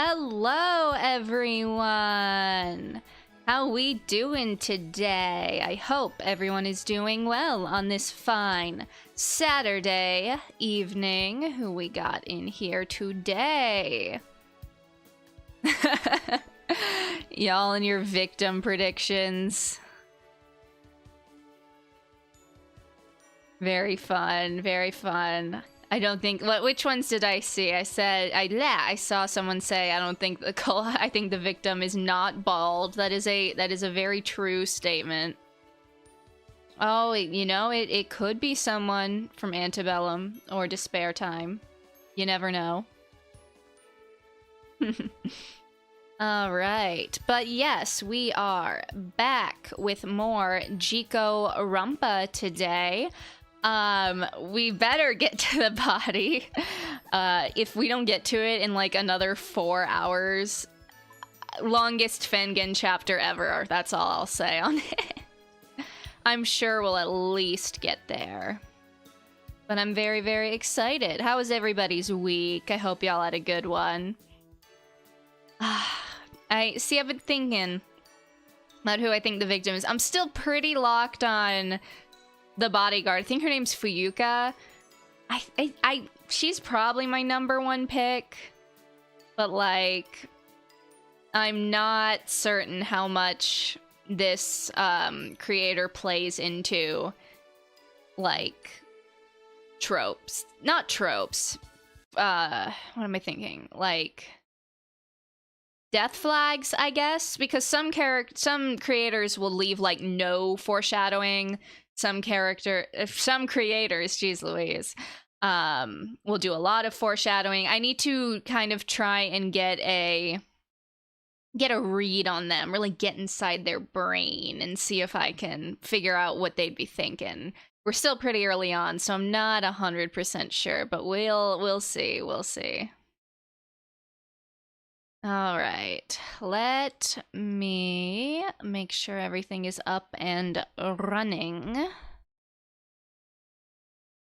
Hello, everyone! How we doing today? I hope everyone is doing well on this fine Saturday evening. Who we got in here today? Y'all and your victim predictions. Very fun, very fun. I don't think, which ones did I see? I saw someone say, I don't think I think the victim is not bald. That is a very true statement. Oh, you know, it could be someone from Antebellum or Despair Time. You never know. All right, but yes, we are back with more Jikoronpa today. We better get to the body. If we don't get to it in like another 4 hours, longest Fengen chapter ever. That's all I'll say on it. I'm sure we'll at least get there. But I'm very, very excited. How was everybody's week? I hope y'all had a good one. I've been thinking about who I think the victim is. I'm still pretty locked on the bodyguard. I think her name's Fuyuka. She's probably my #1 pick, but like, I'm not certain how much this creator plays into like tropes. Not tropes. What am I thinking? Like death flags, I guess, because some creators will leave like no foreshadowing. Some creators, geez Louise, will do a lot of foreshadowing. I need to kind of try and get a read on them, really get inside their brain and see if I can figure out what they'd be thinking. We're still pretty early on, so I'm not 100% sure, but we'll see. All right, let me make sure everything is up and running.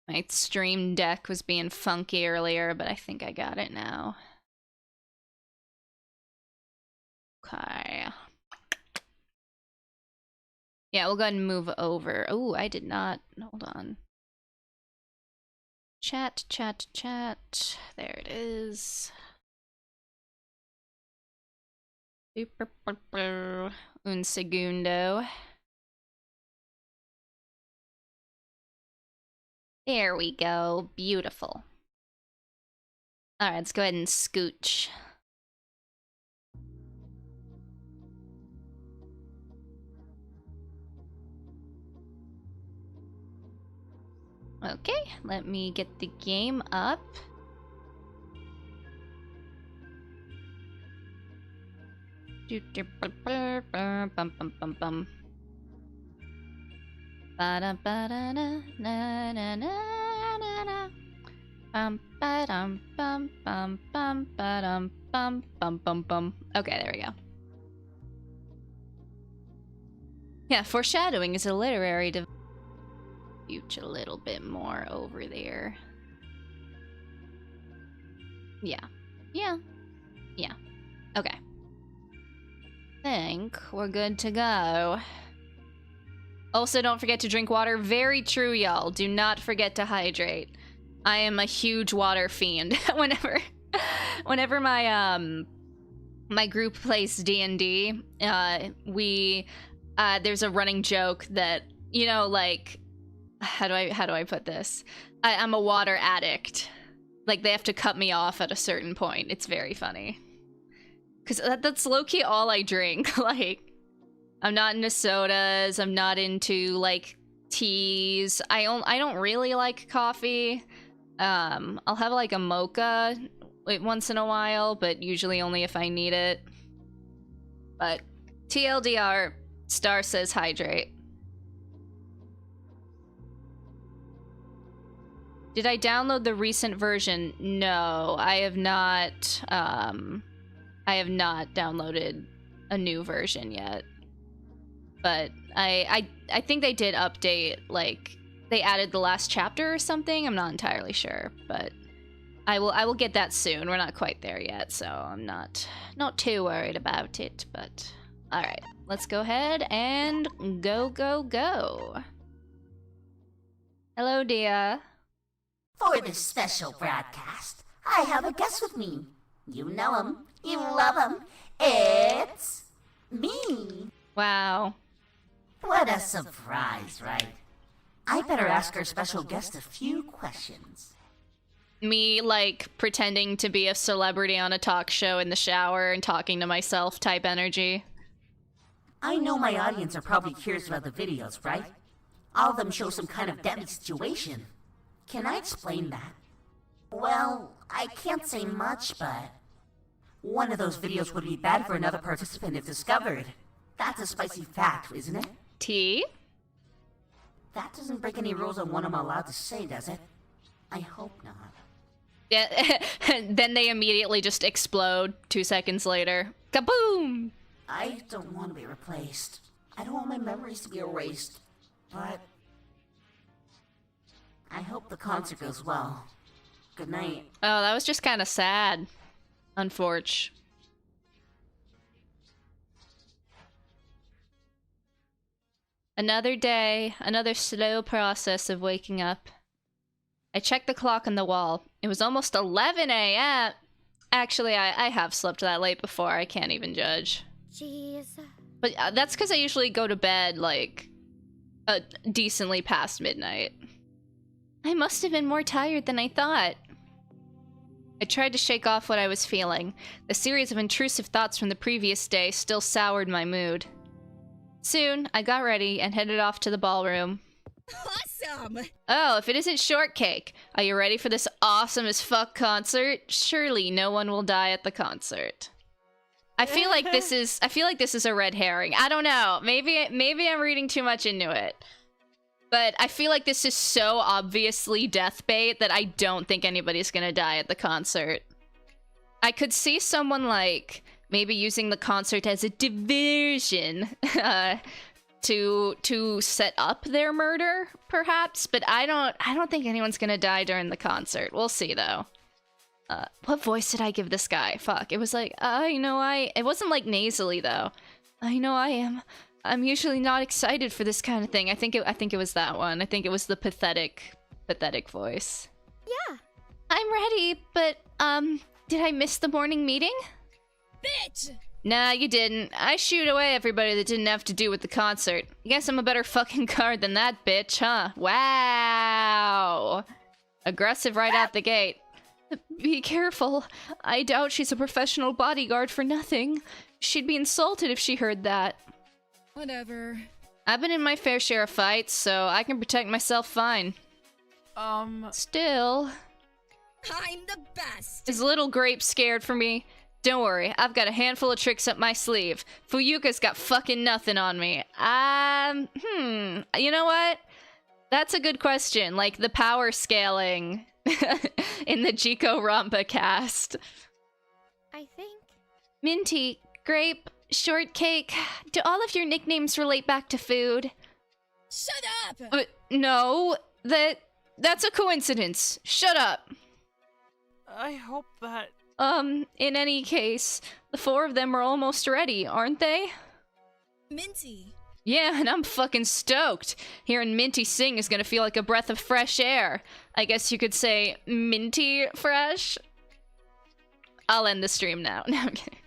My stream deck was being funky earlier, but I think I got it now. Okay. Yeah, we'll go ahead and move over. Oh, I did not. Hold on. Chat. There it is. Un segundo. There we go. Beautiful. Alright, let's go ahead and scooch. Okay, let me get the game up. Okay, there we go. Yeah, foreshadowing is a literary device. A little bit more over there. Yeah. Okay. Think we're good to go. Also, don't forget to drink water. Very true, y'all. Do not forget to hydrate. I am a huge water fiend. whenever my my group plays D&D, there's a running joke that, you know, like, how do I put this? I'm a water addict. Like, they have to cut me off at a certain point. It's very funny. Because that's low-key all I drink. Like, I'm not into sodas. I'm not into, like, teas. I don't really like coffee. I'll have, like, a mocha once in a while, but usually only if I need it. But TLDR, Star says hydrate. Did I download the recent version? No, I have not. I have not downloaded a new version yet. But I think they did update, like, they added the last chapter or something. I'm not entirely sure, but I will get that soon. We're not quite there yet, so I'm not too worried about it, but alright. Let's go ahead and go. Hello, Dia. For this special broadcast, I have a guest with me. You know him. You love him. It's me. Wow. What a surprise, right? I better ask our special guest a few questions. Me, like, pretending to be a celebrity on a talk show in the shower and talking to myself type energy. I know my audience are probably curious about the videos, right? All of them show some kind of deadly situation. Can I explain that? Well, I can't say much, but one of those videos would be bad for another participant if discovered. That's a spicy fact, isn't it? T? That doesn't break any rules on what I'm allowed to say, does it? I hope not. Yeah, then they immediately just explode 2 seconds later. Kaboom! I don't want to be replaced. I don't want my memories to be erased. But I hope the concert goes well. Good night. Oh, that was just kind of sad. Unfortunate. Another day, another slow process of waking up. I checked the clock on the wall. It was almost 11 a.m. Actually, I have slept that late before. I can't even judge. Jeez. But that's because I usually go to bed, like, decently past midnight. I must have been more tired than I thought. I tried to shake off what I was feeling. The series of intrusive thoughts from the previous day still soured my mood. Soon, I got ready and headed off to the ballroom. Awesome! Oh, if it isn't Shortcake! Are you ready for this awesome as fuck concert? Surely no one will die at the concert. I feel like this is a red herring. I don't know. Maybe I'm reading too much into it. But I feel like this is so obviously death bait that I don't think anybody's gonna die at the concert. I could see someone, like, maybe using the concert as a diversion to set up their murder, perhaps, but I don't think anyone's gonna die during the concert. We'll see, though. What voice did I give this guy? Fuck, it was like, it wasn't like nasally, though. I'm usually not excited for this kind of thing. I think it was that one. I think it was the pathetic voice. Yeah. I'm ready, but, did I miss the morning meeting? Bitch! Nah, you didn't. I shooed away everybody that didn't have to do with the concert. I guess I'm a better fucking guard than that bitch, huh? Wow! Aggressive right out the gate. Be careful. I doubt she's a professional bodyguard for nothing. She'd be insulted if she heard that. Whatever. I've been in my fair share of fights, so I can protect myself fine. Still... I'm the best! Is Little Grape scared for me? Don't worry, I've got a handful of tricks up my sleeve. Fuyuka's got fucking nothing on me. You know what? That's a good question, like the power scaling in the Jikoronpa cast. I think. Minty, Grape, Shortcake, do all of your nicknames relate back to food? Shut up! No, that's a coincidence. Shut up. I hope that... In any case, the 4 of them are almost ready, aren't they? Minty. Yeah, and I'm fucking stoked. Hearing Minty sing is gonna feel like a breath of fresh air. I guess you could say minty fresh? I'll end the stream now. No, I'm kidding.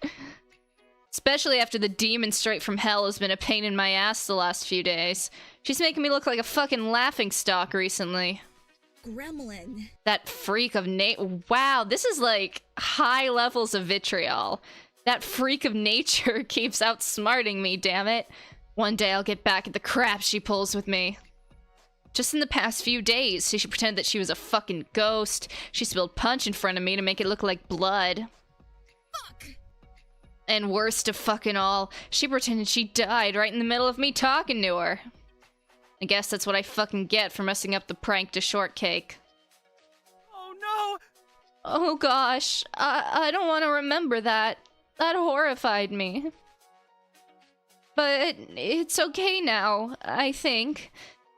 Especially after the demon straight from hell has been a pain in my ass the last few days. She's making me look like a fucking laughingstock recently. Gremlin. That freak of wow, this is like high levels of vitriol. That freak of nature keeps outsmarting me, damn it. One day I'll get back at the crap she pulls with me. Just in the past few days, she pretended that she was a fucking ghost. She spilled punch in front of me to make it look like blood. Fuck! And worst of fucking all, she pretended she died right in the middle of me talking to her. I guess that's what I fucking get for messing up the prank to Shortcake. Oh no! Oh gosh, I don't want to remember that. That horrified me. But it's okay now, I think.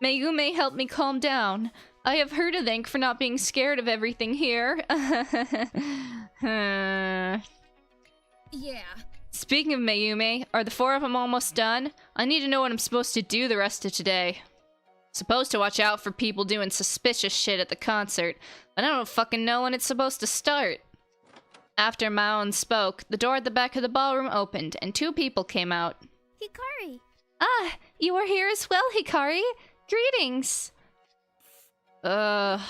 Mayume helped me calm down. I have her to thank for not being scared of everything here. Yeah. Speaking of Mayume, are the 4 of them almost done? I need to know what I'm supposed to do the rest of today. Supposed to watch out for people doing suspicious shit at the concert, but I don't fucking know when it's supposed to start. After Maon spoke, the door at the back of the ballroom opened, and 2 people came out. Hikari! Ah, you are here as well, Hikari. Greetings. What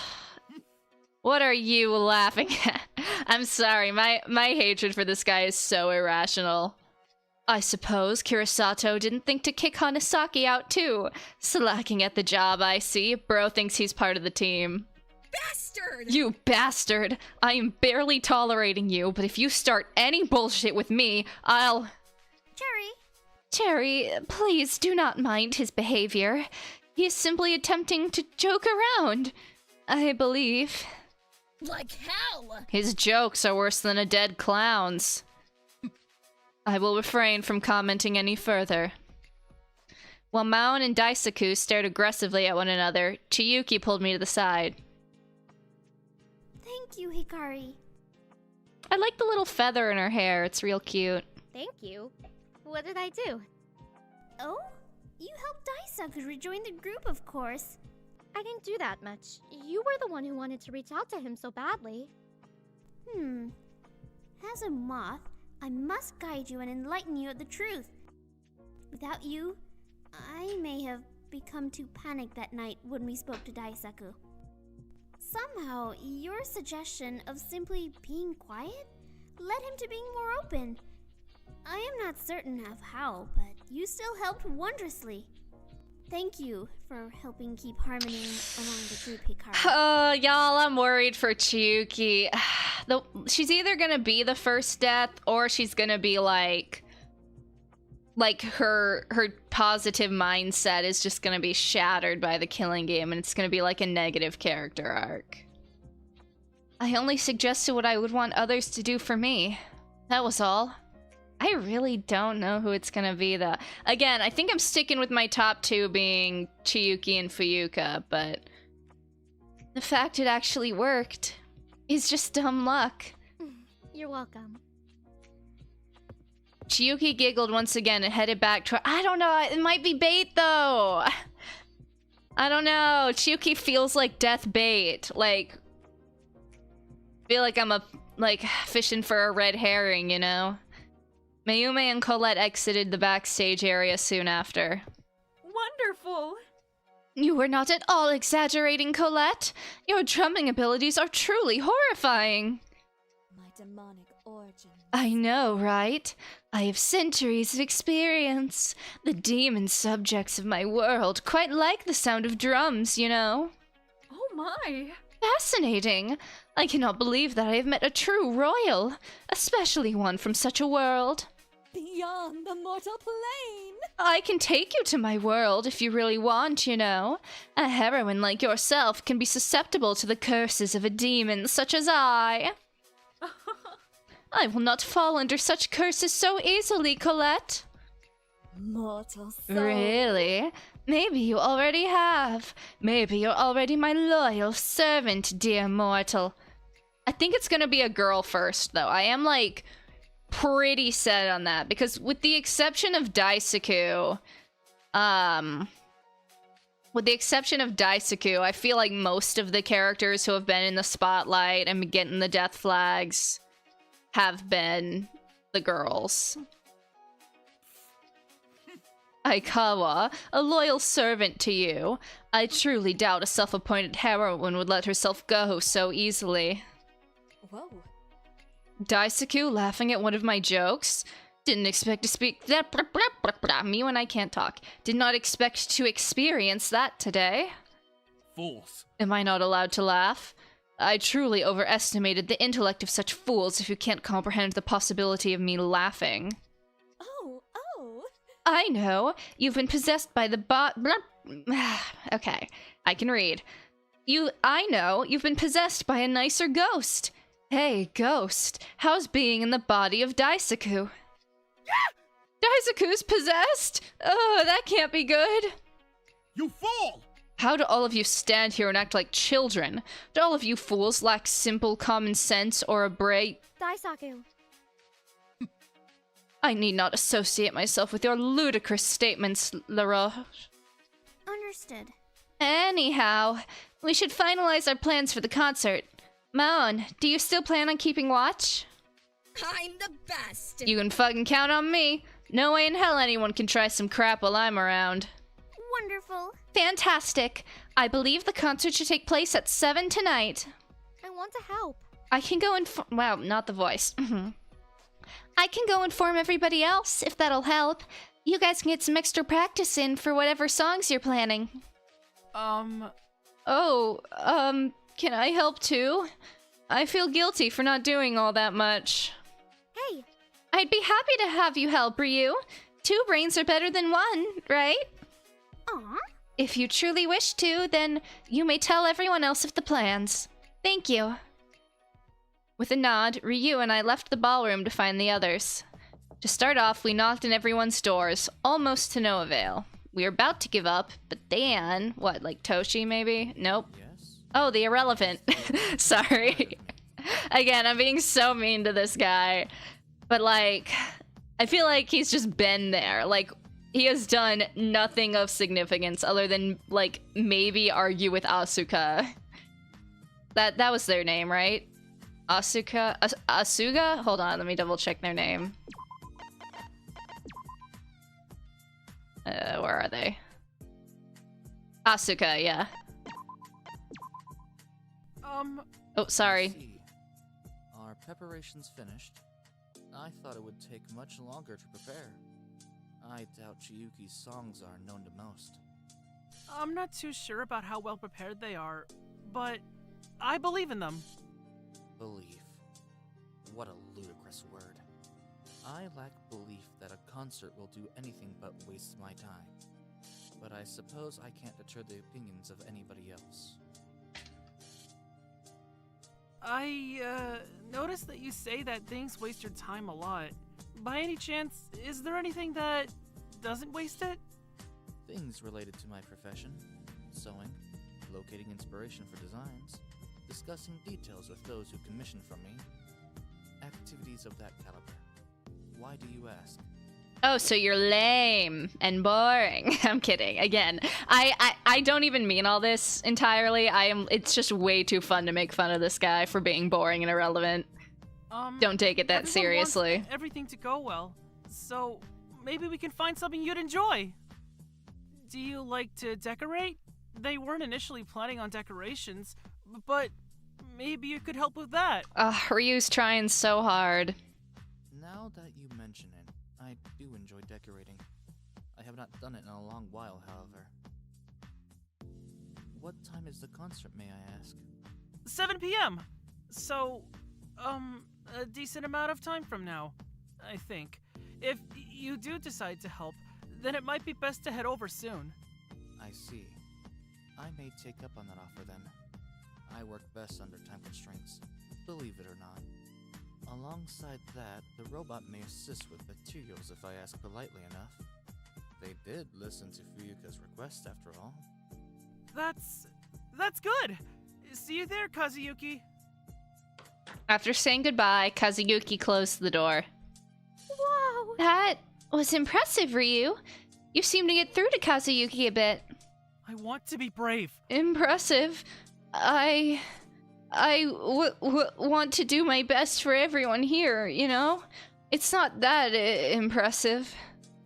are you laughing at? I'm sorry, my hatred for this guy is so irrational. I suppose Kirisato didn't think to kick Hanasaki out too. Slacking at the job, I see. Bro thinks he's part of the team. Bastard! You bastard! I am barely tolerating you, but if you start any bullshit with me, I'll... Cherry, please do not mind his behavior. He is simply attempting to joke around, I believe. Like hell! His jokes are worse than a dead clown's. I will refrain from commenting any further. While Maon and Daisaku stared aggressively at one another, Chiyuki pulled me to the side. Thank you, Hikari. I like the little feather in her hair, it's real cute. Thank you. What did I do? Oh? You helped Daisaku rejoin the group, of course. I didn't do that much. You were the one who wanted to reach out to him so badly. As a moth, I must guide you and enlighten you of the truth. Without you, I may have become too panicked that night when we spoke to Daisaku. Somehow, your suggestion of simply being quiet led him to being more open. I am not certain of how, but you still helped wondrously. Thank you for helping keep harmony along the group, Hikari. Y'all, I'm worried for Chiyuki. She's either gonna be the first death, or she's gonna be like her positive mindset is just gonna be shattered by the killing game, and it's gonna be like a negative character arc. I only suggested what I would want others to do for me. That was all. I really don't know who it's gonna be, though. Again, I think I'm sticking with my top 2 being Chiyuki and Fuyuka, but the fact it actually worked is just dumb luck. You're welcome. Chiyuki giggled once again and headed back toward— I don't know, it might be bait, though! I don't know, Chiyuki feels like death bait. Like, I feel like I'm fishing for a red herring, you know? Mayume and Colette exited the backstage area soon after. Wonderful! You were not at all exaggerating, Colette. Your drumming abilities are truly horrifying. My demonic origin. I know, right? I have centuries of experience. The demon subjects of my world quite like the sound of drums, you know. Oh my! Fascinating. I cannot believe that I have met a true royal, especially one from such a world. Beyond the mortal plane! I can take you to my world if you really want, you know. A heroine like yourself can be susceptible to the curses of a demon such as I. I will not fall under such curses so easily, Colette. Mortal soul. Really? Maybe you already have. Maybe you're already my loyal servant, dear mortal. I think it's gonna be a girl first, though. I am, like, pretty set on that, because with the exception of Daisaku, I feel like most of the characters who have been in the spotlight and been getting the death flags have been the girls. Aikawa, a loyal servant to you. I truly doubt a self-appointed heroine would let herself go so easily. Whoa. Daisaku laughing at one of my jokes? Didn't expect to speak that. Me when I can't talk. Did not expect to experience that today. Fools. Am I not allowed to laugh? I truly overestimated the intellect of such fools if you can't comprehend the possibility of me laughing. Oh. I know. You've been possessed by the Okay, I can read. I know. You've been possessed by a nicer ghost. Hey, ghost. How's being in the body of Daisaku? Daisaku's possessed? Oh, that can't be good. You fool! How do all of you stand here and act like children? Do all of you fools lack simple common sense or a bright... Daisaku. I need not associate myself with your ludicrous statements, Laroche. Understood. Anyhow, we should finalize our plans for the concert. Maon, do you still plan on keeping watch? I'm the best. You can fucking count on me. No way in hell anyone can try some crap while I'm around. Wonderful. Fantastic. I believe the concert should take place at 7 tonight. I want to help. I can go wow, not the voice. I can go inform everybody else, if that'll help. You guys can get some extra practice in for whatever songs you're planning. Oh, can I help too? I feel guilty for not doing all that much. Hey, I'd be happy to have you help, Ryu. 2 brains are better than 1, right? Aw. If you truly wish to, then you may tell everyone else of the plans. Thank you. With a nod, Ryu and I left the ballroom to find the others. To start off, we knocked on everyone's doors, almost to no avail. We were about to give up, but Dan, what, like Toshi maybe? Nope. Yes? Oh, the irrelevant. Sorry. Again, I'm being so mean to this guy. But like, I feel like he's just been there. Like, he has done nothing of significance other than, like, maybe argue with Asuka. That was their name, right? Asuka? Asuga? Hold on, let me double check their name. Where are they? Asuka, yeah. Oh, sorry. I see. Are preparations finished? I thought it would take much longer to prepare. I doubt Chiyuki's songs are known to most. I'm not too sure about how well prepared they are, but I believe in them. Belief. What a ludicrous word. I lack belief that a concert will do anything but waste my time. But I suppose I can't deter the opinions of anybody else. I, noticed that you say that things waste your time a lot. By any chance, is there anything that doesn't waste it? Things related to my profession. Sewing, locating inspiration for designs, discussing details with those who commission from me. Activities of that caliber. Why do you ask? Oh, so you're lame and boring. I'm kidding. Again, I don't even mean all this entirely. It's just way too fun to make fun of this guy for being boring and irrelevant. Don't take it that Everyone seriously. wants everything to go well, so maybe we can find something you'd enjoy. Do you like to decorate? They weren't initially planning on decorations, but maybe you could help with that. Ryu's trying so hard. Now that you mention it, I do enjoy decorating. I have not done it in a long while, however. What time is the concert, may I ask? 7 p.m. So, a decent amount of time from now, I think. If you do decide to help, then it might be best to head over soon. I see. I may take up on that offer then. I work best under time constraints, believe it or not. Alongside that, the robot may assist with materials if I ask politely enough. They did listen to Fuyuka's request after all. That's good! See you there, Kazuyuki! After saying goodbye, Kazuyuki closed the door. Whoa! That was impressive, Ryu. You seem to get through to Kazuyuki a bit. I want to be brave. Impressive. I want to do my best for everyone here, you know? It's not that impressive.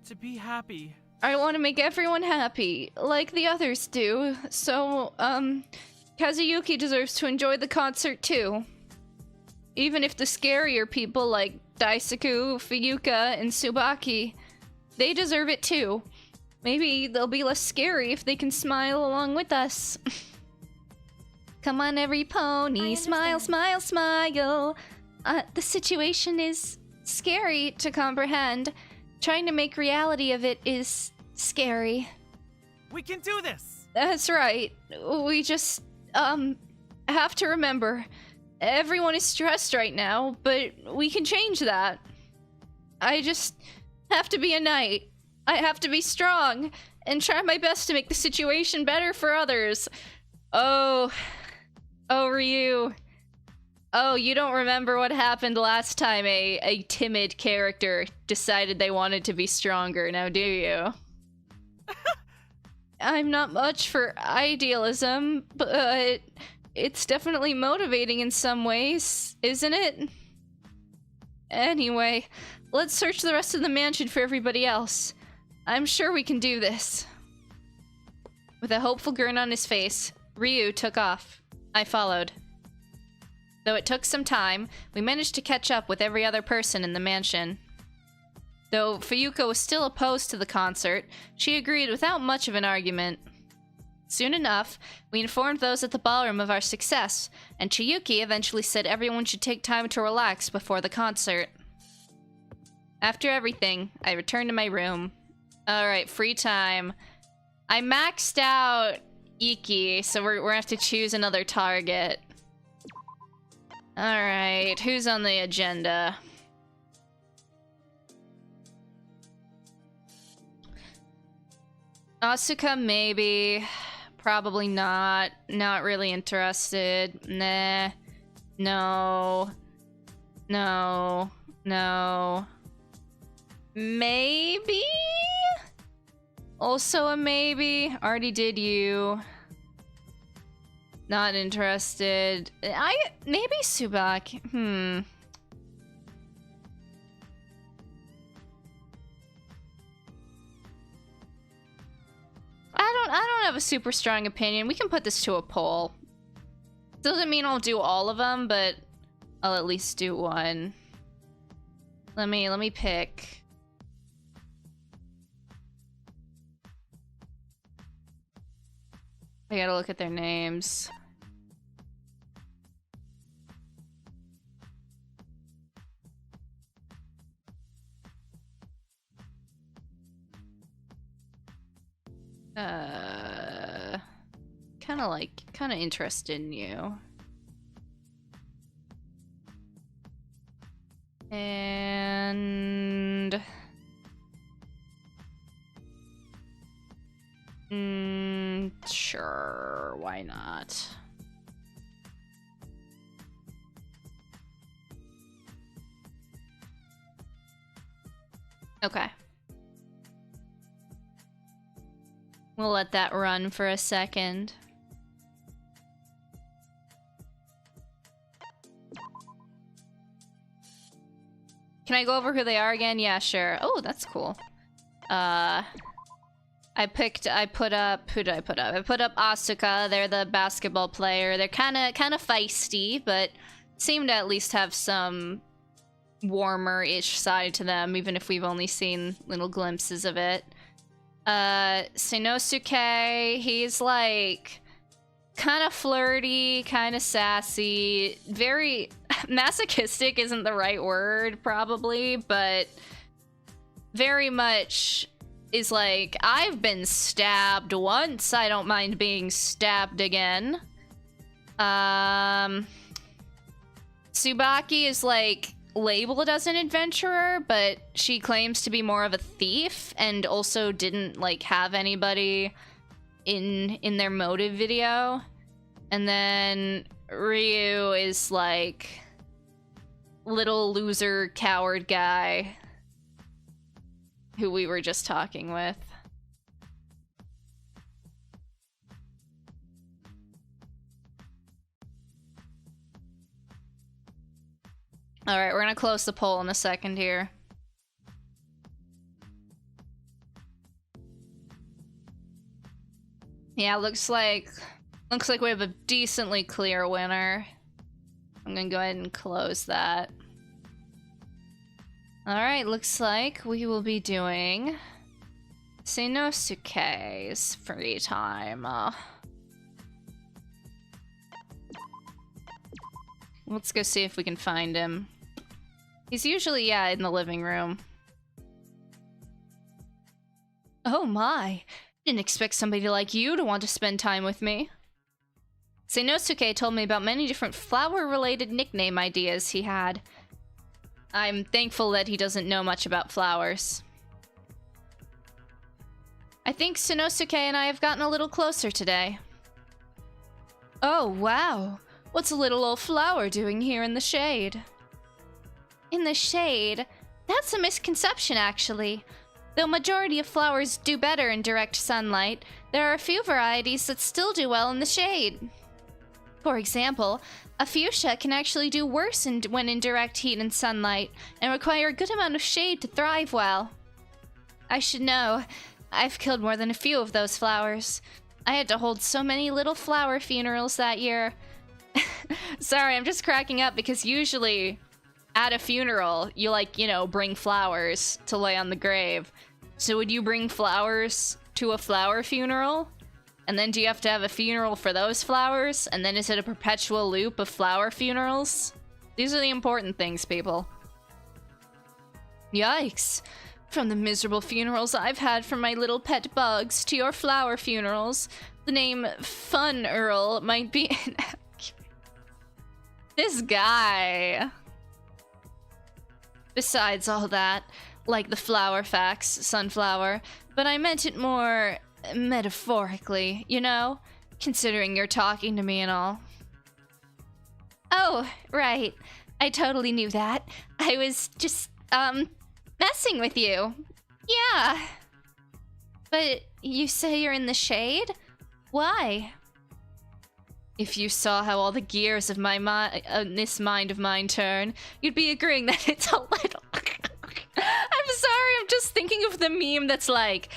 To be happy. I want to make everyone happy, like the others do. So, Kazuyuki deserves to enjoy the concert too. Even if the scarier people like Daisaku, Fuyuka, and Tsubaki, they deserve it too. Maybe they'll be less scary if they can smile along with us. Come on, every pony, smile, smile, smile. The situation is scary to comprehend. Trying to make reality of it is scary. We can do this! That's right. We just, have to remember. Everyone is stressed right now, but we can change that. I just have to be a knight. I have to be strong and try my best to make the situation better for others. Oh, Ryu. Oh, you don't remember what happened last time a timid character decided they wanted to be stronger, now do you? I'm not much for idealism, but it's definitely motivating in some ways, isn't it? Anyway, let's search the rest of the mansion for everybody else. I'm sure we can do this. With a hopeful grin on his face, Ryu took off. I followed. Though it took some time, we managed to catch up with every other person in the mansion. Though Fuyuka was still opposed to the concert, she agreed without much of an argument. Soon enough, we informed those at the ballroom of our success, and Chiyuki eventually said everyone should take time to relax before the concert. After everything, I returned to my room. Alright, free time. I maxed out Iki, so we're gonna have to choose another target. Alright, who's on the agenda? Asuka, maybe. Probably not. Not really interested. Nah. No. No. No. Maybe? Also a maybe. Already did you. Not interested. Maybe Tsubaki. I don't have a super strong opinion. We can put this to a poll. Doesn't mean I'll do all of them, but I'll at least do one. Let me pick. I gotta look at their names. Kinda interested in you. And... sure, why not? Okay. We'll let that run for a second. Can I go over who they are again? Yeah, sure. Oh, that's cool. I put up, who did I put up? I put up Asuka. They're the basketball player. They're kind of feisty, but seem to at least have some warmer-ish side to them, even if we've only seen little glimpses of it. Sanosuke, he's like kind of flirty, kind of sassy, very masochistic isn't the right word probably, but very much is like, I've been stabbed once, I don't mind being stabbed again. Tsubaki is like labeled as an adventurer, but she claims to be more of a thief and also didn't like have anybody in their motive video. And then Ryu is like little loser coward guy who we were just talking with. Alright, we're gonna close the poll in a second here. Yeah, looks like we have a decently clear winner. I'm gonna go ahead and close that. Alright, looks like we will be doing Sanosuke's free time. Let's go see if we can find him. He's usually, yeah, in the living room. Oh my, didn't expect somebody like you to want to spend time with me. Sanosuke told me about many different flower-related nickname ideas he had. I'm thankful that he doesn't know much about flowers. I think Sanosuke and I have gotten a little closer today. Oh, wow. What's a little old flower doing here in the shade? In the shade? That's a misconception, actually. Though majority of flowers do better in direct sunlight, there are a few varieties that still do well in the shade. For example, a fuchsia can actually do worse when in direct heat and sunlight, and require a good amount of shade to thrive well. I should know. I've killed more than a few of those flowers. I had to hold so many little flower funerals that year. Sorry, I'm just cracking up because usually at a funeral, you bring flowers to lay on the grave. So would you bring flowers to a flower funeral? And then do you have to have a funeral for those flowers? And then is it a perpetual loop of flower funerals? These are the important things, people. Yikes. From the miserable funerals I've had for my little pet bugs to your flower funerals, the name Fun Earl might be inaccurate. This guy. Besides all that, like the flower facts, sunflower, but I meant it more metaphorically, you know? Considering you're talking to me and all. Oh, right. I totally knew that. I was just, messing with you. Yeah. But you say you're in the shade? Why? If you saw how all the gears of this mind of mine turn, you'd be agreeing that it's a little... I'm sorry, I'm just thinking of the meme that's like,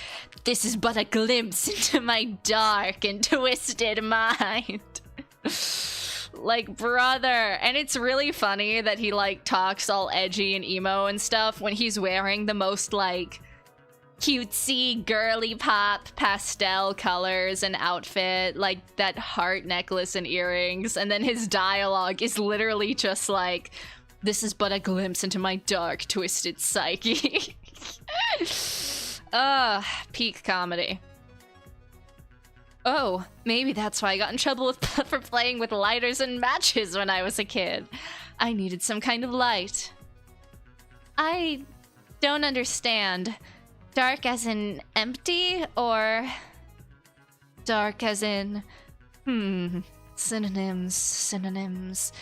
this is but a glimpse into my dark and twisted mind. Like, brother. And it's really funny that he, talks all edgy and emo and stuff when he's wearing the most, cutesy, girly pop pastel colors and outfit, like that heart necklace and earrings, and then his dialogue is literally just like, this is but a glimpse into my dark, twisted psyche. Peak comedy. Oh, maybe that's why I got in trouble for playing with lighters and matches when I was a kid. I needed some kind of light. I don't understand. Dark as in empty, or dark as in, synonyms.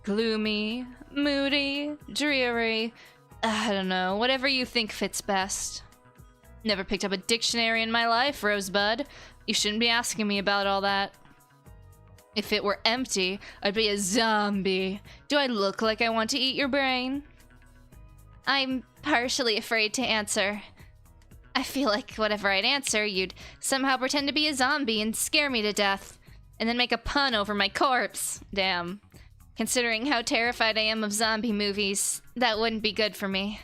Gloomy, moody, dreary, I don't know, whatever you think fits best. Never picked up a dictionary in my life, Rosebud. You shouldn't be asking me about all that. If it were empty, I'd be a zombie. Do I look like I want to eat your brain? I'm partially afraid to answer. I feel like whatever I'd answer, you'd somehow pretend to be a zombie and scare me to death, and then make a pun over my corpse. Damn. Considering how terrified I am of zombie movies, that wouldn't be good for me.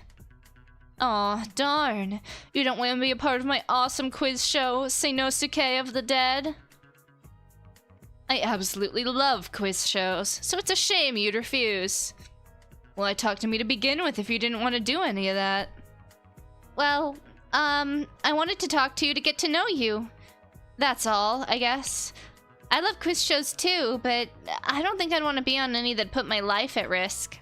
Aw, darn. You don't want to be a part of my awesome quiz show, Sanosuke of the Dead? I absolutely love quiz shows, so it's a shame you'd refuse. Why talk to me to begin with if you didn't want to do any of that? Well, I wanted to talk to you to get to know you. That's all, I guess. I love quiz shows too, but I don't think I'd want to be on any that put my life at risk.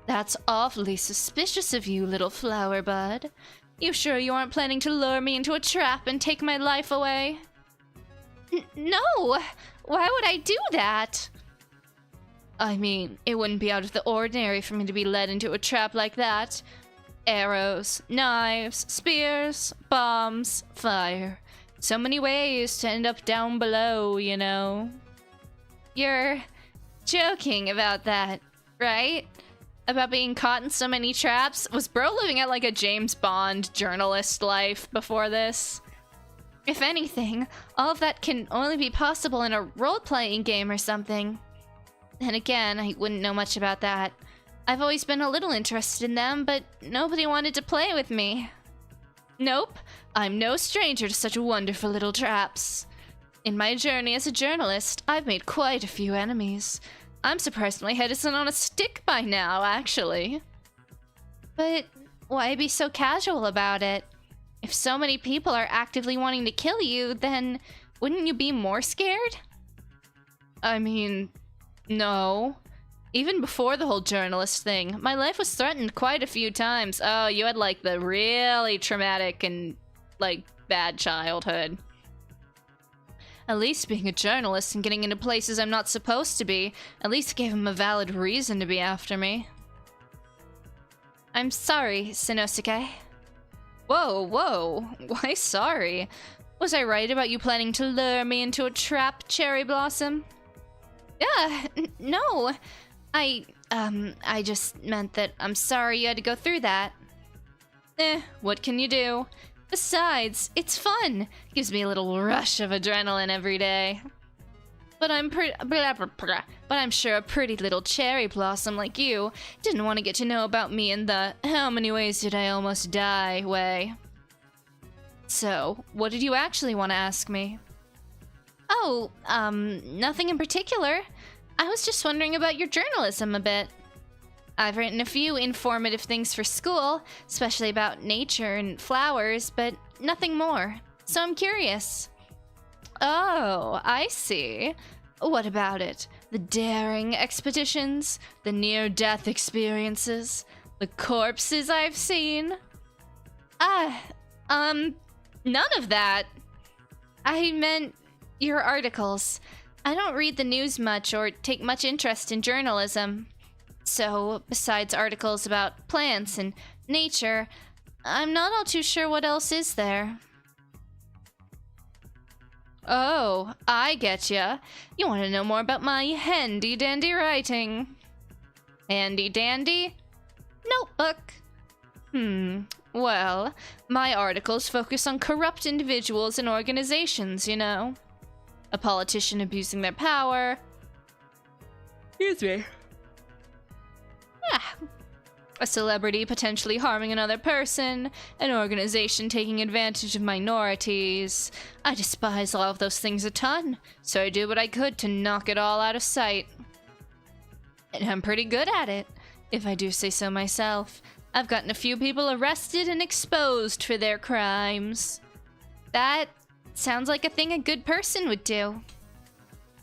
That's awfully suspicious of you, little flower bud. You sure you aren't planning to lure me into a trap and take my life away? No! Why would I do that? I mean, it wouldn't be out of the ordinary for me to be led into a trap like that. Arrows, knives, spears, bombs, fire. So many ways to end up down below, you know. You're joking about that, right? About being caught in so many traps? Was bro living at like a James Bond journalist life before this? If anything, all of that can only be possible in a role-playing game or something. Then again, I wouldn't know much about that. I've always been a little interested in them, but nobody wanted to play with me. Nope, I'm no stranger to such wonderful little traps. In my journey as a journalist, I've made quite a few enemies. I'm surprised my head isn't on a stick by now, actually. But why be so casual about it? If so many people are actively wanting to kill you, then wouldn't you be more scared? I mean, no. Even before the whole journalist thing, my life was threatened quite a few times. Oh, you had like the really traumatic and like bad childhood. At least being a journalist and getting into places I'm not supposed to be, at least gave him a valid reason to be after me. I'm sorry, Sanosuke. Whoa, whoa, why sorry? Was I right about you planning to lure me into a trap, Cherry Blossom? Yeah, no. I just meant that I'm sorry you had to go through that. What can you do? Besides, it's fun. Gives me a little rush of adrenaline every day. But I'm sure a pretty little cherry blossom like you didn't want to get to know about me in the "how many ways did I almost die" way. So, what did you actually want to ask me? Oh, nothing in particular. I was just wondering about your journalism a bit. I've written a few informative things for school, especially about nature and flowers, but nothing more. So I'm curious. Oh, I see. What about it? The daring expeditions? The near-death experiences? The corpses I've seen? None of that. I meant your articles. I don't read the news much or take much interest in journalism. So, besides articles about plants and nature, I'm not all too sure what else is there. Oh, I getcha. You want to know more about my handy-dandy writing. Handy-dandy? Notebook. Well, my articles focus on corrupt individuals and organizations, you know. A politician abusing their power. Excuse me. A celebrity potentially harming another person, an organization taking advantage of minorities. I despise all of those things a ton, so I do what I could to knock it all out of sight. And I'm pretty good at it, if I do say so myself. I've gotten a few people arrested and exposed for their crimes. That sounds like a thing a good person would do.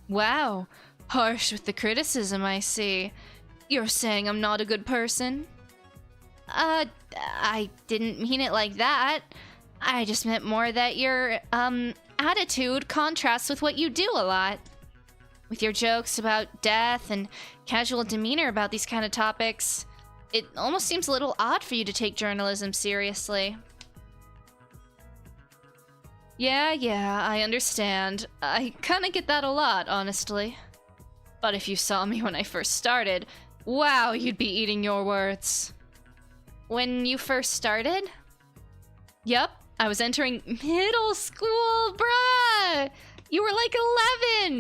Wow, harsh with the criticism, I see. You're saying I'm not a good person? I didn't mean it like that. I just meant more that your, attitude contrasts with what you do a lot. With your jokes about death and casual demeanor about these kind of topics, it almost seems a little odd for you to take journalism seriously. Yeah, I understand. I kinda get that a lot, honestly. But if you saw me when I first started, wow, you'd be eating your words. When you first started? Yup, I was entering middle school, bruh! You were like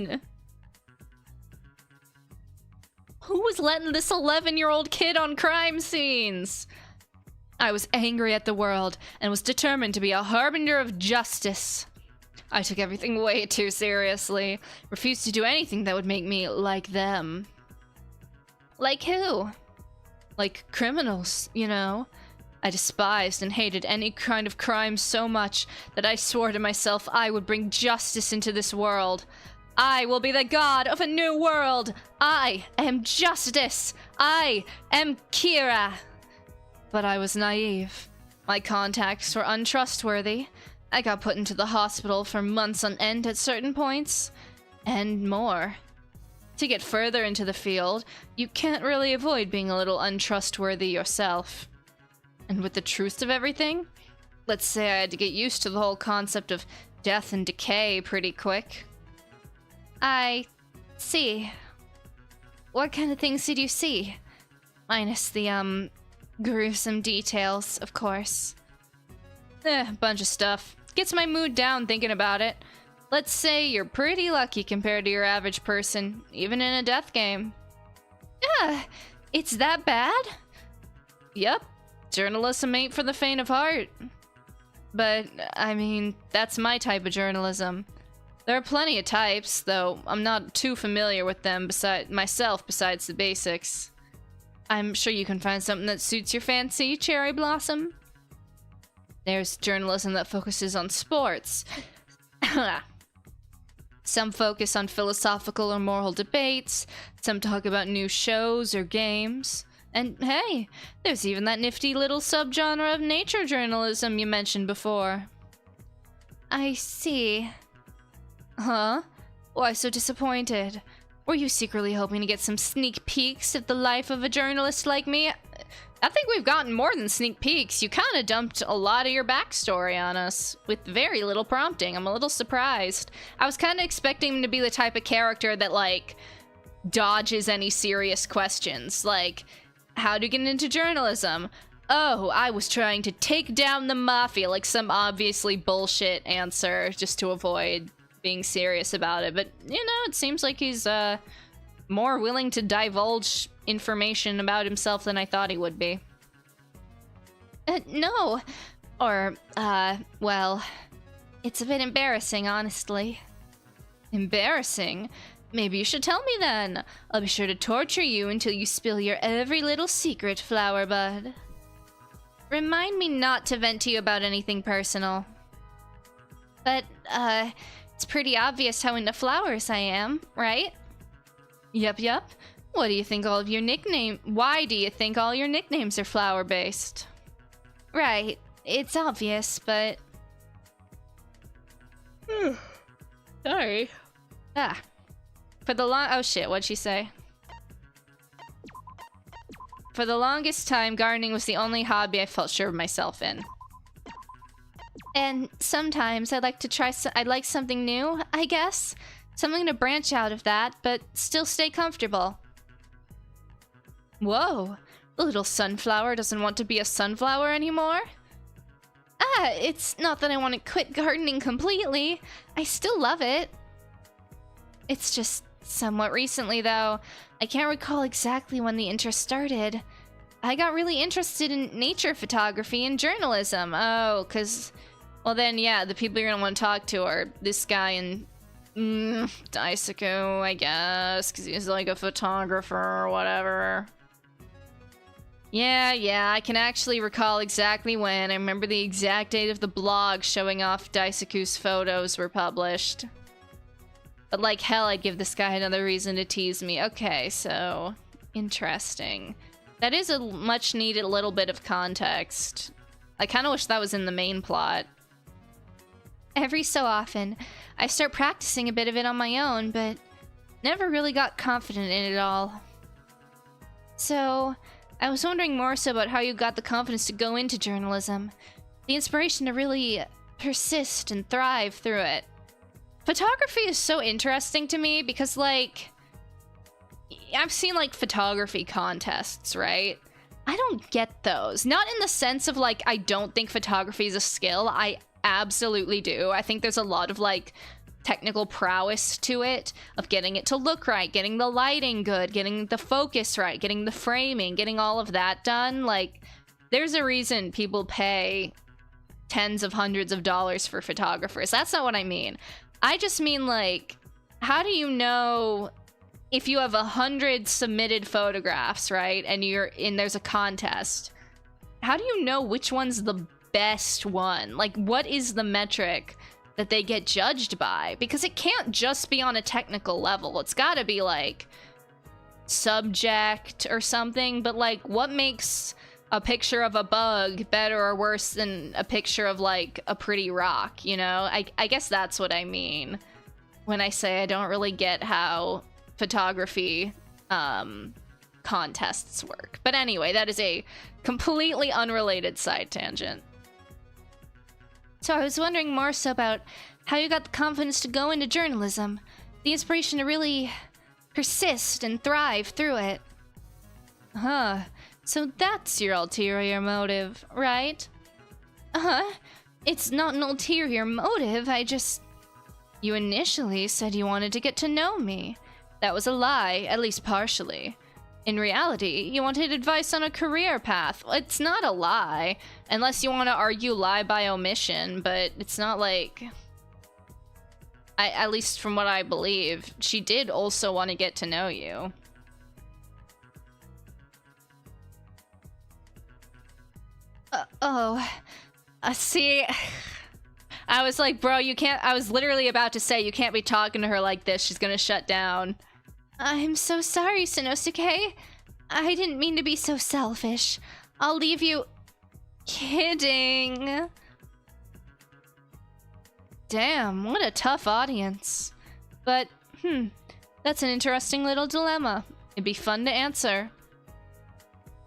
11! Who was letting this 11-year-old kid on crime scenes? I was angry at the world and was determined to be a harbinger of justice. I took everything way too seriously, refused to do anything that would make me like them. Like who? Like criminals, you know? I despised and hated any kind of crime so much that I swore to myself I would bring justice into this world. I will be the god of a new world! I am justice! I am Kira! But I was naive. My contacts were untrustworthy. I got put into the hospital for months on end at certain points. And more. To get further into the field, you can't really avoid being a little untrustworthy yourself. And with the truth of everything, let's say I had to get used to the whole concept of death and decay pretty quick. I see. What kind of things did you see? Minus the, gruesome details, of course. Bunch of stuff. Gets my mood down thinking about it. Let's say you're pretty lucky compared to your average person, even in a death game. It's that bad? Yep, journalism ain't for the faint of heart. But, I mean, that's my type of journalism. There are plenty of types, though I'm not too familiar with them besides the basics. I'm sure you can find something that suits your fancy, Cherry Blossom. There's journalism that focuses on sports. Some focus on philosophical or moral debates. Some talk about new shows or games. And hey, there's even that nifty little subgenre of nature journalism you mentioned before. I see. Huh? Why so disappointed? Were you secretly hoping to get some sneak peeks at the life of a journalist like me? I think we've gotten more than sneak peeks. You kind of dumped a lot of your backstory on us, with very little prompting. I'm a little surprised. I was kind of expecting him to be the type of character that, like, dodges any serious questions. Like, how'd you get into journalism? Oh, I was trying to take down the mafia, like some obviously bullshit answer just to avoid being serious about it. But, you know, it seems like he's, more willing to divulge information about himself than I thought he would be. No. Or, well, it's a bit embarrassing, honestly. Embarrassing? Maybe you should tell me then. I'll be sure to torture you until you spill your every little secret, Flower Bud. Remind me not to vent to you about anything personal. But, it's pretty obvious how into flowers I am, right? Yup. What do you think all of your why do you think all your nicknames are flower-based? Right, it's obvious, but... Sorry. Oh shit, what'd she say? For the longest time, gardening was the only hobby I felt sure of myself in. And sometimes I'd like something new, I guess. Something to branch out of that, but still stay comfortable. Whoa, the little sunflower doesn't want to be a sunflower anymore? It's not that I want to quit gardening completely. I still love it. It's just somewhat recently, though. I can't recall exactly when the interest started. I got really interested in nature photography and journalism. Oh, because... Well then, yeah, the people you're gonna want to talk to are this guy and... Daisaku, I guess, because he's like a photographer or whatever. Yeah, I can actually recall exactly when. I remember the exact date of the blog showing off Daisaku's photos were published. But like hell, I'd give this guy another reason to tease me. Okay, so... Interesting. That is a much needed little bit of context. I kind of wish that was in the main plot. Every so often, I start practicing a bit of it on my own, but never really got confident in it all. So, I was wondering more so about how you got the confidence to go into journalism, the inspiration to really persist and thrive through it. Photography is so interesting to me because, like, I've seen, like, photography contests, right? I don't get those. Not in the sense of, like, I don't think photography is a skill. I absolutely do. I think there's a lot of, like, technical prowess to it, of getting it to look right, getting the lighting good, getting the focus right, getting the framing, getting all of that done. Like, there's a reason people pay tens of hundreds of dollars for photographers. That's not what I mean. I just mean, like, how do you know if you have 100 submitted photographs, right, and there's a contest, how do you know which one's the best one? Like, what is the metric that they get judged by? Because it can't just be on a technical level. It's gotta be, like, subject or something, but, like, what makes a picture of a bug better or worse than a picture of, like, a pretty rock, you know? I guess that's what I mean when I say I don't really get how photography contests work. But anyway, that is a completely unrelated side tangent. So I was wondering more so about how you got the confidence to go into journalism, the inspiration to really persist and thrive through it. Huh. So that's your ulterior motive, right? It's not an ulterior motive, You initially said you wanted to get to know me. That was a lie, at least partially. In reality, you wanted advice on a career path. It's not a lie, unless you want to argue lie by omission, but it's not like... at least from what I believe, she did also want to get to know you. See... I was like, bro, you can't... I was literally about to say, you can't be talking to her like this. She's gonna shut down. I'm so sorry, Sanosuke. I didn't mean to be so selfish. I'll leave you... Kidding. Damn, what a tough audience. But, that's an interesting little dilemma. It'd be fun to answer.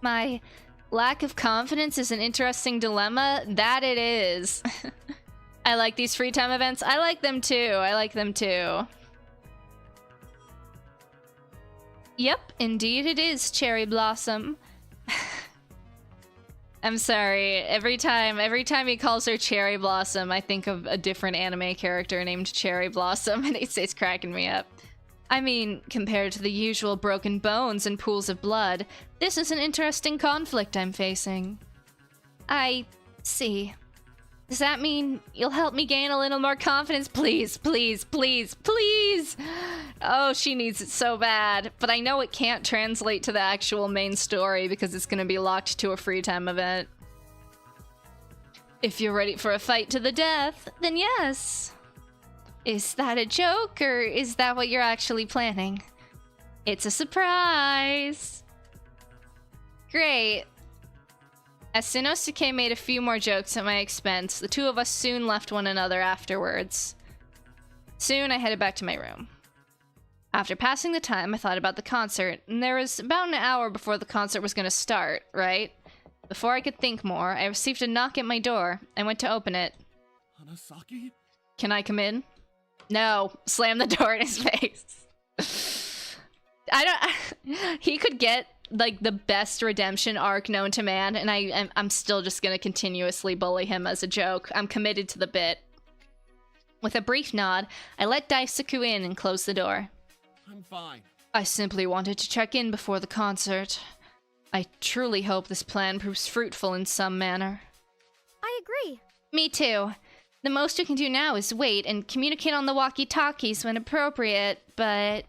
My lack of confidence is an interesting dilemma. That it is. I like these free time events. I like them too. Yep, indeed it is, Cherry Blossom. I'm sorry. Every time he calls her Cherry Blossom, I think of a different anime character named Cherry Blossom, and it's cracking me up. I mean, compared to the usual broken bones and pools of blood, this is an interesting conflict I'm facing. I see. Does that mean you'll help me gain a little more confidence? Please, please, please, please! Oh, she needs it so bad. But I know it can't translate to the actual main story because it's gonna be locked to a free time event. If you're ready for a fight to the death, then yes. Is that a joke, or is that what you're actually planning? It's a surprise! Great. As Sanosuke made a few more jokes at my expense, the two of us soon left one another afterwards. Soon I headed back to my room. After passing the time, I thought about the concert, and there was about an hour before the concert was going to start, right? Before I could think more, I received a knock at my door. I went to open it. Hanasaki? Can I come in? No. Slam the door in his face. He could get like the best redemption arc known to man, and I'm still just gonna continuously bully him as a joke. I'm committed to the bit. With a brief nod, I let Daisaku in and closed the door. I'm fine. I simply wanted to check in before the concert. I truly hope this plan proves fruitful in some manner. I agree. Me too. The most we can do now is wait and communicate on the walkie-talkies when appropriate, but...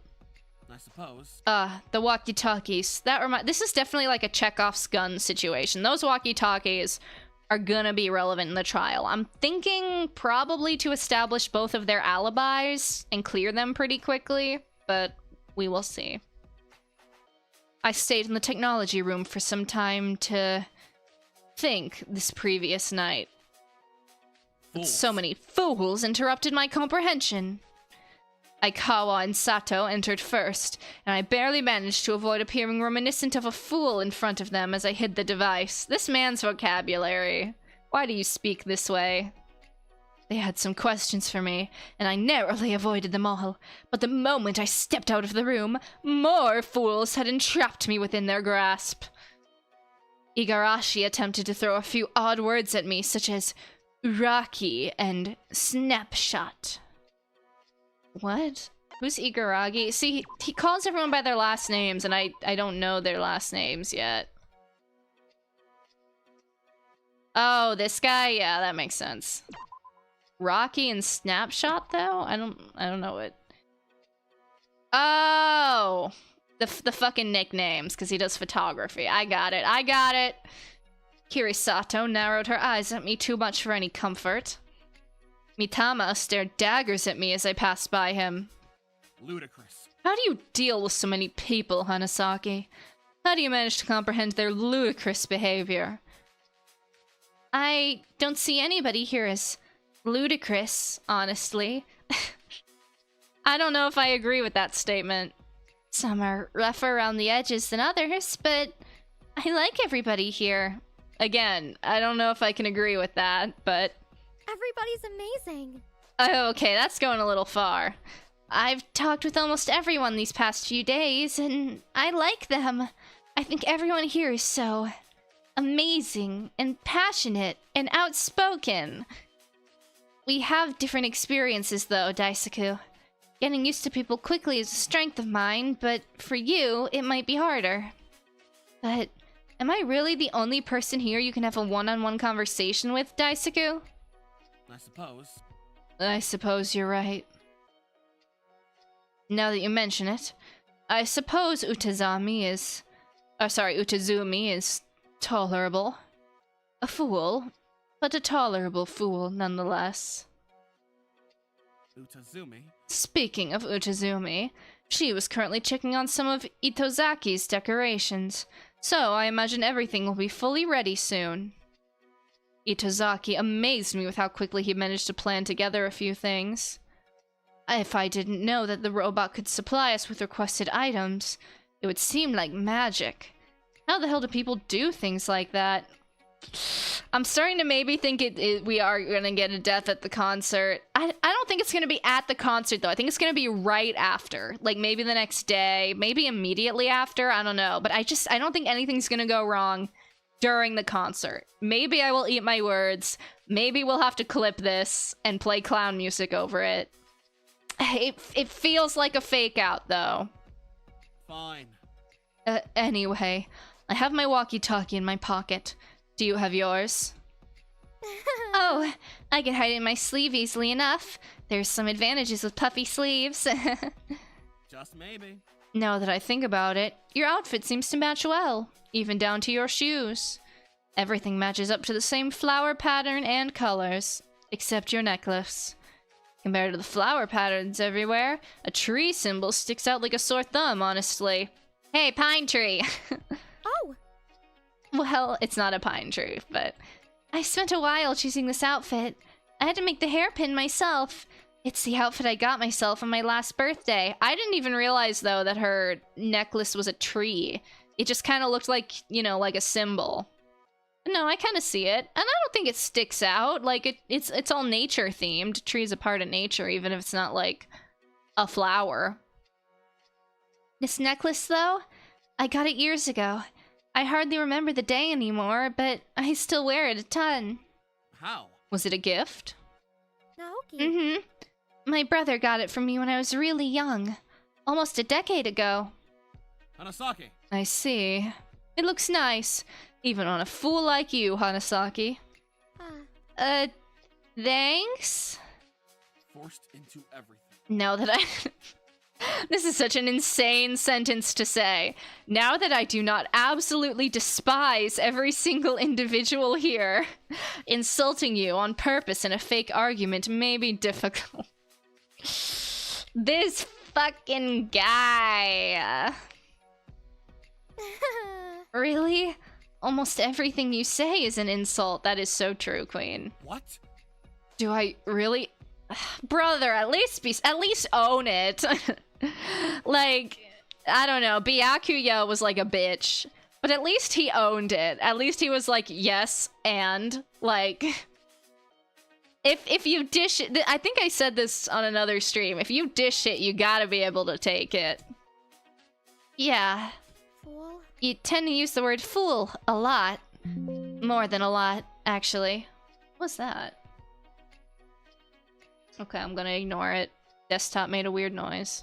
I suppose. The walkie-talkies. This is definitely like a Chekhov's gun situation. Those walkie-talkies are gonna be relevant in the trial. I'm thinking probably to establish both of their alibis and clear them pretty quickly, but we will see. I stayed in the technology room for some time to think this previous night. But so many fools interrupted my comprehension. Aikawa and Sato entered first, and I barely managed to avoid appearing reminiscent of a fool in front of them as I hid the device. This man's vocabulary. Why do you speak this way? They had some questions for me, and I narrowly avoided them all. But the moment I stepped out of the room, more fools had entrapped me within their grasp. Igarashi attempted to throw a few odd words at me, such as Uraki and snapshot. What? Who's Igaragi? See, he calls everyone by their last names, and I don't know their last names yet. Oh, this guy? Yeah, that makes sense. Rocky and Snapshot, though? I don't know what... Oh! The fucking nicknames, because he does photography. I got it. Kirisato narrowed her eyes at me too much for any comfort. Mitama stared daggers at me as I passed by him. Ludicrous. How do you deal with so many people, Hanasaki? How do you manage to comprehend their ludicrous behavior? I don't see anybody here as ludicrous, honestly. I don't know if I agree with that statement. Some are rougher around the edges than others, but I like everybody here. Again, I don't know if I can agree with that, but... Everybody's amazing. Oh, okay, that's going a little far. I've talked with almost everyone these past few days, and I like them. I think everyone here is so amazing and passionate and outspoken. We have different experiences, though, Daisaku. Getting used to people quickly is a strength of mine, but for you, it might be harder. But am I really the only person here you can have a one-on-one conversation with, Daisaku? I suppose. I suppose you're right. Now that you mention it, I suppose Utazumi is tolerable. A fool, but a tolerable fool nonetheless. Utazumi? Speaking of Utazumi, she was currently checking on some of Itozaki's decorations, so I imagine everything will be fully ready soon. Itozaki amazed me with how quickly he managed to plan together a few things. If I didn't know that the robot could supply us with requested items, it would seem like magic. How the hell do people do things like that? I'm starting to maybe think we are gonna get a death at the concert. I don't think it's gonna be at the concert though. I think it's gonna be right after. Like maybe the next day, maybe immediately after, I don't know. But I don't think anything's gonna go wrong during the concert. Maybe I will eat my words. Maybe we'll have to clip this and play clown music over it. It feels like a fake out though. Fine. Anyway, I have my walkie-talkie in my pocket. Do you have yours? Oh, I can hide it in my sleeve easily enough. There's some advantages with puffy sleeves. Just maybe. Now that I think about it, your outfit seems to match well, even down to your shoes. Everything matches up to the same flower pattern and colors, except your necklace. Compared to the flower patterns everywhere, a tree symbol sticks out like a sore thumb, honestly. Hey, pine tree! Oh! Well, it's not a pine tree, but I spent a while choosing this outfit. I had to make the hairpin myself. It's the outfit I got myself on my last birthday. I didn't even realize, though, that her necklace was a tree. It just kind of looked like, you know, like a symbol. No, I kind of see it, and I don't think it sticks out. Like, it's all nature-themed. Tree's a part of nature, even if it's not, like, a flower. This necklace, though, I got it years ago. I hardly remember the day anymore, but I still wear it a ton. How? Was it a gift? Naoki. Mm-hmm. My brother got it for me when I was really young. Almost a decade ago. Hanasaki. I see. It looks nice. Even on a fool like you, Hanasaki. Thanks? Forced into everything. Now that I... This is such an insane sentence to say. Now that I do not absolutely despise every single individual here, insulting you on purpose in a fake argument may be difficult. This fucking guy. Really? Almost everything you say is an insult. That is so true, Queen. What? Do I really? Brother, at least own it. Like, I don't know. Byakuya was like a bitch, but at least he owned it. At least he was like, yes, and like, if you dish it, I think I said this on another stream. If you dish it, you gotta be able to take it. Yeah. Fool? You tend to use the word fool a lot. More than a lot, actually. What's that? Okay, I'm gonna ignore it. Desktop made a weird noise.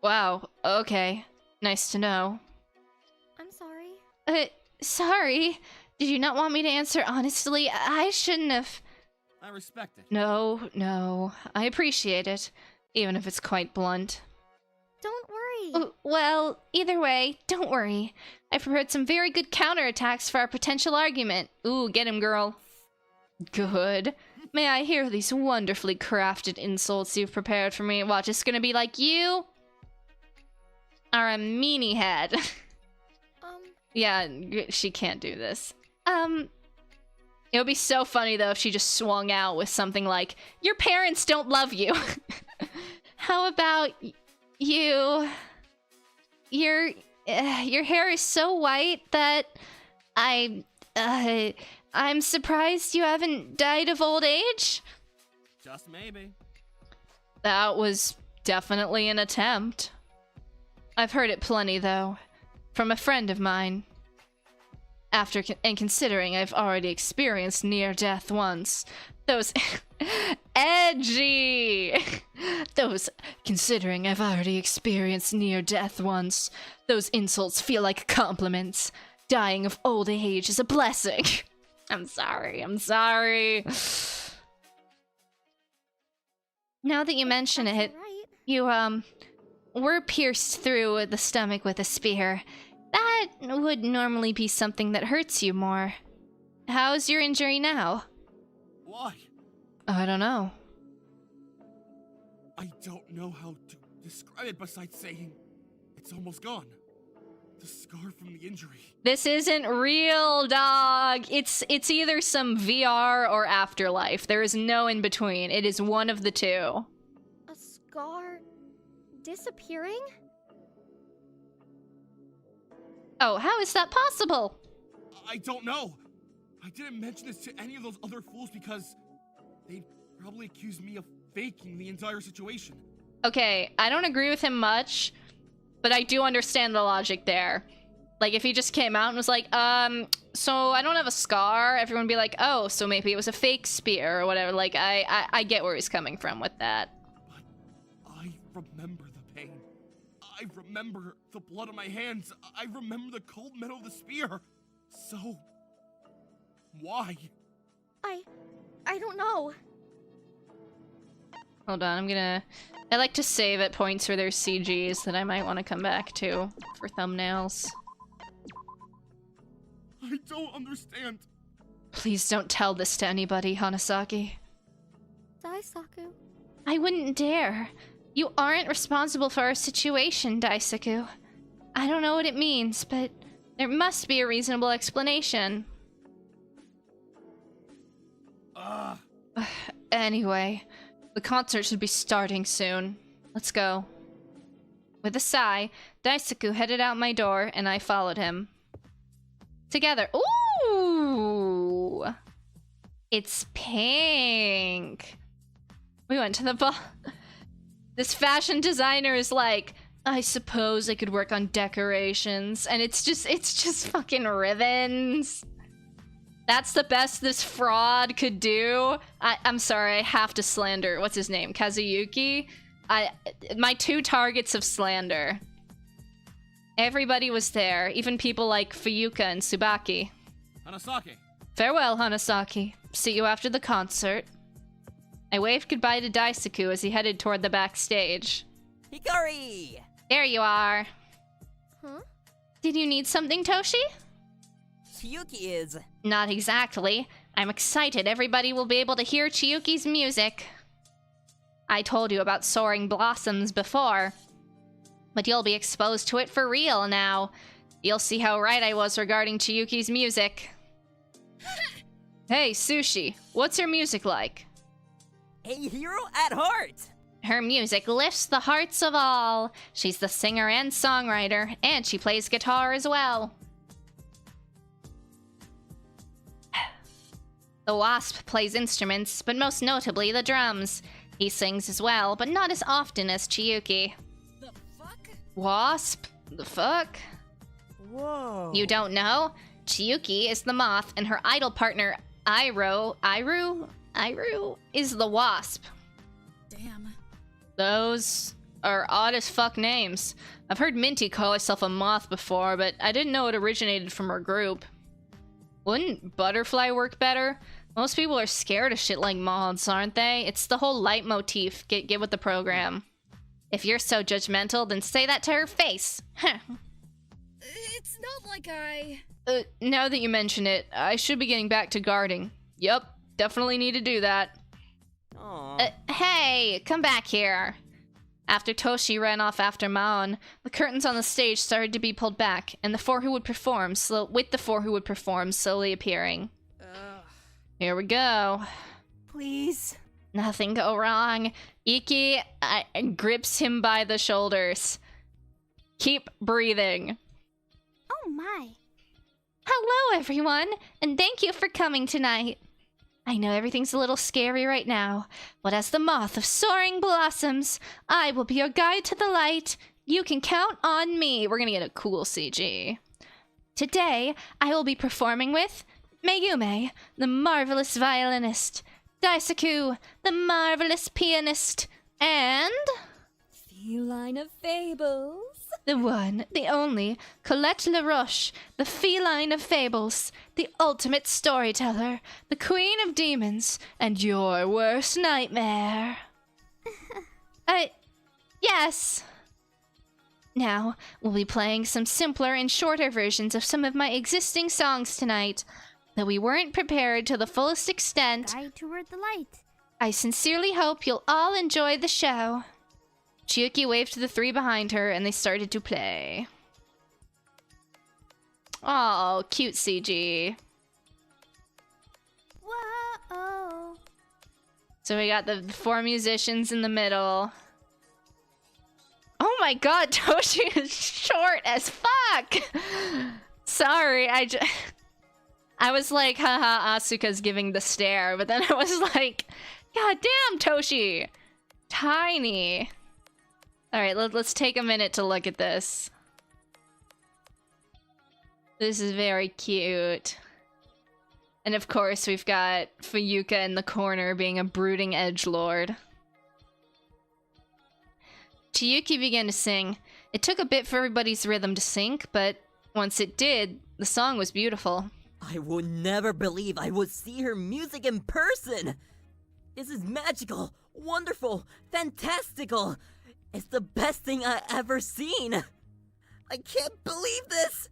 Wow, okay. Nice to know. I'm sorry. Sorry? Did you not want me to answer honestly? I shouldn't have... I respect it. No. I appreciate it. Even if it's quite blunt. Don't worry. Well, either way, don't worry. I prepared some very good counterattacks for our potential argument. Ooh, get him, girl. Good. May I hear these wonderfully crafted insults you've prepared for me? Watch, it's gonna be like, you are a meanie head. Yeah, she can't do this. It would be so funny, though, if she just swung out with something like, your parents don't love you. How about you... Your hair is so white that I'm surprised you haven't died of old age? Just maybe. That was definitely an attempt. I've heard it plenty, though. From a friend of mine. And considering I've already experienced near death once, those... Edgy! Considering I've already experienced near death once, those insults feel like compliments. Dying of old age is a blessing. I'm sorry. Now that you mention it, Right. you, were pierced through the stomach with a spear. That would normally be something that hurts you more. How's your injury now? Why? I don't know. I don't know how to describe it besides saying it's almost gone. The scar from the injury. This isn't real, dog. It's either some VR or afterlife. There is no in between. It is one of the two. A scar disappearing? Oh, how is that possible? I don't know. I didn't mention this to any of those other fools because they'd probably accuse me of faking the entire situation. Okay, I don't agree with him much, but I do understand the logic there. Like, if he just came out and was like, so I don't have a scar, everyone would be like, oh, so maybe it was a fake spear or whatever. Like, I get where he's coming from with that. But I remember the pain. I remember the blood on my hands. I remember the cold metal of the spear. So, why? I don't know. Hold on, I like to save at points where there's CGs that I might want to come back to for thumbnails. I don't understand. Please don't tell this to anybody, Hanasaki. Daisaku. I wouldn't dare. You aren't responsible for our situation, Daisaku. I don't know what it means, but there must be a reasonable explanation. Anyway, the concert should be starting soon. Let's go. With a sigh, Daisaku headed out my door, and I followed him. Together. Ooh! It's pink. We went to the ball. This fashion designer is like, I suppose I could work on decorations, and it's just fucking ribbons. That's the best this fraud could do. I'm sorry, I have to slander. What's his name? Kazuyuki? My two targets of slander. Everybody was there, even people like Fuyuka and Tsubaki. Hanasaki. Farewell, Hanasaki. See you after the concert. I waved goodbye to Daisaku as he headed toward the backstage. Hikari! There you are. Huh? Did you need something, Toshi? Chiyuki is... Not exactly. I'm excited everybody will be able to hear Chiyuki's music. I told you about Soaring Blossoms before, but you'll be exposed to it for real now. You'll see how right I was regarding Chiyuki's music. Hey, Sushi, what's her music like? A hero at heart! Her music lifts the hearts of all. She's the singer and songwriter, and she plays guitar as well. The Wasp plays instruments, but most notably the drums. He sings as well, but not as often as Chiyuki. The fuck? Wasp? The fuck? Whoa. You don't know? Chiyuki is the moth, and her idol partner, Iru, is the wasp. Damn. Those are odd as fuck names. I've heard Minty call herself a moth before, but I didn't know it originated from her group. Wouldn't Butterfly work better? Most people are scared of shit like moths, aren't they? It's the whole leitmotif. Get with the program. If you're so judgmental, then say that to her face. It's not like I... Now that you mention it, I should be getting back to guarding. Yup, definitely need to do that. Aww. Hey, come back here. After Toshi ran off after Maon, the curtains on the stage started to be pulled back, and the four who would perform slowly appearing. Here we go. Please. Nothing go wrong. Iki grips him by the shoulders. Keep breathing. Oh my. Hello, everyone, and thank you for coming tonight. I know everything's a little scary right now, but as the moth of soaring blossoms, I will be your guide to the light. You can count on me. We're gonna get a cool CG. Today, I will be performing with Mayume, the marvelous violinist, Daisaku, the marvelous pianist, and... Feline of Fables. The one, the only, Colette LaRoche, the feline of fables, the ultimate storyteller, the queen of demons, and your worst nightmare. Yes. Now, we'll be playing some simpler and shorter versions of some of my existing songs tonight. Though we weren't prepared to the fullest extent, Guide toward the light. I sincerely hope you'll all enjoy the show. Chiyuki waved to the three behind her, and they started to play. Oh, cute CG. Whoa. So we got the 4 musicians in the middle. Oh my god, Toshi is short as fuck! Sorry, I was like, haha, Asuka's giving the stare, but then I was like, god damn, Toshi! Tiny. Alright, let's take a minute to look at this. This is very cute. And of course, we've got Fuyuka in the corner being a brooding edgelord. Chiyuki began to sing. It took a bit for everybody's rhythm to sync, but once it did, the song was beautiful. I would never believe I would see her music in person! This is magical, wonderful, fantastical! It's the best thing I ever seen! I can't believe this!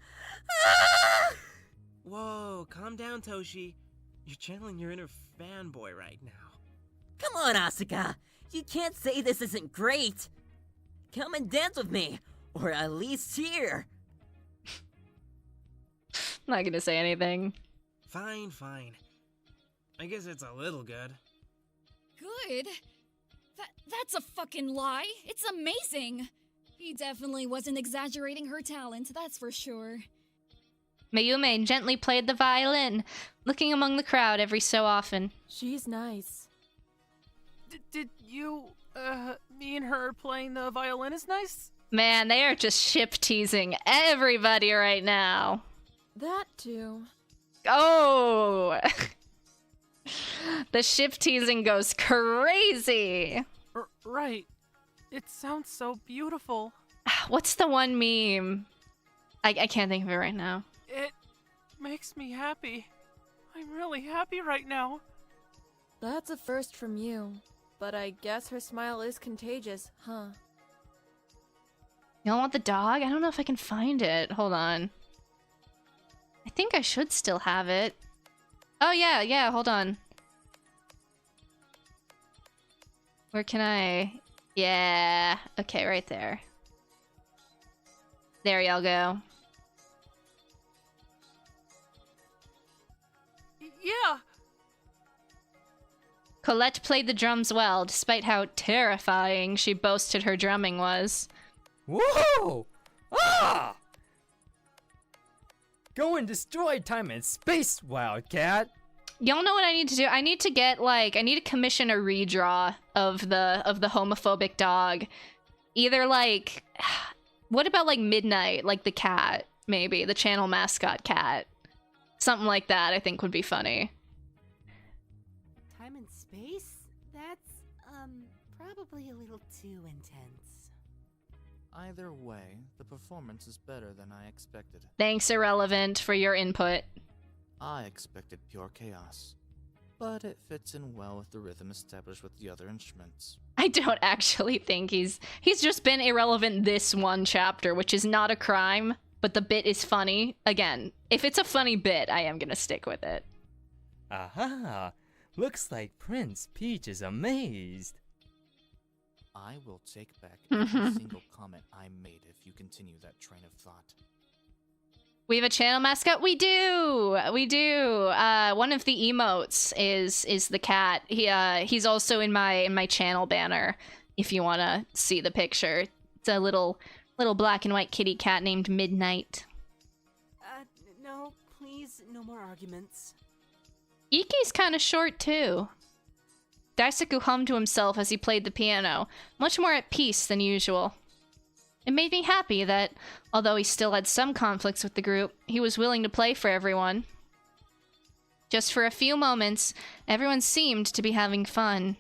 Ah! Whoa, calm down, Toshi. You're channeling your inner fanboy right now. Come on, Asuka! You can't say this isn't great! Come and dance with me, or at least cheer! Not gonna say anything. Fine. I guess it's a little good. Good? That's a fucking lie. It's amazing. He definitely wasn't exaggerating her talent, that's for sure. Mayume gently played the violin, looking among the crowd every so often. She's nice. Did you, me and her playing the violin is nice? Man, they are just ship teasing everybody right now. That too. Oh! The ship teasing goes crazy. Right. It sounds so beautiful. What's the one meme? I can't think of it right now. It makes me happy. I'm really happy right now. That's a first from you. But I guess her smile is contagious, huh? Y'all want the dog? I don't know if I can find it. Hold on. I think I should still have it. Oh yeah, hold on. Where can I... Yeah, okay, right there. There y'all go. Yeah! Colette played the drums well, despite how terrifying she boasted her drumming was. Whoa! Ah! Go and destroy time and space, Wildcat! Y'all know what I need to do? I need to get, like, I need to commission a redraw of the homophobic dog. Either, like, what about, like, Midnight, like the cat, maybe, the channel mascot cat. Something like that I think would be funny. Time and space? That's, probably a little too intense. Either way, the performance is better than I expected. Thanks, Irrelevant, for your input. I expected pure chaos, but it fits in well with the rhythm established with the other instruments. I don't actually think he's just been irrelevant this one chapter, which is not a crime, but the bit is funny. Again, if it's a funny bit, I am gonna stick with it. Aha! Looks like Prince Peach is amazed. I will take back every single comment I made if you continue that train of thought. We have a channel mascot? We do! We do! One of the emotes is the cat. He's also in my channel banner, if you want to see the picture. It's a little black and white kitty cat named Midnight. No, please, no more arguments. Iki's kind of short, too. Daisaku hummed to himself as he played the piano, much more at peace than usual. It made me happy that, although he still had some conflicts with the group, he was willing to play for everyone. Just for a few moments, everyone seemed to be having fun.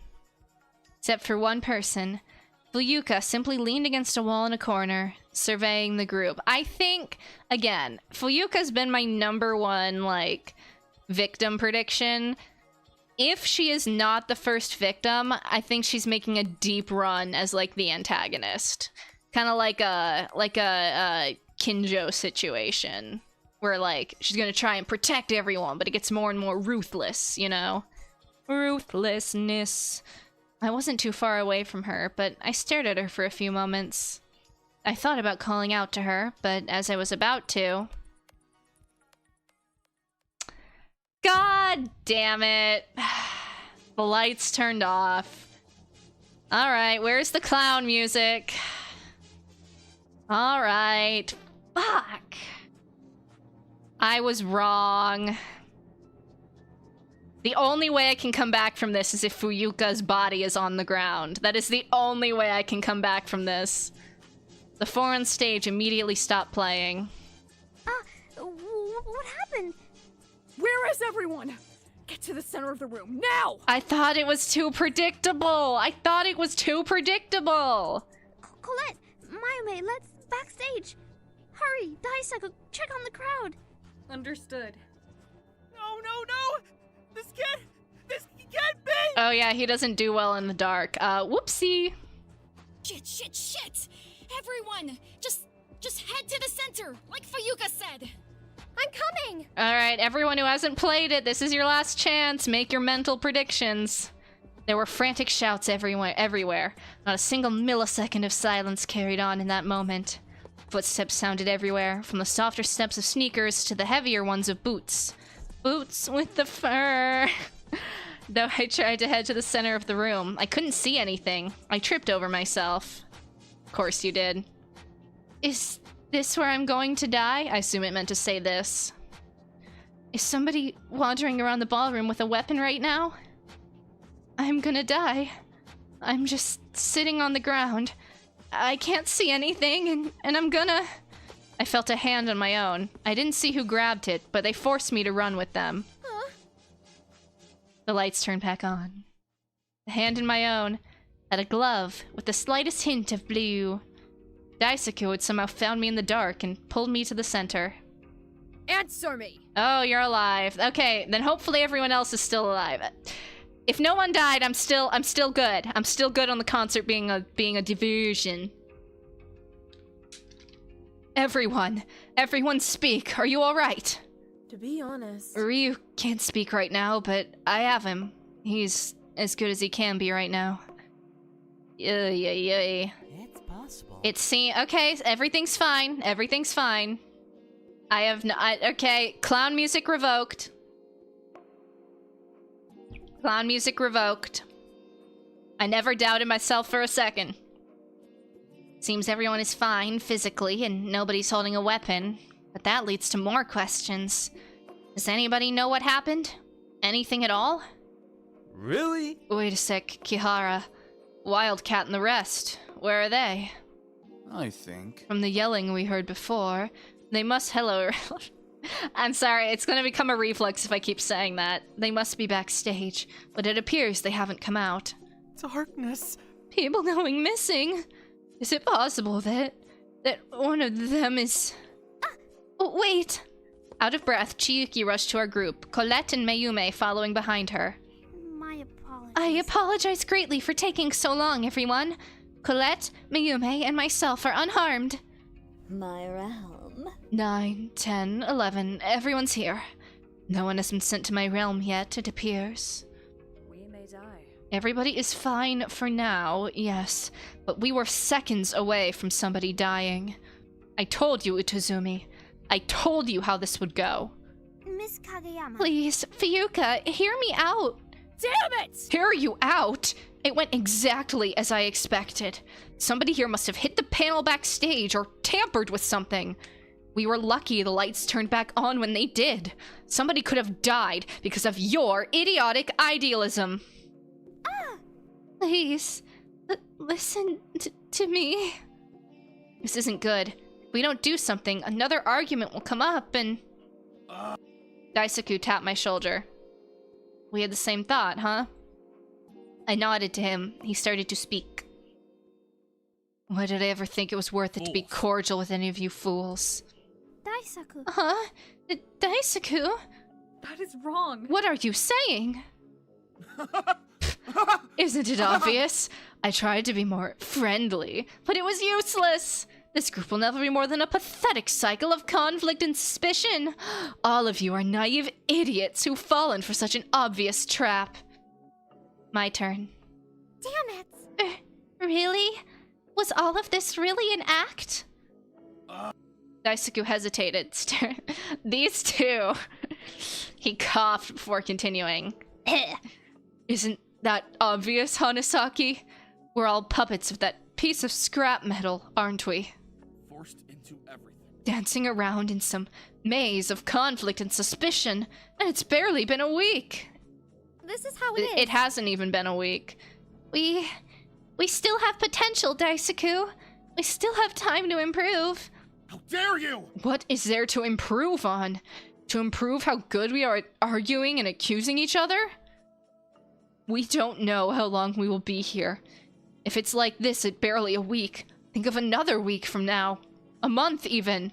Except for one person. Fuyuka simply leaned against a wall in a corner, surveying the group. I think, again, Fuyuka's been my #1, like, victim prediction. If she is not the first victim, I think she's making a deep run as, like, the antagonist. Kind of like a Kinjo situation, where, like, she's gonna try and protect everyone, but it gets more and more ruthless, you know? Ruthlessness. I wasn't too far away from her, but I stared at her for a few moments. I thought about calling out to her, but as I was about to... God damn it. The lights turned off. Alright, where's the clown music? Alright. Fuck. I was wrong. The only way I can come back from this is if Fuyuka's body is on the ground. That is the only way I can come back from this. The 4 on stage immediately stopped playing. What happened? Where is everyone? Get to the center of the room, now! I thought it was too predictable! I thought it was too predictable! Colette, Mayume, let's backstage. Hurry, Daisaku, check on the crowd. Understood. No! This can't be! Oh yeah, he doesn't do well in the dark. Whoopsie. Shit! Everyone, just head to the center, like Fuyuka said. I'm coming! Alright, everyone who hasn't played it, this is your last chance. Make your mental predictions. There were frantic shouts everywhere. Not a single millisecond of silence carried on in that moment. Footsteps sounded everywhere, from the softer steps of sneakers to the heavier ones of boots. Boots with the fur. Though I tried to head to the center of the room, I couldn't see anything. I tripped over myself. Of course you did. Is this where I'm going to die? I assume it meant to say this. Is somebody wandering around the ballroom with a weapon right now? I'm gonna die. I'm just sitting on the ground. I can't see anything, and I'm gonna... I felt a hand on my own. I didn't see who grabbed it, but they forced me to run with them. Huh? The lights turned back on. The hand in my own had a glove with the slightest hint of blue. Daisaku had somehow found me in the dark and pulled me to the center. Answer me! Oh, you're alive. Okay, then hopefully everyone else is still alive. If no one died, I'm still good. I'm still good on the concert being a diversion. Everyone speak. Are you all right? To be honest... Ryu can't speak right now, but I have him. He's as good as he can be right now. It's possible. okay, everything's fine. Everything's fine. Okay, clown music revoked. Clown music revoked. I never doubted myself for a second. Seems everyone is fine physically and nobody's holding a weapon, but that leads to more questions. Does anybody know what happened? Anything at all? Really? Wait a sec, Kihara. Wildcat and the rest. Where are they? I think. From the yelling we heard before, they must... Hello. I'm sorry, it's gonna become a reflex if I keep saying that. They must be backstage, but it appears they haven't come out. Darkness. People going missing? Is it possible that one of them is... Oh, wait! Out of breath, Chiyuki rushed to our group, Colette and Mayume following behind her. My apologies. I apologize greatly for taking so long, everyone. Colette, Mayume, and myself are unharmed. My realm. 9, 10, 11, everyone's here. No one has been sent to my realm yet, it appears. We may die. Everybody is fine for now, yes, but we were seconds away from somebody dying. I told you, Itazumi. I told you how this would go. Miss Kageyama. Please, Fuyuka, hear me out. Damn it! Hear you out? It went exactly as I expected. Somebody here must have hit the panel backstage or tampered with something. We were lucky the lights turned back on when they did. Somebody could have died because of your idiotic idealism. Please, listen to me. This isn't good. If we don't do something, another argument will come up and... Daisaku tapped my shoulder. We had the same thought, huh? I nodded to him. He started to speak. Why did I ever think it was worth it to be cordial with any of you fools? Daisaku. Huh? Daisaku? That is wrong. What are you saying? Isn't it obvious? I tried to be more friendly, but it was useless. This group will never be more than a pathetic cycle of conflict and suspicion. All of you are naive idiots who've fallen for such an obvious trap. My turn. Damn it. Really? Was all of this really an act? Daisaku hesitated. These two. He coughed before continuing. Isn't that obvious, Hanasaki? We're all puppets of that piece of scrap metal, aren't we? Forced into everything. Dancing around in some maze of conflict and suspicion, and it's barely been a week. This is how it is. It hasn't even been a week. We still have potential, Daisaku. We still have time to improve. How dare you! What is there to improve on? To improve how good we are at arguing and accusing each other? We don't know how long we will be here. If it's like this at barely a week, think of another week from now. A month, even.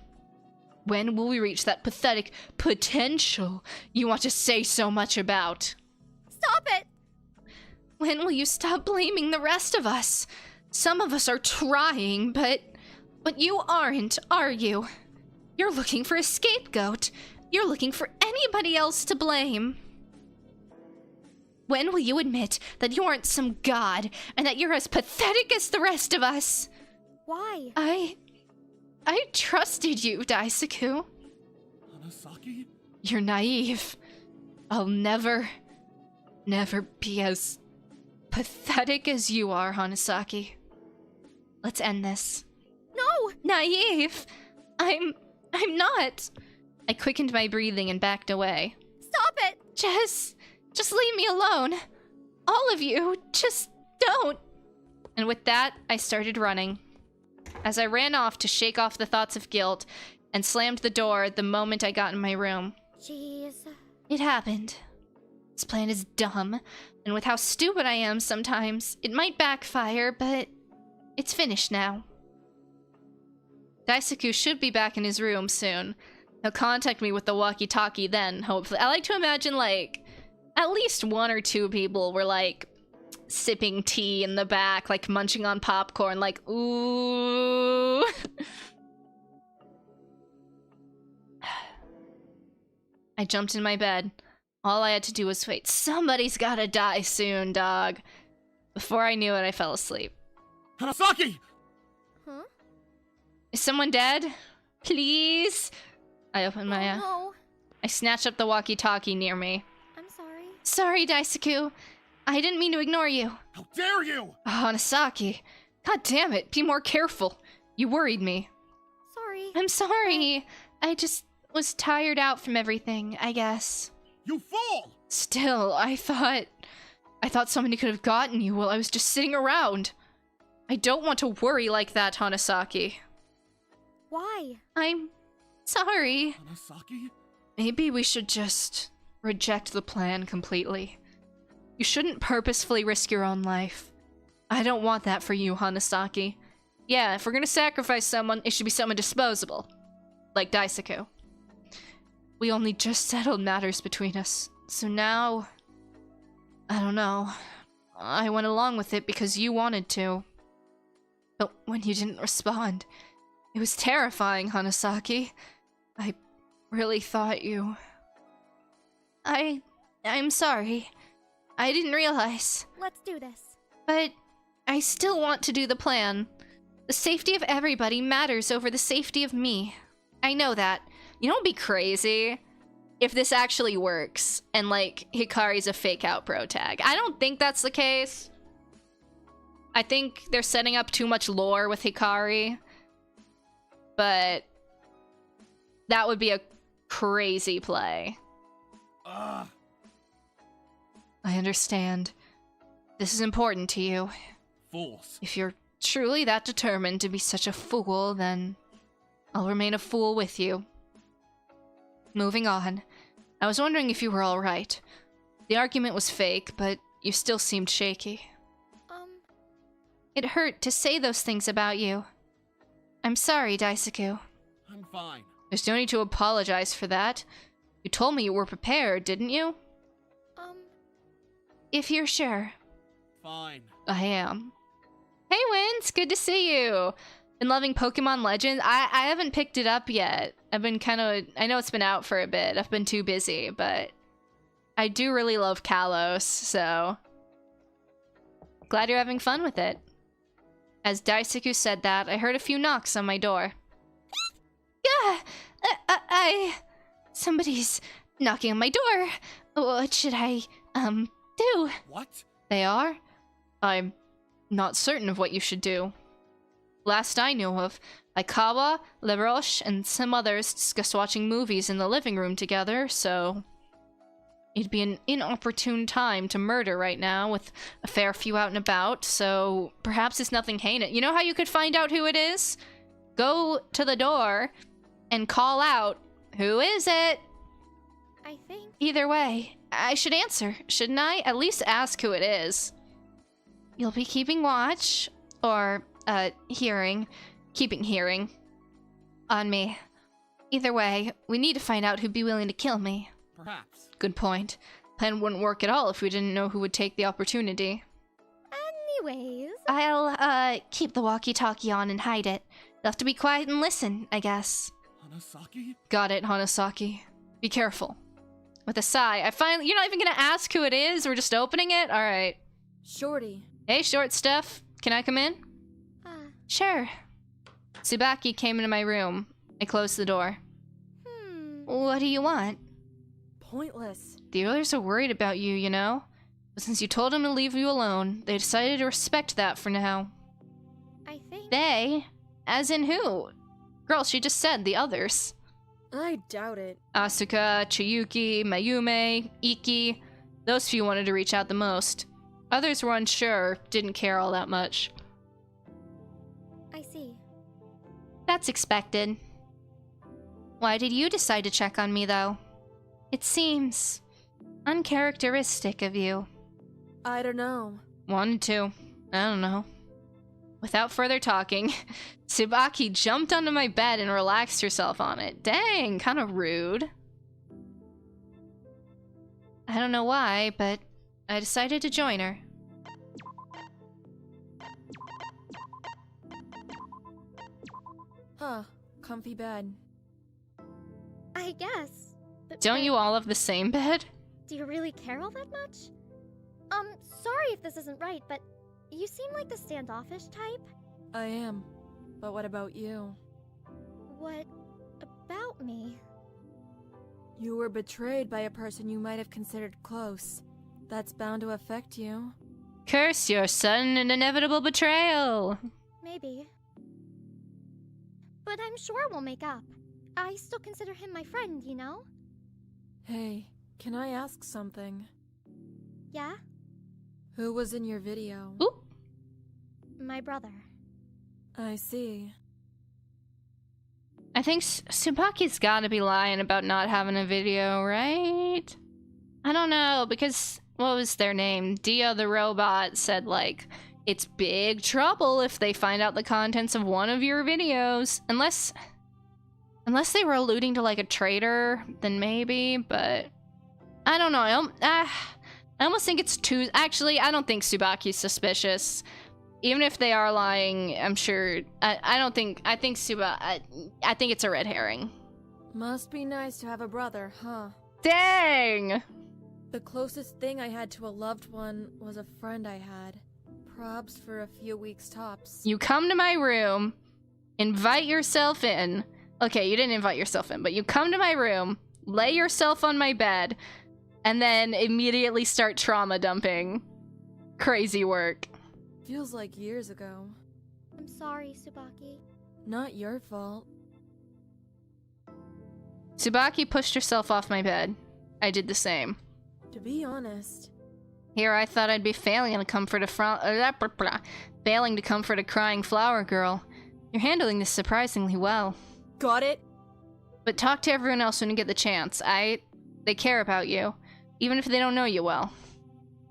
When will we reach that pathetic potential you want to say so much about? Stop it! When will you stop blaming the rest of us? Some of us are trying, but you aren't, are you? You're looking for a scapegoat. You're looking for anybody else to blame. When will you admit that you aren't some god and that you're as pathetic as the rest of us? Why? I trusted you, Daisaku. Hanasaki? You're naive. I'll never be as pathetic as you are, Hanasaki. Let's end this. No! Naive! I'm not. I quickened my breathing and backed away. Stop it! Just leave me alone. All of you, just don't. And with that, I started running. As I ran off to shake off the thoughts of guilt and slammed the door the moment I got in my room. Jeez. It happened. This plan is dumb, and with how stupid I am sometimes, it might backfire, but it's finished now. Daisaku should be back in his room soon. He'll contact me with the walkie-talkie then, hopefully. I like to imagine, like, at least one or two people were, like, sipping tea in the back, like, munching on popcorn, like, ooh. I jumped in my bed. All I had to do was wait. Somebody's gotta die soon, dog. Before I knew it, I fell asleep. Hanasaki! Huh? Is someone dead? Please? I opened my eyes. No. I snatched up the walkie-talkie near me. I'm sorry. Sorry, Daisaku. I didn't mean to ignore you. How dare you! Hanasaki. God damn it, be more careful. You worried me. Sorry. I'm sorry. I just was tired out from everything, I guess. You fool! Still, I thought somebody could have gotten you while I was just sitting around. I don't want to worry like that, Hanasaki. Why? I'm sorry. Hanasaki? Maybe we should just reject the plan completely. You shouldn't purposefully risk your own life. I don't want that for you, Hanasaki. Yeah, if we're gonna sacrifice someone, it should be someone disposable. Like Daisaku. We only just settled matters between us, so now... I don't know. I went along with it because you wanted to. But when you didn't respond, it was terrifying, Hanasaki. I really thought you... I'm sorry. I didn't realize. Let's do this. But I still want to do the plan. The safety of everybody matters over the safety of me. I know that. You know what'd be crazy? If this actually works, and, like, Hikari's a fake-out bro tag. I don't think that's the case. I think they're setting up too much lore with Hikari. But that would be a crazy play. I understand. This is important to you. Fools. If you're truly that determined to be such a fool, then I'll remain a fool with you. Moving on. I was wondering if you were alright. The argument was fake, but you still seemed shaky. It hurt to say those things about you. I'm sorry, Daisaku. I'm fine. There's no need to apologize for that. You told me you were prepared, didn't you? If you're sure. Fine. I am. Hey, Wins! Good to see you! Been loving Pokemon Legends. I haven't picked it up yet. I've been I know it's been out for a bit. I've been too busy, but I do really love Kalos, so glad you're having fun with it. As Daisaku said that, I heard a few knocks on my door. Yeah! Somebody's knocking on my door. What should I, do? What? They are? I'm not certain of what you should do. Last I knew of, Aikawa, LaRoche, and some others discussed watching movies in the living room together, so... It'd be an inopportune time to murder right now, with a fair few out and about, so perhaps it's nothing heinous. You know how you could find out who it is? Go to the door and call out, "Who is it?" I think... Either way, I should answer, shouldn't I? At least ask who it is. You'll be keeping watch, or, keeping hearing, on me. Either way, we need to find out who'd be willing to kill me. Perhaps. Good point. Plan wouldn't work at all if we didn't know who would take the opportunity. Anyways... I'll, keep the walkie-talkie on and hide it. You'll have to be quiet and listen, I guess. Hanasaki? Got it, Hanasaki. Be careful. With a sigh, you're not even gonna ask who it is? We're just opening it? Alright. Shorty. Hey, short stuff. Can I come in? Sure. Tsubaki came into my room. I closed the door. What do you want? Pointless. The others are worried about you, you know? But since you told them to leave you alone, they decided to respect that for now. I think... They? As in who? Girl, she just said the others. I doubt it. Asuka, Chiyuki, Mayume, Iki. Those few wanted to reach out the most. Others were unsure, didn't care all that much. I see. That's expected. Why did you decide to check on me, though? It seems uncharacteristic of you. I don't know. Wanted to. I don't know. Without further talking, Tsubaki jumped onto my bed and relaxed herself on it. Dang, kind of rude. I don't know why, but I decided to join her. Huh. Comfy bed. I guess. Don't you all have the same bed? Do you really care all that much? Sorry if this isn't right, but you seem like the standoffish type. I am. But what about you? What about me? You were betrayed by a person you might have considered close. That's bound to affect you. Curse your sudden and inevitable betrayal! Maybe. But I'm sure we'll make up. I still consider him my friend, you know? Hey, can I ask something? Yeah? Who was in your video? Ooh. My brother. I see. I think Tsubaki's gotta be lying about not having a video, right? I don't know, because what was their name? Dio the robot said, like, it's big trouble if they find out the contents of one of your videos. Unless they were alluding to, like, a traitor, then maybe, but I don't know. I almost think it's too... Actually, I don't think Tsubaki's suspicious. Even if they are lying, I'm sure... I think it's a red herring. Must be nice to have a brother, huh? Dang! The closest thing I had to a loved one was a friend I had. Probs for a few weeks tops. You come to my room, invite yourself in. Okay, you didn't invite yourself in, but you come to my room, lay yourself on my bed, and then immediately start trauma dumping. Crazy work. Feels like years ago. I'm sorry, Tsubaki. Not your fault. Tsubaki pushed herself off my bed. I did the same. To be honest... Here I thought I'd be failing to comfort a crying flower girl. You're handling this surprisingly well. Got it? But talk to everyone else when you get the chance. They care about you. Even if they don't know you well.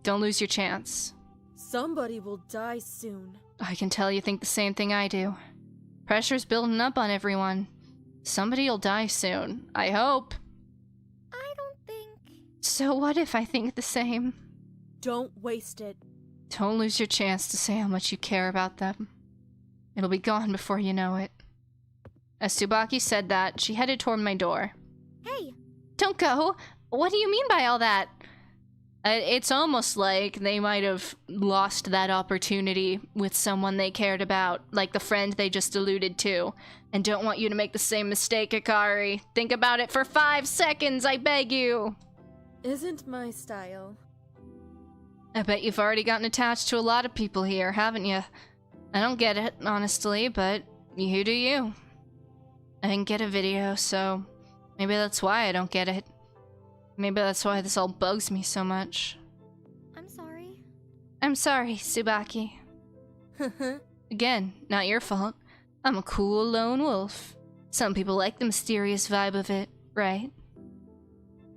Don't lose your chance. Somebody will die soon. I can tell you think the same thing I do. Pressure's building up on everyone. Somebody'll die soon. I hope. I don't think... So what if I think the same? Don't waste it. Don't lose your chance to say how much you care about them. It'll be gone before you know it. As Tsubaki said that, she headed toward my door. Hey! Don't go! What do you mean by all that? It's almost like they might have lost that opportunity with someone they cared about, like the friend they just alluded to, and don't want you to make the same mistake, Akari. Think about it for 5 seconds, I beg you! Isn't my style. I bet you've already gotten attached to a lot of people here, haven't you? I don't get it, honestly, but you do you. I didn't get a video, so maybe that's why I don't get it. Maybe that's why this all bugs me so much. I'm sorry. I'm sorry, Tsubaki. Again, not your fault. I'm a cool lone wolf. Some people like the mysterious vibe of it, right?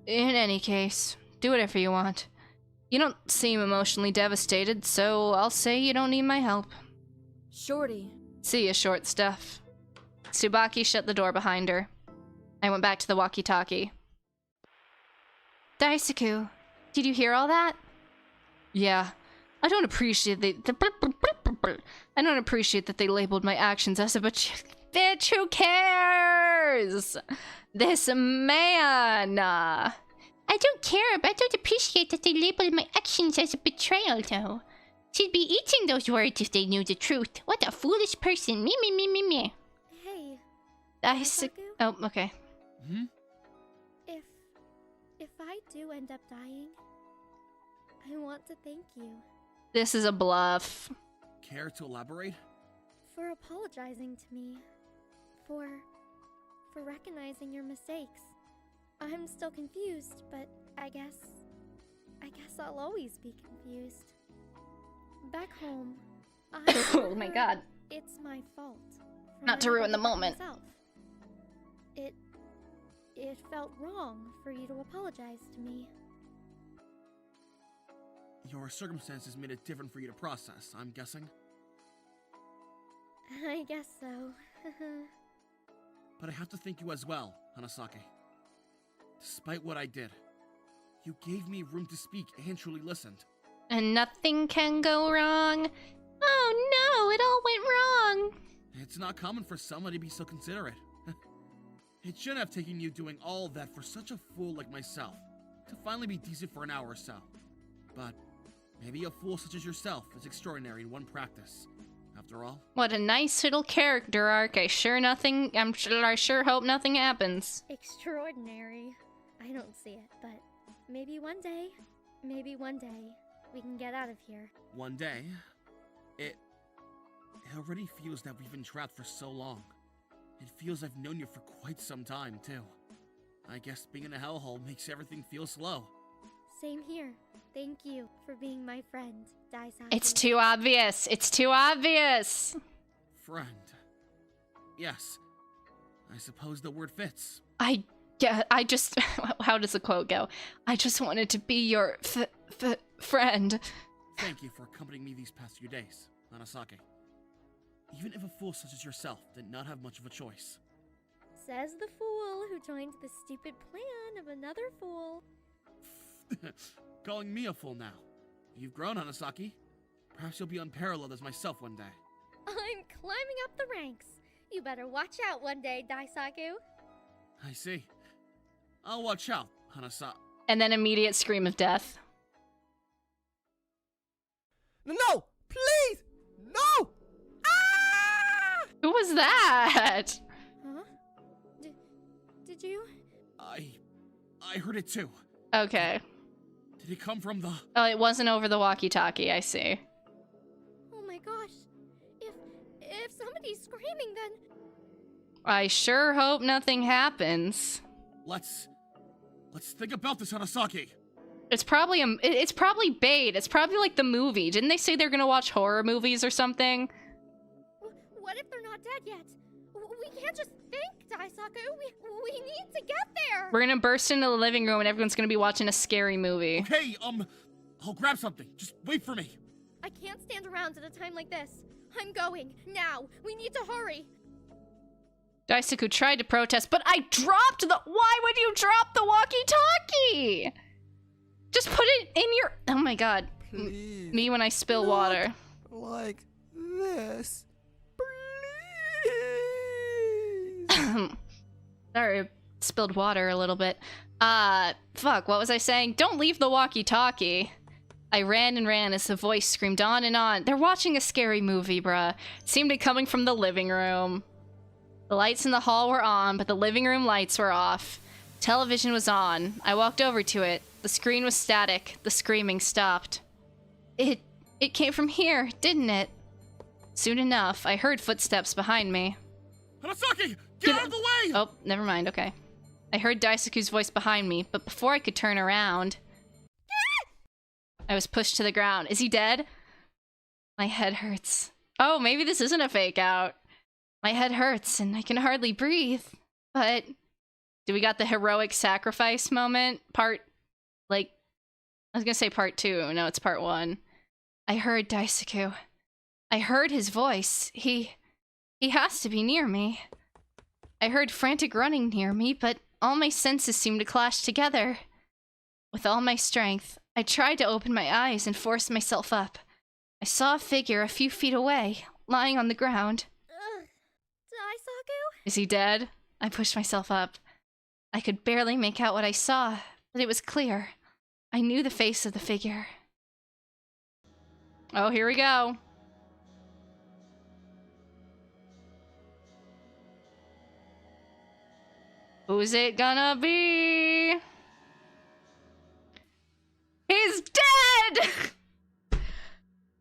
In any case, do whatever you want. You don't seem emotionally devastated, so I'll say you don't need my help. Shorty. See ya, short stuff. Tsubaki shut the door behind her. I went back to the walkie-talkie. Daisaku, did you hear all that? Yeah. I don't appreciate that they labeled my actions as a bitch. Who cares? This man. I don't care, but I don't appreciate that they labeled my actions as a betrayal, though. She'd be eating those words if they knew the truth. What a foolish person. Me. Hey. Daisaku. Oh, okay. Hmm? If I do end up dying, I want to thank you. This is a bluff. Care to elaborate? For apologizing to me. For recognizing your mistakes. I'm still confused, but I guess I'll always be confused. Back home, Oh my god. It's my fault. Not to ruin the moment. Myself. It felt wrong for you to apologize to me. Your circumstances made it different for you to process, I'm guessing. I guess so. But I have to thank you as well, Hanasaki. Despite what I did, you gave me room to speak and truly listened. And nothing can go wrong. Oh no, it all went wrong. It's not common for someone to be so considerate. It shouldn't have taken you doing all that for such a fool like myself to finally be decent for an hour or so. But maybe a fool such as yourself is extraordinary in one practice. After all. What a nice little character arc. I sure hope nothing happens. Extraordinary. I don't see it, but maybe one day we can get out of here. One day? It already feels that we've been trapped for so long. It feels I've known you for quite some time, too. I guess being in a hellhole makes everything feel slow. Same here. Thank you for being my friend, Daisaku. It's too obvious. It's too obvious. Friend. Yes. I suppose the word fits. I just... How does the quote go? I just wanted to be your friend. Thank you for accompanying me these past few days, Hanasaki. Even if a fool such as yourself did not have much of a choice. Says the fool who joined the stupid plan of another fool. Calling me a fool now. You've grown, Hanasaki. Perhaps you'll be unparalleled as myself one day. I'm climbing up the ranks. You better watch out one day, Daisaku. I see. I'll watch out, Hanasaki. And then immediate scream of death. No! Please! No! Ah! Who was that? Huh? Did you? I heard it too. Okay. Did it come from the... Oh, it wasn't over the walkie-talkie, I see. Oh my gosh. If somebody's screaming, then... I sure hope nothing happens. Let's think about this, Hanasaki. It's probably it's probably bait. It's probably like the movie. Didn't they say they're gonna watch horror movies or something? What if they're not dead yet? We can't just think, Daisaku. We need to get there. We're gonna burst into the living room and everyone's gonna be watching a scary movie. Okay, I'll grab something. Just wait for me. I can't stand around at a time like this. I'm going, now. We need to hurry. Daisaku tried to protest, but I dropped the- Why would you drop the walkie-talkie? Just put it in your- Oh my god. Please. Me when I spill water. Like this. Please. Sorry spilled water a little bit. Fuck, what was I saying? Don't leave the walkie-talkie. I ran and ran as the voice screamed on and on. They're watching a scary movie, bruh. It seemed to be coming from the living room. The lights in the hall were on, but the living room lights were off. Television was on. I walked over to it. The screen was static. The screaming stopped. It came from here, didn't it? Soon enough, I heard footsteps behind me. Hanasaki! Get out of the way! Oh, never mind, okay. I heard Daisaku's voice behind me, but before I could turn around, I was pushed to the ground. Is he dead? My head hurts. Oh, maybe this isn't a fake out. My head hurts and I can hardly breathe. But do we got the heroic sacrifice moment? I was gonna say part 2. No, it's part 1. I heard Daisaku. I heard his voice. He has to be near me. I heard frantic running near me, but all my senses seemed to clash together. With all my strength, I tried to open my eyes and force myself up. I saw a figure a few feet away, lying on the ground. Daisaku? Is he dead? I pushed myself up. I could barely make out what I saw, but it was clear. I knew the face of the figure. Oh, here we go. Who's it gonna be? He's dead!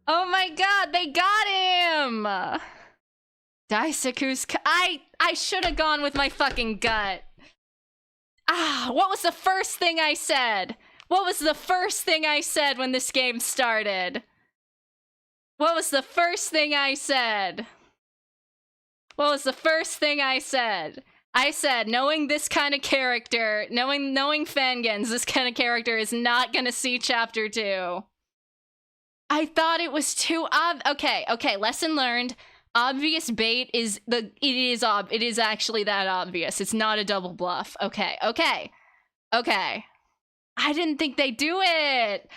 Oh my god, they got him! Daisaku's I should have gone with my fucking gut. What was the first thing I said? What was the first thing I said when this game started? What was the first thing I said? What was the first thing I said? I said, knowing this kind of character, knowing Fangens, this kind of character is not gonna see chapter 2. I thought it was too okay, lesson learned. Obvious bait it is actually that obvious. It's not a double bluff. Okay. I didn't think they'd do it.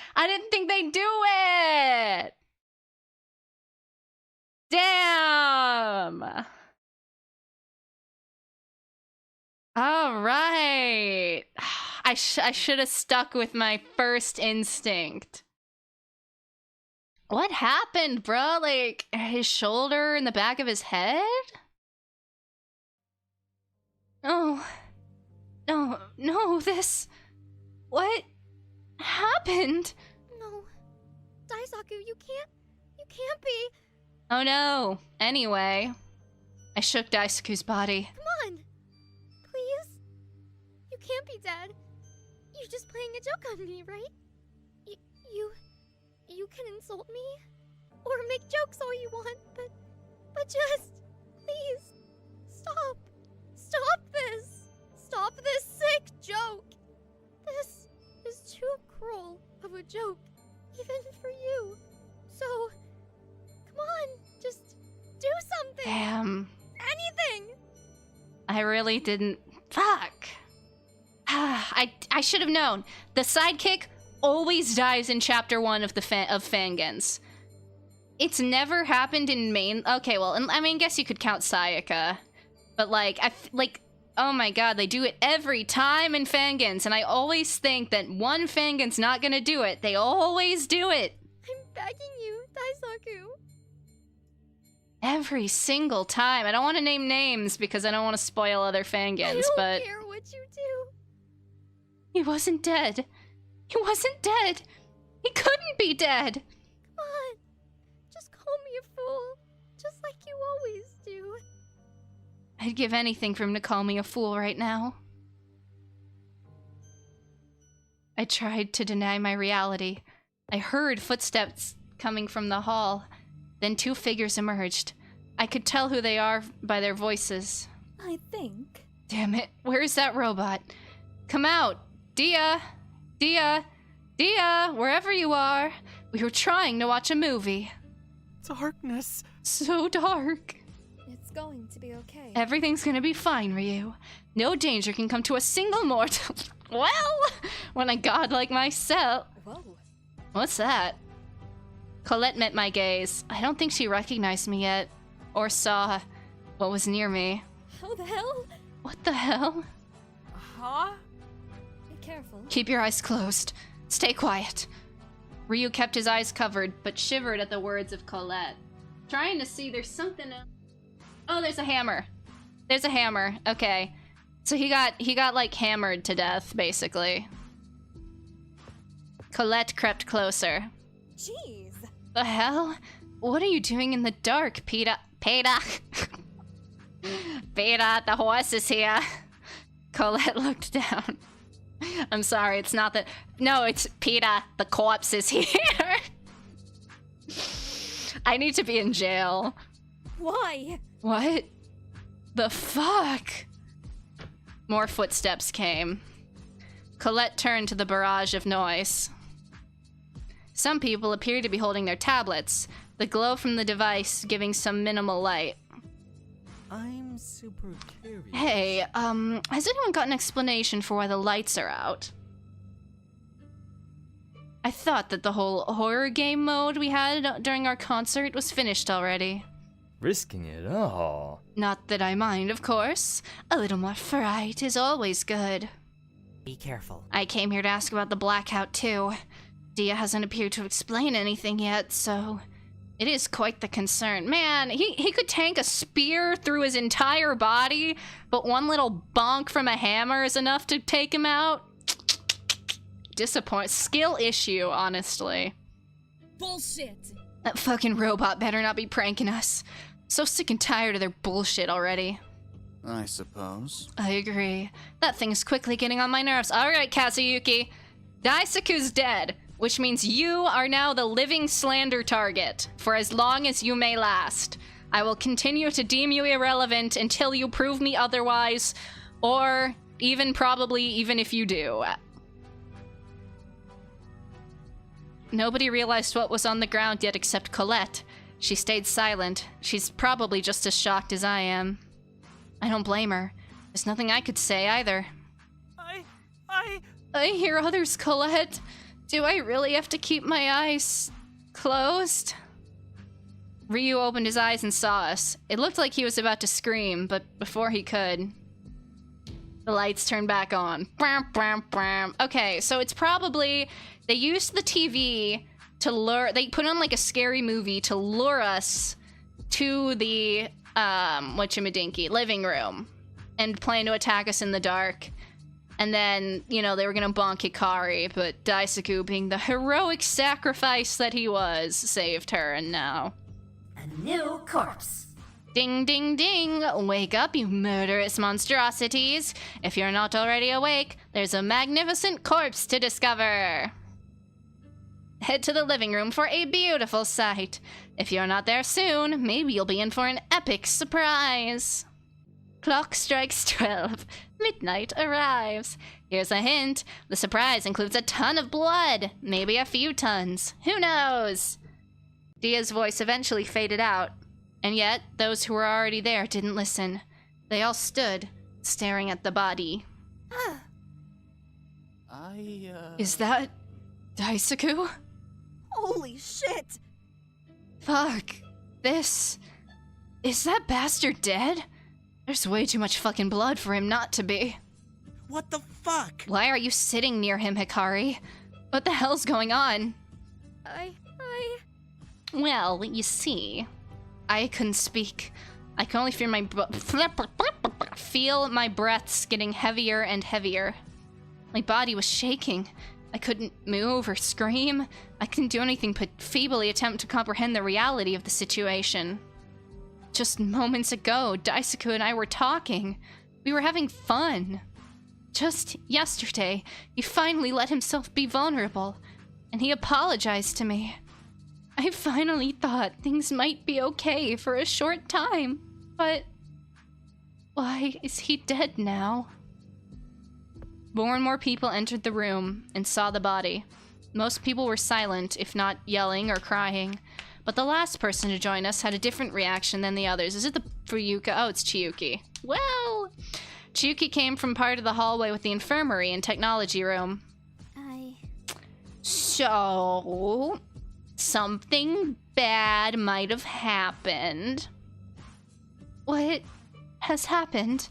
Damn. All right. I should have stuck with my first instinct. What happened, bro? Like, his shoulder and the back of his head? No, this... What happened? No. Daisaku, you can't be... Oh no. Anyway, I shook Daisaku's body. Come on. Please? You can't be dead. You're just playing a joke on me, right? You can insult me, or make jokes all you want, but just, please, stop this sick joke. This is too cruel of a joke, even for you. So, come on, just do something. Damn. Anything. I really didn't. Fuck. I should have known. The sidekick always dies in chapter 1 of Fangens. It's never happened in main. Okay, well, I mean, guess you could count Sayaka, but like, oh my god, they do it every time in Fangens, and I always think that one Fangen's not gonna do it. They always do it. I'm begging you, Daisaku. Every single time. I don't want to name names because I don't want to spoil other Fangens, but I don't care what you do. He wasn't dead. He wasn't dead. He couldn't be dead. Come on. Just call me a fool. Just like you always do. I'd give anything for him to call me a fool right now. I tried to deny my reality. I heard footsteps coming from the hall. Then 2 figures emerged. I could tell who they are by their voices. I think. Damn it. Where's that robot? Come out. Dia, wherever you are. We were trying to watch a movie. Darkness. So dark. It's going to be okay. Everything's gonna be fine, Ryu. No danger can come to a single mortal. Well, when a god like myself... Whoa. What's that? Colette met my gaze. I don't think she recognized me yet. Or saw what was near me. How the hell? What the hell? Huh? Be careful. Keep your eyes closed. Stay quiet. Ryu kept his eyes covered, but shivered at the words of Colette. Trying to see, there's something else. Oh, there's a hammer. There's a hammer. Okay. So he got like hammered to death, basically. Colette crept closer. Jeez. The hell? What are you doing in the dark, Peter? Peter! Peter, the horse is here. Colette looked down. I'm sorry, it's not that. No, it's Peter, the corpse is here. I need to be in jail. Why? What? The fuck? More footsteps came. Colette turned to the barrage of noise. Some people appeared to be holding their tablets, the glow from the device giving some minimal light. I'm super curious. Hey, has anyone got an explanation for why the lights are out? I thought that the whole horror game mode we had during our concert was finished already. Risking it all. Not that I mind, of course. A little more fright is always good. Be careful. I came here to ask about the blackout, too. Dia hasn't appeared to explain anything yet, so... It is quite the concern. Man, he could tank a spear through his entire body, but one little bonk from a hammer is enough to take him out? Disappoint. Skill issue, honestly. Bullshit! That fucking robot better not be pranking us. So sick and tired of their bullshit already. I suppose. I agree. That thing's quickly getting on my nerves. Alright, Kazuyuki. Daisaku's dead, which means you are now the living slander target for as long as you may last. I will continue to deem you irrelevant until you prove me otherwise, or even if you do. Nobody realized what was on the ground yet except Colette. She stayed silent. She's probably just as shocked as I am. I don't blame her. There's nothing I could say either. I hear others, Colette. Do I really have to keep my eyes closed? Ryu opened his eyes and saw us. It looked like he was about to scream, but before he could, the lights turned back on. Bram, bram, bram. Okay, so it's probably... They used the TV to lure... They put on, like, a scary movie to lure us to the, whatchamadinky, living room and plan to attack us in the dark. And then, you know, they were gonna bonk Hikari, but Daisaku, being the heroic sacrifice that he was, saved her, and now... A new corpse. Ding, ding, ding! Wake up, you murderous monstrosities! If you're not already awake, there's a magnificent corpse to discover! Head to the living room for a beautiful sight. If you're not there soon, maybe you'll be in for an epic surprise. Clock strikes 12. Midnight arrives. Here's a hint. The surprise includes a ton of blood. Maybe a few tons. Who knows? Dia's voice eventually faded out. And yet, those who were already there didn't listen. They all stood, staring at the body. Is that... Daisaku? Holy shit! Fuck. This... Is that bastard dead? There's way too much fucking blood for him not to be. What the fuck? Why are you sitting near him, Hikari? What the hell's going on? Well, you see, I couldn't speak. I can only feel my breaths getting heavier and heavier. My body was shaking. I couldn't move or scream. I couldn't do anything but feebly attempt to comprehend the reality of the situation. Just moments ago, Daisaku and I were talking. We were having fun. Just yesterday, he finally let himself be vulnerable, and he apologized to me. I finally thought things might be okay for a short time, but why is he dead now? More and more people entered the room and saw the body. Most people were silent, if not yelling or crying. But the last person to join us had a different reaction than the others. Is it the Fuyuka? Oh, it's Chiyuki. Well, Chiyuki came from part of the hallway with the infirmary and technology room. So, something bad might have happened. What has happened?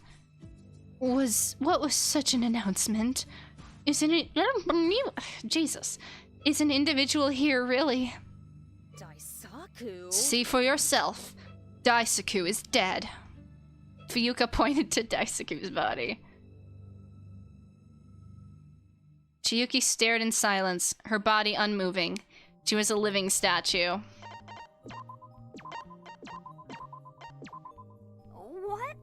What was such an announcement? Isn't it? Jesus. Is an individual here really? Daisaku? See for yourself. Daisaku is dead. Fuyuka pointed to Daisaku's body. Chiyuki stared in silence, her body unmoving. She was a living statue. What?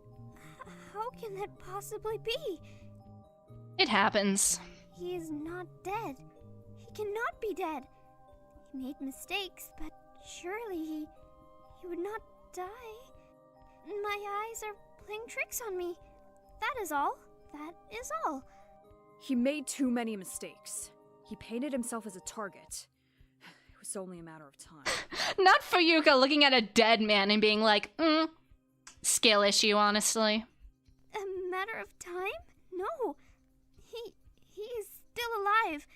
How can that possibly be? It happens. He is not dead. He cannot be dead. He made mistakes, but surely he would not die. My eyes are playing tricks on me. That is all. That is all. He made too many mistakes. He painted himself as a target. It was only a matter of time. Not Fuyuka looking at a dead man and being like, skill issue, honestly. A matter of time? No. He is still alive.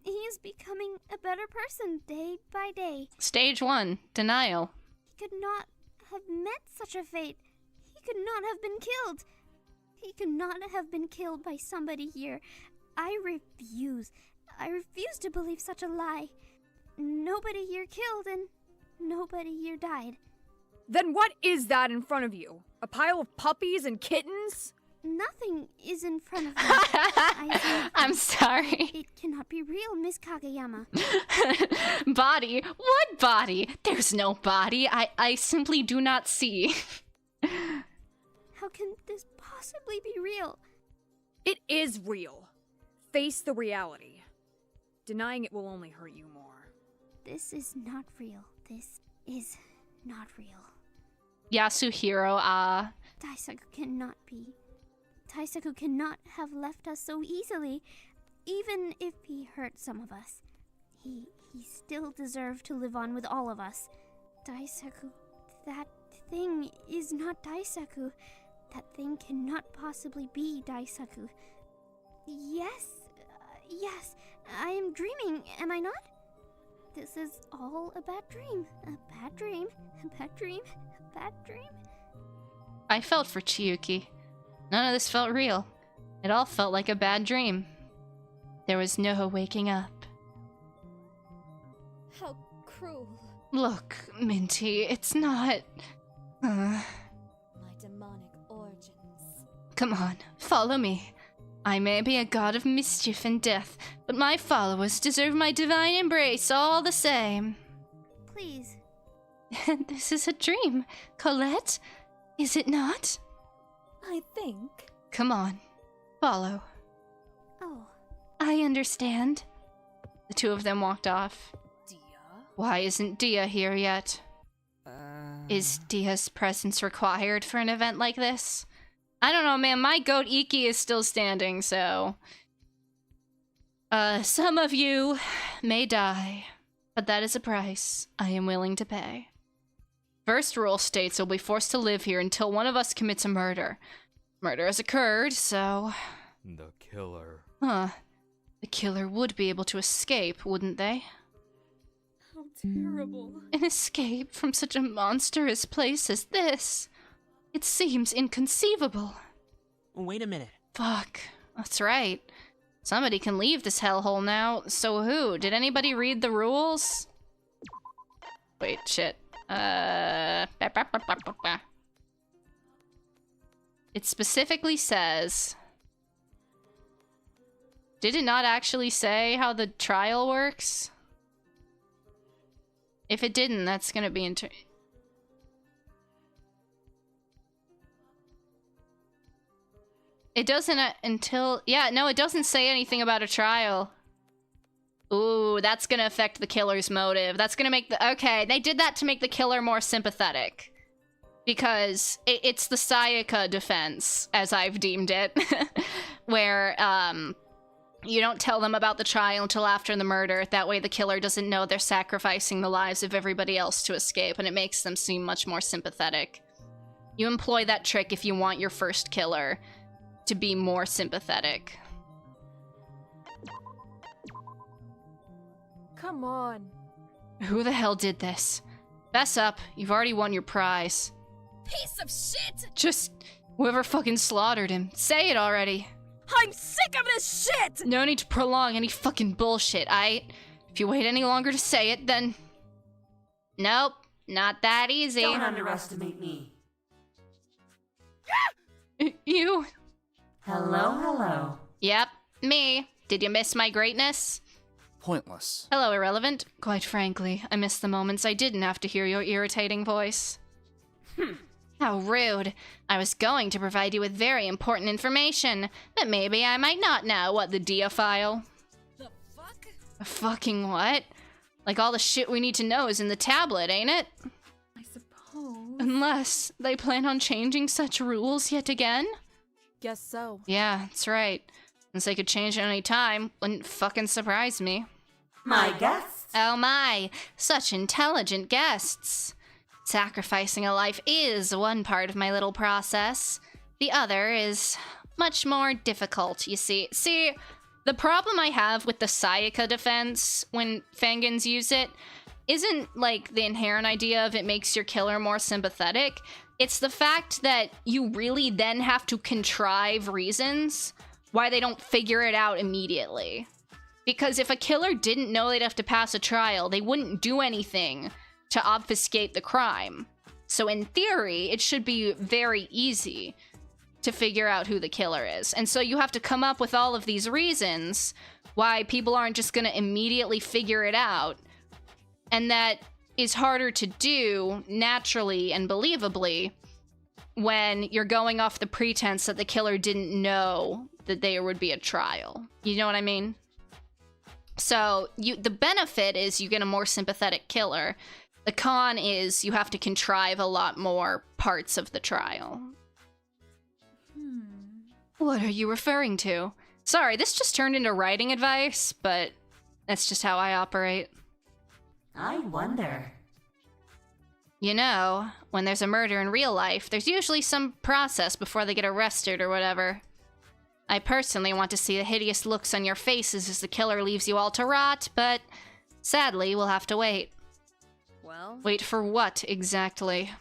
He is becoming a better person day by day. Stage 1, denial. He could not have met such a fate. He could not have been killed. He could not have been killed by somebody here. I refuse. I refuse to believe such a lie. Nobody here killed and nobody here died. Then what is that in front of you? A pile of puppies and kittens? Nothing is in front of me. I'm sorry. It cannot be real, Miss Kageyama. Body? What body? There's no body. I simply do not see. How can this possibly be real? It is real. Face the reality. Denying it will only hurt you more. This is not real. This is not real. Yasuhiro, Daisaku cannot be. Daisaku cannot have left us so easily. Even if he hurt some of us, he still deserved to live on with all of us. Daisaku, that thing is not Daisaku. That thing cannot possibly be Daisaku. Yes, I am dreaming, am I not? This is all a bad dream. A bad dream. A bad dream. A bad dream. I felt for Chiyuki. None of this felt real. It all felt like a bad dream. There was no waking up. How cruel. Look, Minty, it's not... My demonic origins. Come on, follow me. I may be a god of mischief and death, but my followers deserve my divine embrace all the same. Please. This is a dream, Colette. Is it not? I think. Come on, follow. Oh. I understand. The two of them walked off. Dia? Why isn't Dia here yet? Is Dia's presence required for an event like this? I don't know, man. My goat Iki is still standing, so... some of you may die, but that is a price I am willing to pay. First rule states we'll be forced to live here until one of us commits a murder. Murder has occurred, so... The killer. Huh. The killer would be able to escape, wouldn't they? How terrible. An escape from such a monstrous place as this. It seems inconceivable. Wait a minute. Fuck. That's right. Somebody can leave this hellhole now. So who? Did anybody read the rules? Wait, shit. It specifically says... Did it not actually say how the trial works? If it didn't, that's gonna be It doesn't until... Yeah, no, it doesn't say anything about a trial. Ooh, that's gonna affect the killer's motive. That's gonna make the... Okay, they did that to make the killer more sympathetic. Because it's the Sayaka defense, as I've deemed it. Where, you don't tell them about the trial until after the murder. That way the killer doesn't know they're sacrificing the lives of everybody else to escape, and it makes them seem much more sympathetic. You employ that trick if you want your first killer to be more sympathetic. Come on. Who the hell did this? Fess up, you've already won your prize. Piece of shit! Just Whoever fucking slaughtered him. Say it already. I'm sick of this shit! No need to prolong any fucking bullshit. If you wait any longer to say it, then... Nope, not that easy. Don't underestimate me. You? Hello. Yep, me. Did you miss my greatness? Pointless. Hello, Irrelevant. Quite frankly, I miss the moments I didn't have to hear your irritating voice. How rude. I was going to provide you with very important information, but maybe I might not know what the Dia-file. The fuck? Fucking what? Like all the shit we need to know is in the tablet, ain't it? I suppose. Unless they plan on changing such rules yet again? Guess so. Yeah, that's right. Since they could change at any time, wouldn't fucking surprise me. My guests? Oh my, such intelligent guests. Sacrificing a life is one part of my little process. The other is much more difficult, you see. See, the problem I have with the Sayaka defense when Fangans use it isn't like the inherent idea of it makes your killer more sympathetic. It's the fact that you really then have to contrive reasons why they don't figure it out immediately. Because if a killer didn't know they'd have to pass a trial, they wouldn't do anything to obfuscate the crime. So in theory, it should be very easy to figure out who the killer is. And so you have to come up with all of these reasons why people aren't just going to immediately figure it out. And that is harder to do naturally and believably when you're going off the pretense that the killer didn't know that there would be a trial. You know what I mean? So the benefit is you get a more sympathetic killer. The con is you have to contrive a lot more parts of the trial. What are you referring to? Sorry, this just turned into writing advice, but that's just how I operate. I wonder. You know, when there's a murder in real life, there's usually some process before they get arrested or whatever. I personally want to see the hideous looks on your faces as the killer leaves you all to rot, but sadly, we'll have to wait. Well? Wait for what, exactly?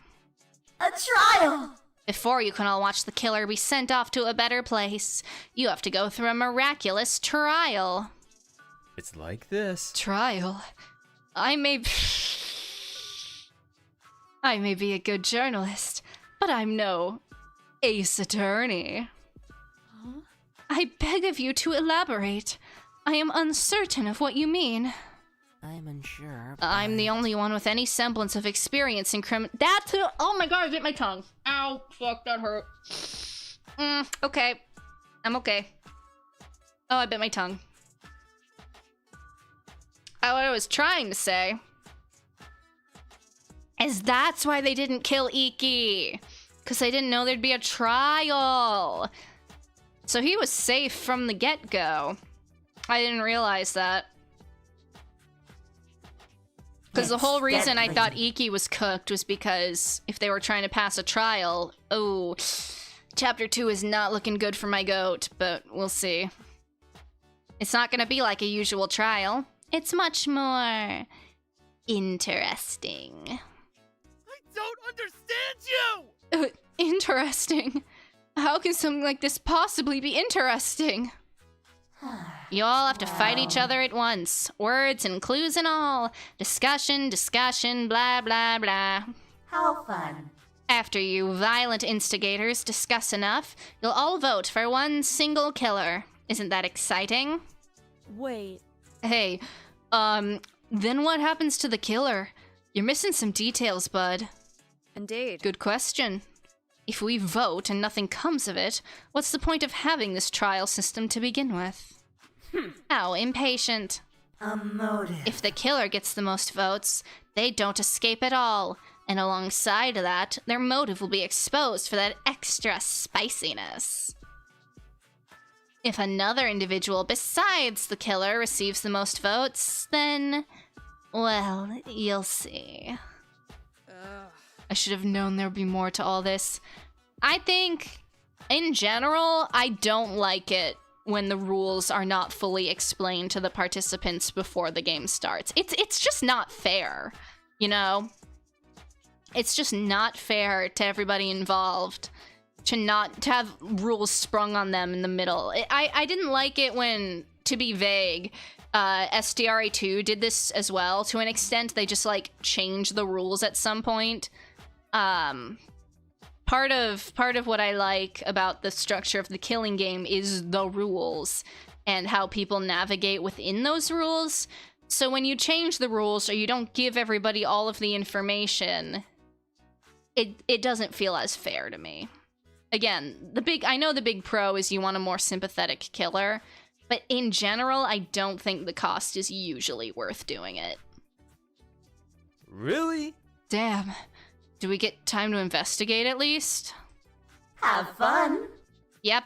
A trial! Before you can all watch the killer be sent off to a better place, you have to go through a miraculous trial. It's like this. Trial? I may be a good journalist, but I'm no ace attorney. Huh? I beg of you to elaborate. I am uncertain of what you mean. I'm unsure. But... I'm the only one with any semblance of experience in oh my god, I bit my tongue. Ow, fuck, that hurt. Okay. I'm okay. Oh, I bit my tongue. What I was trying to say is that's why they didn't kill Iki. Because they didn't know there'd be a trial. So he was safe from the get-go. I didn't realize that. Because the whole reason I thought Iki was cooked was because if they were trying to pass a trial, oh, Chapter 2 is not looking good for my goat, but we'll see. It's not gonna be like a usual trial. It's much more interesting. I don't understand you! Interesting? How can something like this possibly be interesting? You all have to fight each other at once. Words and clues and all. Discussion, blah, blah, blah. How fun. After you violent instigators discuss enough, you'll all vote for one single killer. Isn't that exciting? Wait. Hey, then what happens to the killer? You're missing some details, bud. Indeed. Good question. If we vote and nothing comes of it, what's the point of having this trial system to begin with? How impatient. A motive. If the killer gets the most votes, they don't escape at all. And alongside of that, their motive will be exposed for that extra spiciness. If another individual besides the killer receives the most votes, then, well, you'll see. I should have known there would be more to all this. I think, in general, I don't like it when the rules are not fully explained to the participants before the game starts. It's just not fair, you know? It's just not fair to everybody involved to have rules sprung on them in the middle. I didn't like it when, to be vague, SDRA 2 did this as well. To an extent, they just like changed the rules at some point. Part of what I like about the structure of the Killing Game is the rules and how people navigate within those rules. So when you change the rules or you don't give everybody all of the information, it doesn't feel as fair to me. Again, I know the big pro is you want a more sympathetic killer, but in general, I don't think the cost is usually worth doing it. Really? Damn. Do we get time to investigate at least? Have fun. Yep.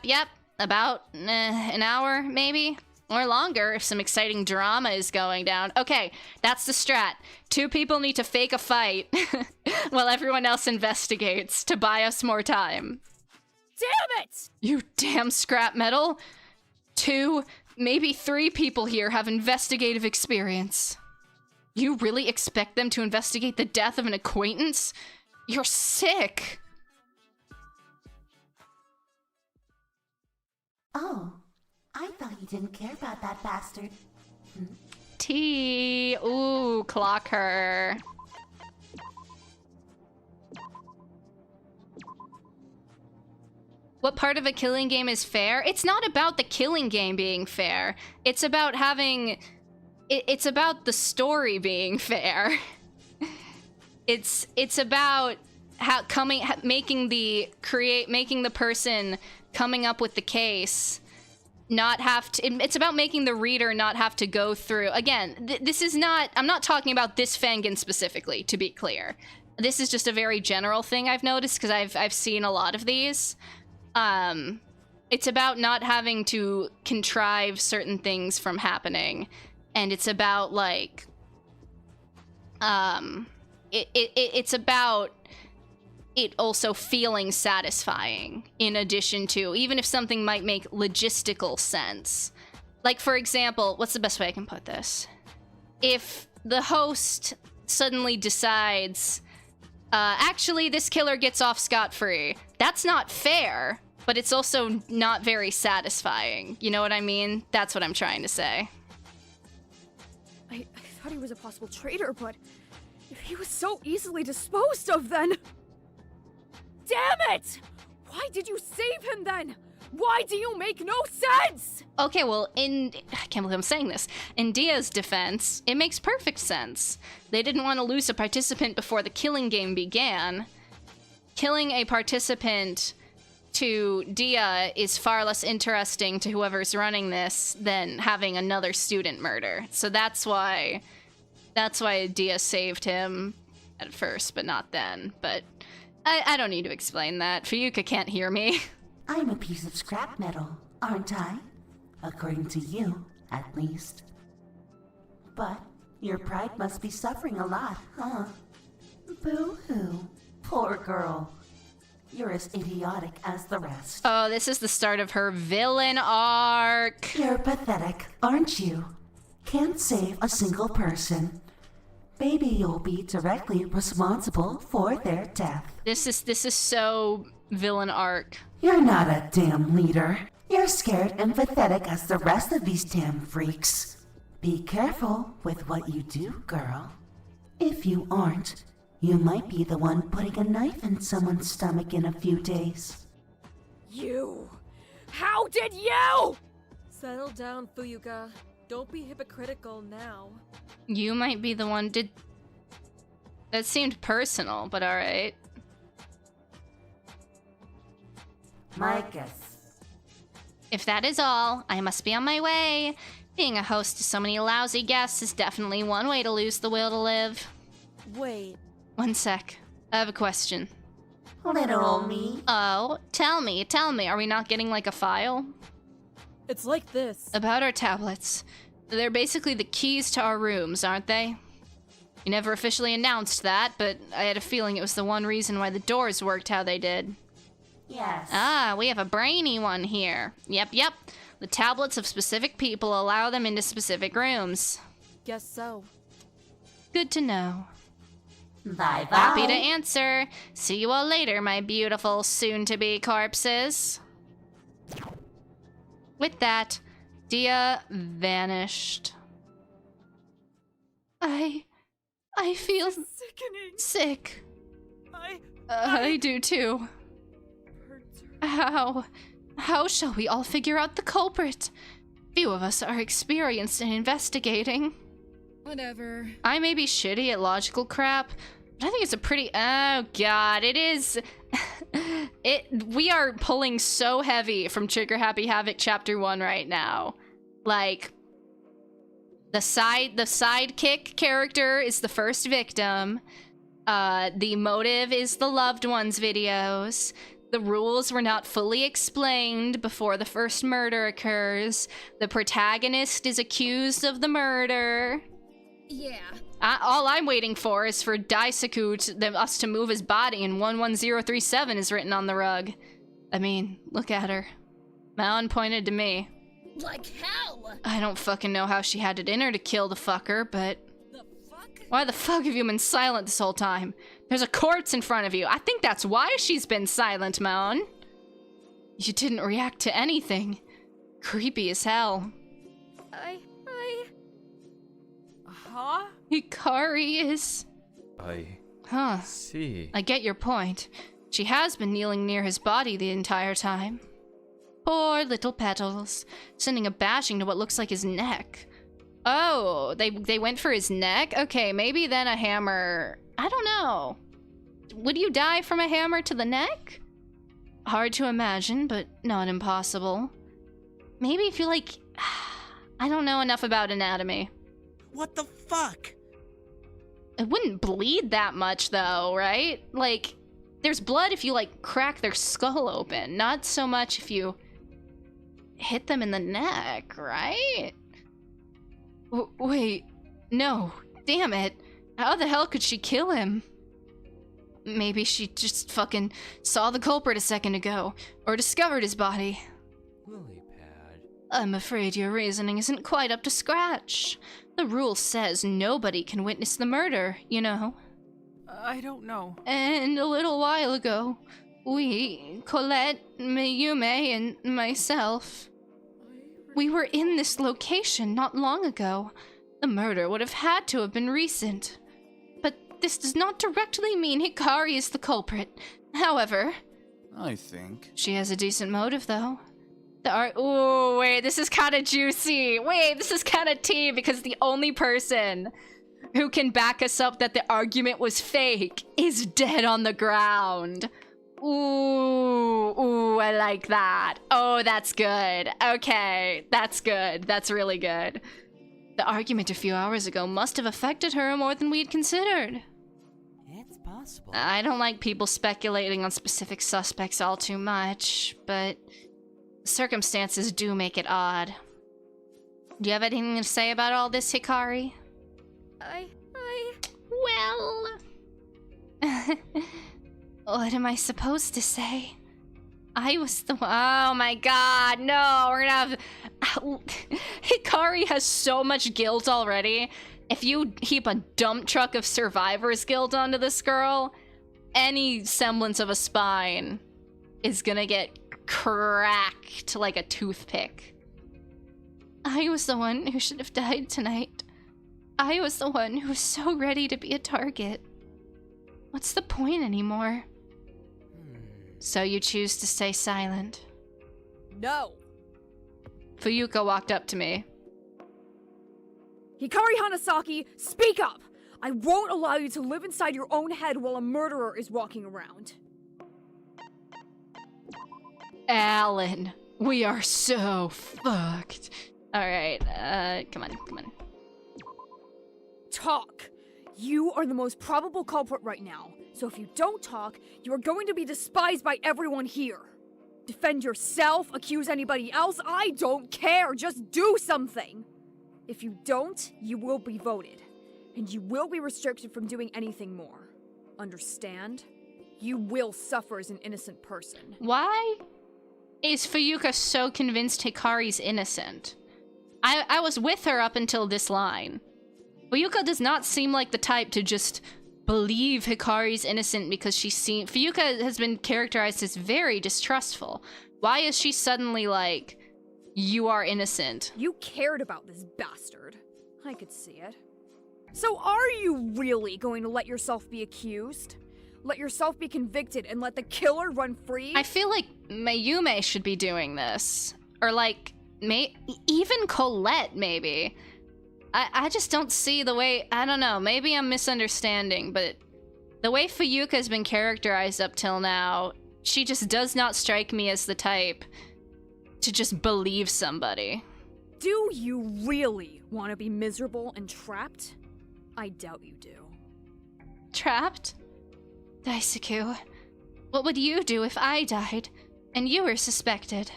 About an hour, maybe? Or longer if some exciting drama is going down. Okay, that's the strat. 2 people need to fake a fight while everyone else investigates to buy us more time. Damn it! You damn scrap metal. 2, maybe 3 people here have investigative experience. You really expect them to investigate the death of an acquaintance? You're sick. Oh, I thought you didn't care about that bastard. T. Ooh, clock her. What part of a killing game is fair? It's not about the killing game being fair. It's about having... It's about the story being fair. It's about making the person coming up with the case not have to... It's about making the reader not have to go through... Again, this is not... I'm not talking about this Fangin specifically, to be clear. This is just a very general thing I've noticed, because I've seen a lot of these. It's about not having to contrive certain things from happening. And it's about, like... It's about it also feeling satisfying, in addition to, even if something might make logistical sense. Like, for example, what's the best way I can put this? If the host suddenly decides, actually, this killer gets off scot-free, that's not fair, but it's also not very satisfying. You know what I mean? That's what I'm trying to say. I thought he was a possible traitor, but if he was so easily disposed of, then... Damn it! Why did you save him then? Why do you make no sense? Okay, well, I can't believe I'm saying this. In Dia's defense, it makes perfect sense. They didn't want to lose a participant before the killing game began. Killing a participant to Dia is far less interesting to whoever's running this than having another student murder. So that's why Dia saved him at first, but not then. But I don't need to explain that. Fuyuka can't hear me. I'm a piece of scrap metal, aren't I? According to you, at least. But your pride must be suffering a lot, huh? Boo-hoo. Poor girl. You're as idiotic as the rest. Oh, this is the start of her villain arc. You're pathetic, aren't you? Can't save a single person. Maybe you'll be directly responsible for their death. This is so villain arc. You're not a damn leader. You're scared and pathetic as the rest of these damn freaks. Be careful with what you do, girl. If you aren't, you might be the one putting a knife in someone's stomach in a few days. You! How did you? Settle down, Fuyuka. Don't be hypocritical now. You might be the one That seemed personal, but alright. My guess. If that is all, I must be on my way. Being a host to so many lousy guests is definitely one way to lose the will to live. Wait. One sec. I have a question. Literal me? Oh, tell me. Are we not getting, like, a file? It's like this. About our tablets. They're basically the keys to our rooms, aren't they? You never officially announced that, but I had a feeling it was the one reason why the doors worked how they did. Yes. Ah, we have a brainy one here. Yep. The tablets of specific people allow them into specific rooms. Guess so. Good to know. Bye-bye. Happy to answer. See you all later, my beautiful soon-to-be corpses. With that, Dia vanished. I feel Sickening. sick. I I do too. How shall we all figure out the culprit? Few of us are experienced in investigating. Whatever. I may be shitty at logical crap, but I think it's a pretty... Oh god, it is... We are pulling so heavy from Trigger Happy Havoc Chapter 1 right now. Like, the sidekick character is the first victim. The motive is the loved ones videos. The rules were not fully explained before the first murder occurs. The protagonist is accused of the murder. Yeah. All I'm waiting for is for Daisaku us to move his body, and 11037 is written on the rug. I mean, look at her. Malin pointed to me. Like hell! I don't fucking know how she had it in her to kill the fucker, but... Why the fuck have you been silent this whole time? There's a corpse in front of you. I think that's why she's been silent, Malin. You didn't react to anything. Creepy as hell. Huh? Hikari is... I see. I get your point. She has been kneeling near his body the entire time. Poor little petals, sending a bashing to what looks like his neck. Oh, they went for his neck? Okay, maybe then a hammer... I don't know. Would you die from a hammer to the neck? Hard to imagine, but not impossible. Maybe if you like... I don't know enough about anatomy. What the fuck? It wouldn't bleed that much though, right? Like, there's blood if you like crack their skull open, not so much if you hit them in the neck, right? Wait, no, damn it. How the hell could she kill him? Maybe she just fucking saw the culprit a second ago, or discovered his body. Lilypad. I'm afraid your reasoning isn't quite up to scratch. The rule says nobody can witness the murder, you know. I don't know. And a little while ago, we, Colette, Mayume, and myself, we were in this location not long ago. The murder would have had to have been recent. But this does not directly mean Hikari is the culprit. However... I think... She has a decent motive, though. Ooh, wait, this is kind of juicy. Wait, this is kind of tea, because the only person who can back us up that the argument was fake is dead on the ground. Ooh, I like that. Oh, that's good. Okay, that's good. That's really good. The argument a few hours ago must have affected her more than we'd considered. It's possible. I don't like people speculating on specific suspects all too much, but circumstances do make it odd. Do you have anything to say about all this, Hikari? Well... What am I supposed to say? I was the one... Oh my god, no, we're gonna have... Hikari has so much guilt already. If you heap a dump truck of survivor's guilt onto this girl, any semblance of a spine is gonna get cracked like a toothpick. I was the one who should have died tonight. I was the one who was so ready to be a target. What's the point anymore? So you choose to stay silent? No. Fuyuka walked up to me. Hikari Hanasaki, speak up! I won't allow you to live inside your own head while a murderer is walking around. Alan, we are so fucked. Alright, come on. Talk! You are the most probable culprit right now, so if you don't talk, you are going to be despised by everyone here. Defend yourself, accuse anybody else, I don't care, just do something! If you don't, you will be voted, and you will be restricted from doing anything more. Understand? You will suffer as an innocent person. Why is Fuyuka so convinced Hikari's innocent? I was with her up until this line. Fuyuka does not seem like the type to just believe Hikari's innocent because Fuyuka has been characterized as very distrustful. Why is she suddenly like, you are innocent? You cared about this bastard. I could see it. So are you really going to let yourself be accused? Let yourself be convicted and let the killer run free? I feel like Mayume should be doing this. Or like, even Colette, maybe. I just don't see the way, I don't know, maybe I'm misunderstanding, but the way Fuyuka has been characterized up till now, she just does not strike me as the type to just believe somebody. Do you really want to be miserable and trapped? I doubt you do. Trapped? Daisuke, what would you do if I died and you were suspected?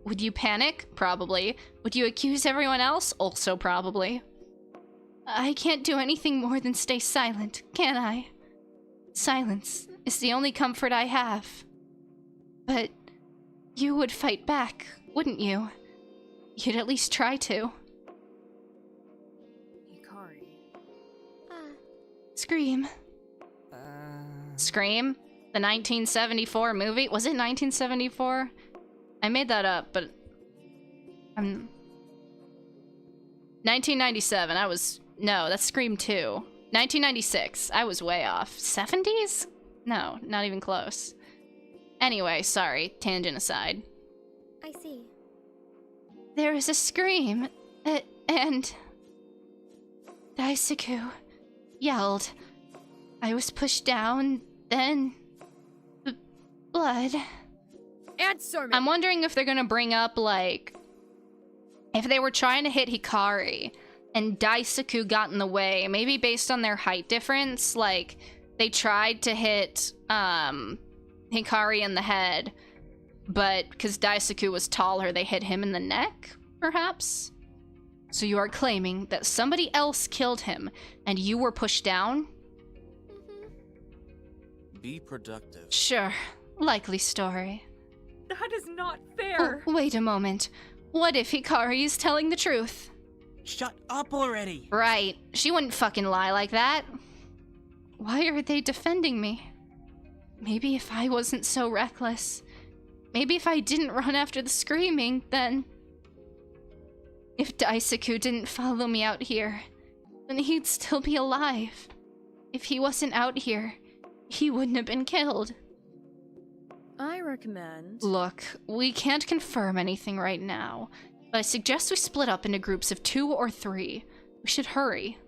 Would you panic? Probably. Would you accuse everyone else? Also probably. I can't do anything more than stay silent, can I? Silence is the only comfort I have. But you would fight back, wouldn't you? You'd at least try to. Hikari. Scream. Scream? The 1974 movie? Was it 1974? I made that up, but... 1997, No, that's Scream 2. 1996, I was way off. 70s? No, not even close. Anyway, sorry, tangent aside. I see. There was a scream, and... Daisuke yelled. I was pushed down, then... blood. Answer me! I'm wondering if they're gonna bring up, like... if they were trying to hit Hikari, and Daisuke got in the way, maybe based on their height difference, like, they tried to hit, Hikari in the head, but because Daisuke was taller, they hit him in the neck, perhaps? So you are claiming that somebody else killed him, and you were pushed down? Be productive. Sure. Likely story. That is not fair! Oh, wait a moment. What if Hikari is telling the truth? Shut up already! Right. She wouldn't fucking lie like that. Why are they defending me? Maybe if I wasn't so reckless. Maybe if I didn't run after the screaming, then... if Daisuke didn't follow me out here, then he'd still be alive. If he wasn't out here, he wouldn't have been killed. I recommend... Look, we can't confirm anything right now, but I suggest we split up into groups of 2 or 3. We should hurry.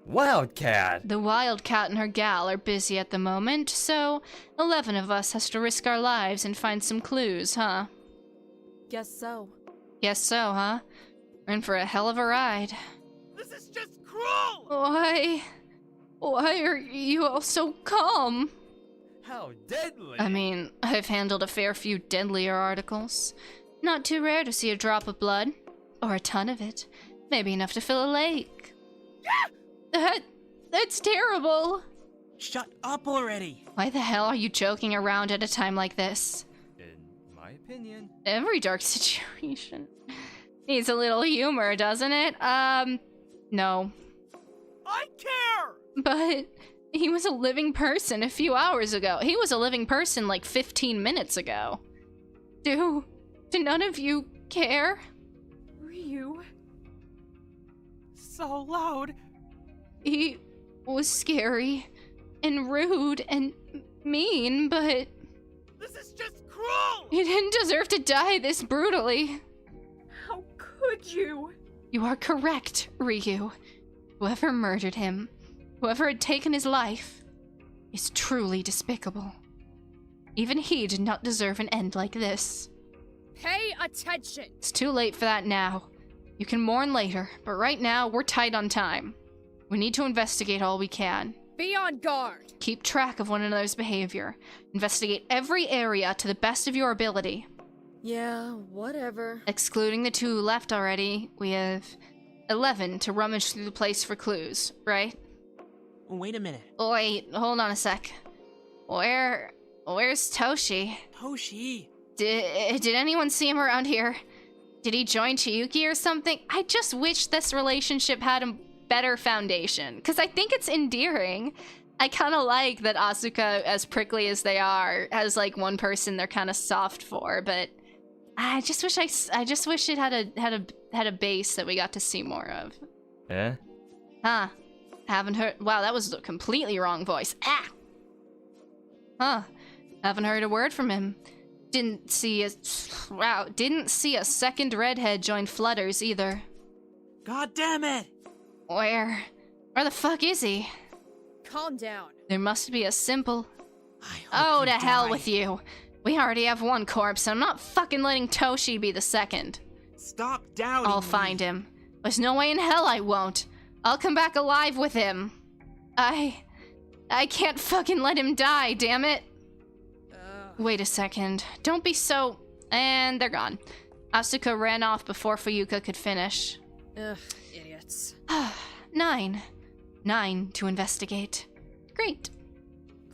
Wildcat! The Wildcat and her gal are busy at the moment, so 11 of us has to risk our lives and find some clues, huh? Guess so. Guess so, huh? We're in for a hell of a ride. This is just cruel! Why are you all so calm? How deadly! I mean, I've handled a fair few deadlier articles. Not too rare to see a drop of blood. Or a ton of it. Maybe enough to fill a lake. That's terrible! Shut up already! Why the hell are you joking around at a time like this? In my opinion. Every dark situation needs a little humor, doesn't it? No. I care! But... he was a living person a few hours ago. He was a living person like 15 minutes ago. Do none of you care? Ryu. So loud. He was scary and rude and mean, but... this is just cruel! he didn't deserve to die this brutally. How could you? You are correct, Ryu. Whoever murdered him, whoever had taken his life, is truly despicable. Even he did not deserve an end like this. Pay attention! It's too late for that now. You can mourn later, but right now we're tight on time. We need to investigate all we can. Be on guard! Keep track of one another's behavior. Investigate every area to the best of your ability. Yeah, whatever. Excluding the 2 who left already, we have 11 to rummage through the place for clues, right? Wait a minute. Wait, hold on a sec. Where's Toshi? Toshi? Did anyone see him around here? Did he join Chiyuki or something? I just wish this relationship had a better foundation, because I think it's endearing. I kind of like that Asuka, as prickly as they are, has like one person they're kind of soft for, but I just wish it had a base that we got to see more of. Eh? Huh. Haven't heard. Wow, that was a completely wrong voice. Ah! Huh. Haven't heard a word from him. Didn't see a second redhead join Flutters either. God damn it! Where the fuck is he? Calm down. There must be a simple... Oh, to hell with you. We already have one corpse, and I'm not fucking letting Toshi be the second. Stop doubting I'll me. find him. There's no way in hell I won't. I'll come back alive with him. I can't fucking let him die, damn it. Wait a second. Don't be so... And they're gone. Asuka ran off before Fuyuka could finish. Ugh, idiots. 9. 9 to investigate. Great.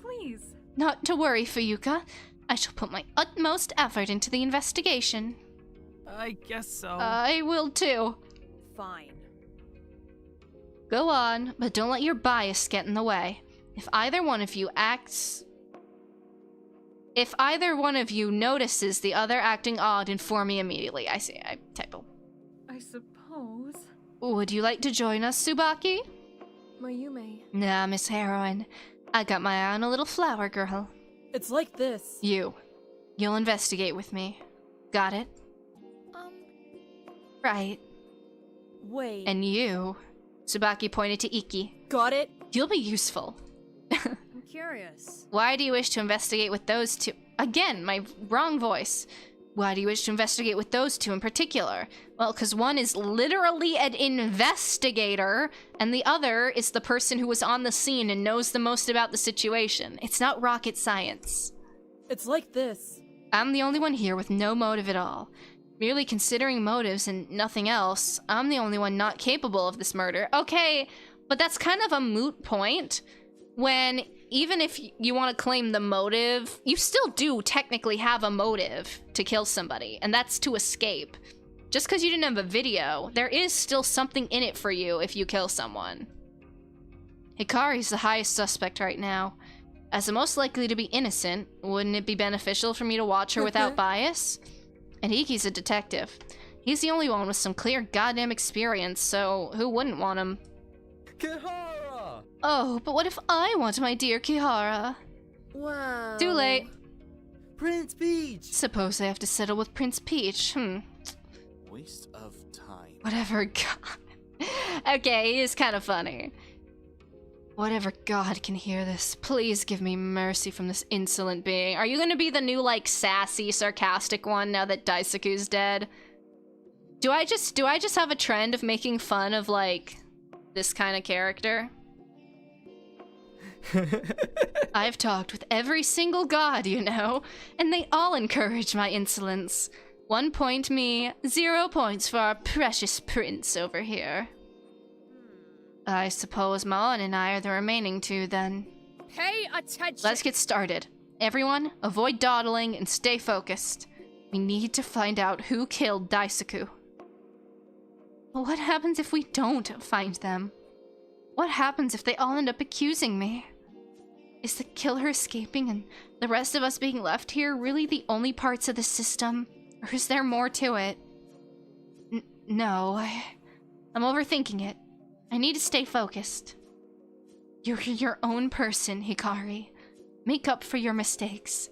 Please. Not to worry, Fuyuka. I shall put my utmost effort into the investigation. I guess so. I will too. Fine. Go on, but don't let your bias get in the way. If either one of you notices the other acting odd, inform me immediately. I see, I typo. I suppose. Would you like to join us, Tsubaki? Mayume. Nah, Miss Heroine. I got my eye on a little flower girl. It's like this. You'll investigate with me. Got it? Right. Wait. And you... Tsubaki pointed to Iki. Got it? You'll be useful. I'm curious. Why do you wish to investigate with those two? Again, my wrong voice. Why do you wish to investigate with those two in particular? Well, because one is literally an investigator, and the other is the person who was on the scene and knows the most about the situation. It's not rocket science. It's like this. I'm the only one here with no motive at all. Merely considering motives and nothing else, I'm the only one not capable of this murder. Okay, but that's kind of a moot point when even if you want to claim the motive, you still do technically have a motive to kill somebody, and that's to escape. Just because you didn't have a video, there is still something in it for you if you kill someone. Hikari's the highest suspect right now. As the most likely to be innocent, wouldn't it be beneficial for me to watch her without bias? And Iki's a detective. He's the only one with some clear goddamn experience, so who wouldn't want him? Kihara! Oh, but what if I want my dear Kihara? Wow. Too late. Prince Peach! Suppose I have to settle with Prince Peach. Waste of time. Whatever god. Okay, he is kind of funny. Whatever god can hear this, please give me mercy from this insolent being. Are you gonna be the new, like, sassy, sarcastic one now that Daisaku's dead? Do I just have a trend of making fun of, like, this kind of character? I've talked with every single god, you know, and they all encourage my insolence. 1 point me, 0 points for our precious prince over here. I suppose Maon and I are the remaining two, then. Pay attention! Let's get started. Everyone, avoid dawdling and stay focused. We need to find out who killed Daisaku. But what happens if we don't find them? What happens if they all end up accusing me? Is the killer escaping and the rest of us being left here really the only parts of the system? Or is there more to it? No, I'm overthinking it. I need to stay focused. You're your own person, Hikari. Make up for your mistakes.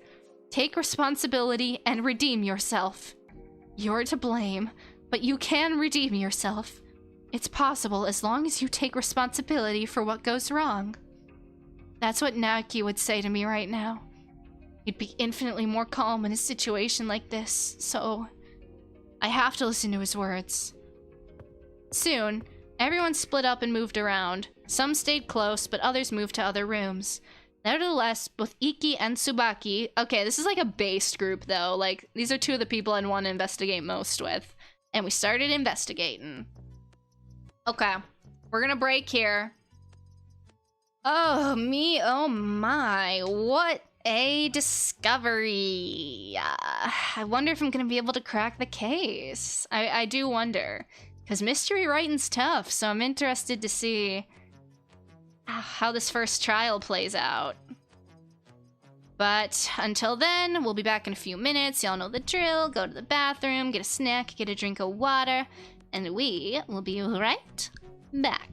Take responsibility and redeem yourself. You're to blame, but you can redeem yourself. It's possible as long as you take responsibility for what goes wrong. That's what Naoki would say to me right now. He'd be infinitely more calm in a situation like this, so I have to listen to his words. Soon, everyone split up and moved around. Some stayed close, but others moved to other rooms. Nevertheless, both Iki and Tsubaki... Okay, this is like a base group, though. Like, these are two of the people I want to investigate most with. And we started investigating. Okay, we're gonna break here. Oh, me, oh my. What a discovery. I wonder if I'm gonna be able to crack the case. I do wonder. Because mystery writing's tough, so I'm interested to see how this first trial plays out. But until then, we'll be back in a few minutes. Y'all know the drill. Go to the bathroom, get a snack, get a drink of water, and we will be right back.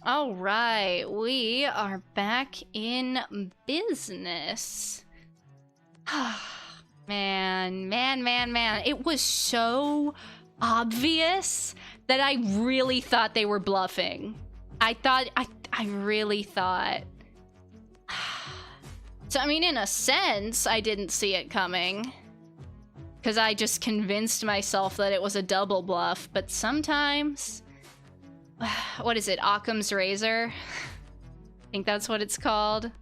All right, we are back in business. Man. It was so obvious that I really thought they were bluffing. I really thought. So, I mean, in a sense, I didn't see it coming. because I just convinced myself that it was a double bluff, but sometimes... What is it? Occam's razor? I think that's what it's called.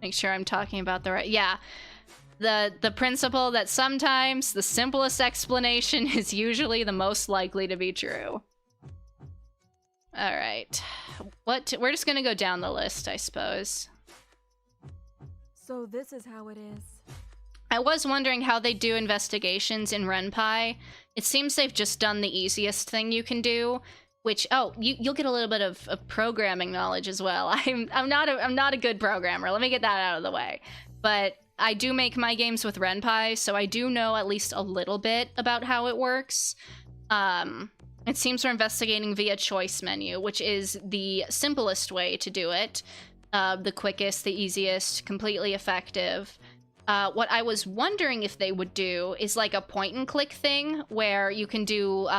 Make sure I'm talking about the right... Yeah. The principle that sometimes the simplest explanation is usually the most likely to be true. Alright. We're just gonna go down the list, I suppose. So this is how it is. I was wondering how they do investigations in Renpai. It seems they've just done the easiest thing you can do, which, oh, you'll get a little bit of programming knowledge as well. I'm not a good programmer. Let me get that out of the way. But I do make my games with Renpai, so I do know at least a little bit about how it works. It seems we're investigating via choice menu, which is the simplest way to do it. The quickest, the easiest, completely effective. What I was wondering if they would do is like a point and click thing where you can do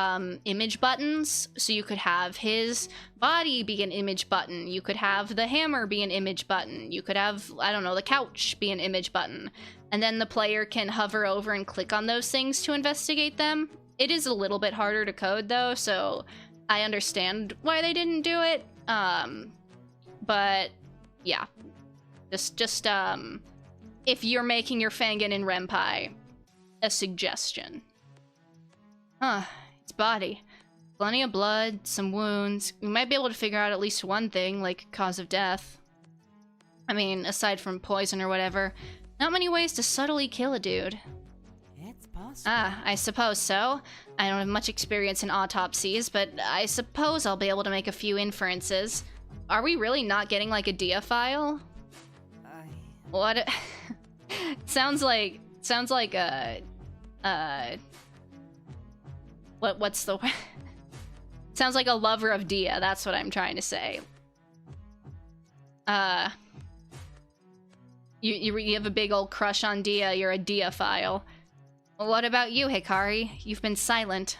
image buttons. So you could have his body be an image button. You could have the hammer be an image button. You could have, I don't know, the couch be an image button. And then the player can hover over and click on those things to investigate them. It is a little bit harder to code though, so I understand why they didn't do it. But yeah, just if you're making your Fangin in Renpai, a suggestion. Huh, its body. Plenty of blood, some wounds. We might be able to figure out at least one thing, like cause of death. I mean, aside from poison or whatever, not many ways to subtly kill a dude. It's possible. Ah, I suppose so. I don't have much experience in autopsies, but I suppose I'll be able to make a few inferences. Are we really not getting like a dia file? What? sounds like a what's the sounds like a lover of Dia, that's what I'm trying to say. You have a big old crush on Dia, you're a Dia-phile. What about you, Hikari? You've been silent.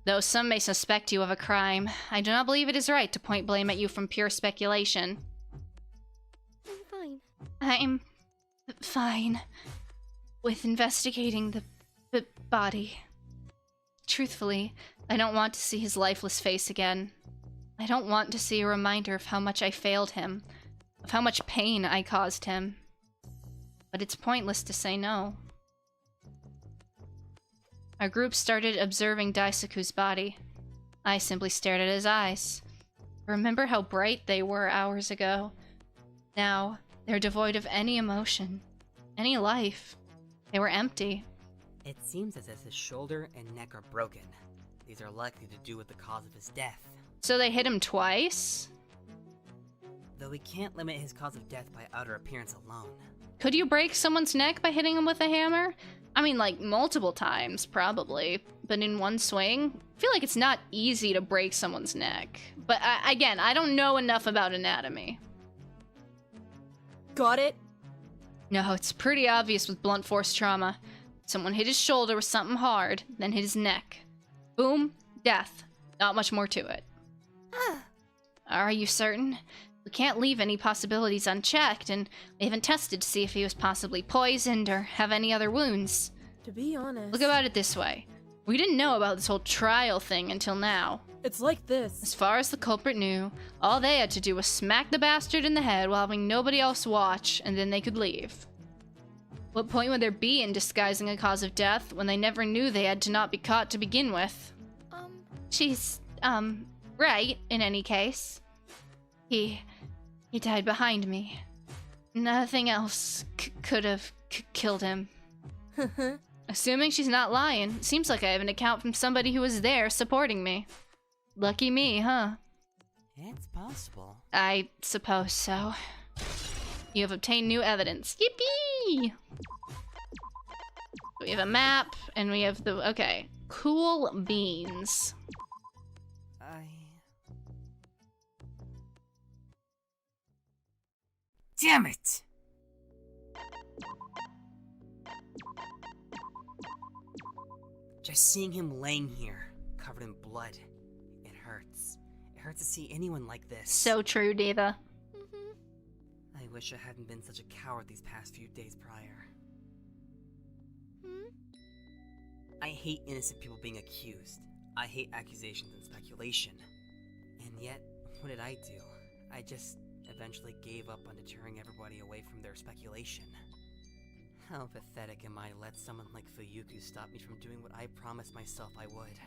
Though some may suspect you of a crime, I do not believe it is right to point blame at you from pure speculation. I'm fine. I'm fine with investigating the body. Truthfully, I don't want to see his lifeless face again. I don't want to see a reminder of how much I failed him, of how much pain I caused him. But it's pointless to say no. Our group started observing Daisaku's body. I simply stared at his eyes. Remember how bright they were hours ago? Now, they're devoid of any emotion, any life. They were empty. It seems as if his shoulder and neck are broken. These are likely to do with the cause of his death. So they hit him twice? Though we can't limit his cause of death by outer appearance alone. Could you break someone's neck by hitting him with a hammer? I mean, like, multiple times, probably. But in one swing? I feel like it's not easy to break someone's neck. But again, I don't know enough about anatomy. Got it? No, it's pretty obvious with blunt force trauma. Someone hit his shoulder with something hard, then hit his neck. Boom, death. Not much more to it. Are you certain? We can't leave any possibilities unchecked, and we haven't tested to see if he was possibly poisoned or have any other wounds. To be honest... Look about it this way. We didn't know about this whole trial thing until now. It's like this. As far as the culprit knew, all they had to do was smack the bastard in the head while having nobody else watch, and then they could leave. What point would there be in disguising a cause of death when they never knew they had to not be caught to begin with? She's, right, in any case. He died behind me. Nothing else could have killed him. Assuming she's not lying, seems like I have an account from somebody who was there supporting me. Lucky me, huh? It's possible. I suppose so. You have obtained new evidence. Yippee! We have a map, and we have the... Okay. Cool beans. Damn it! Just seeing him laying here, covered in blood, it hurts. It hurts to see anyone like this. So true, Diva. I I wish I hadn't been such a coward these past few days prior. I hate innocent people being accused. I hate accusations and speculation. And yet, what did I do? I just eventually gave up on deterring everybody away from their speculation. How pathetic am I to let someone like Fuyuku stop me from doing what I promised myself I would?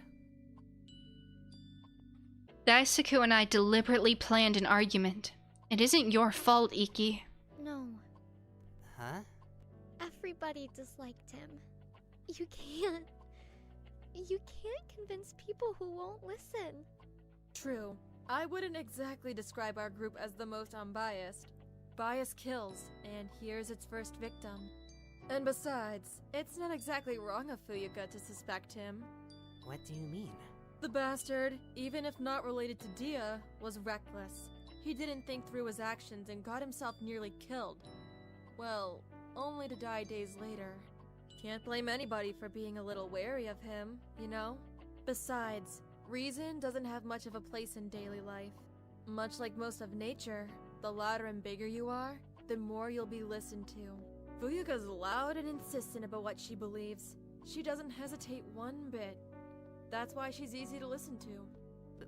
Daisaku and I deliberately planned an argument. It isn't your fault, Iki. No. Huh? Everybody disliked him. You can't convince people who won't listen. True. I wouldn't exactly describe our group as the most unbiased. Bias kills, and here's its first victim. And besides, it's not exactly wrong of Fuyuka to suspect him. What do you mean? The bastard, even if not related to Dia, was reckless. He didn't think through his actions and got himself nearly killed. Well, only to die days later. Can't blame anybody for being a little wary of him, you know? Besides, reason doesn't have much of a place in daily life. Much like most of nature, the louder and bigger you are, the more you'll be listened to. Fuyuka's loud and insistent about what she believes. She doesn't hesitate one bit. That's why she's easy to listen to.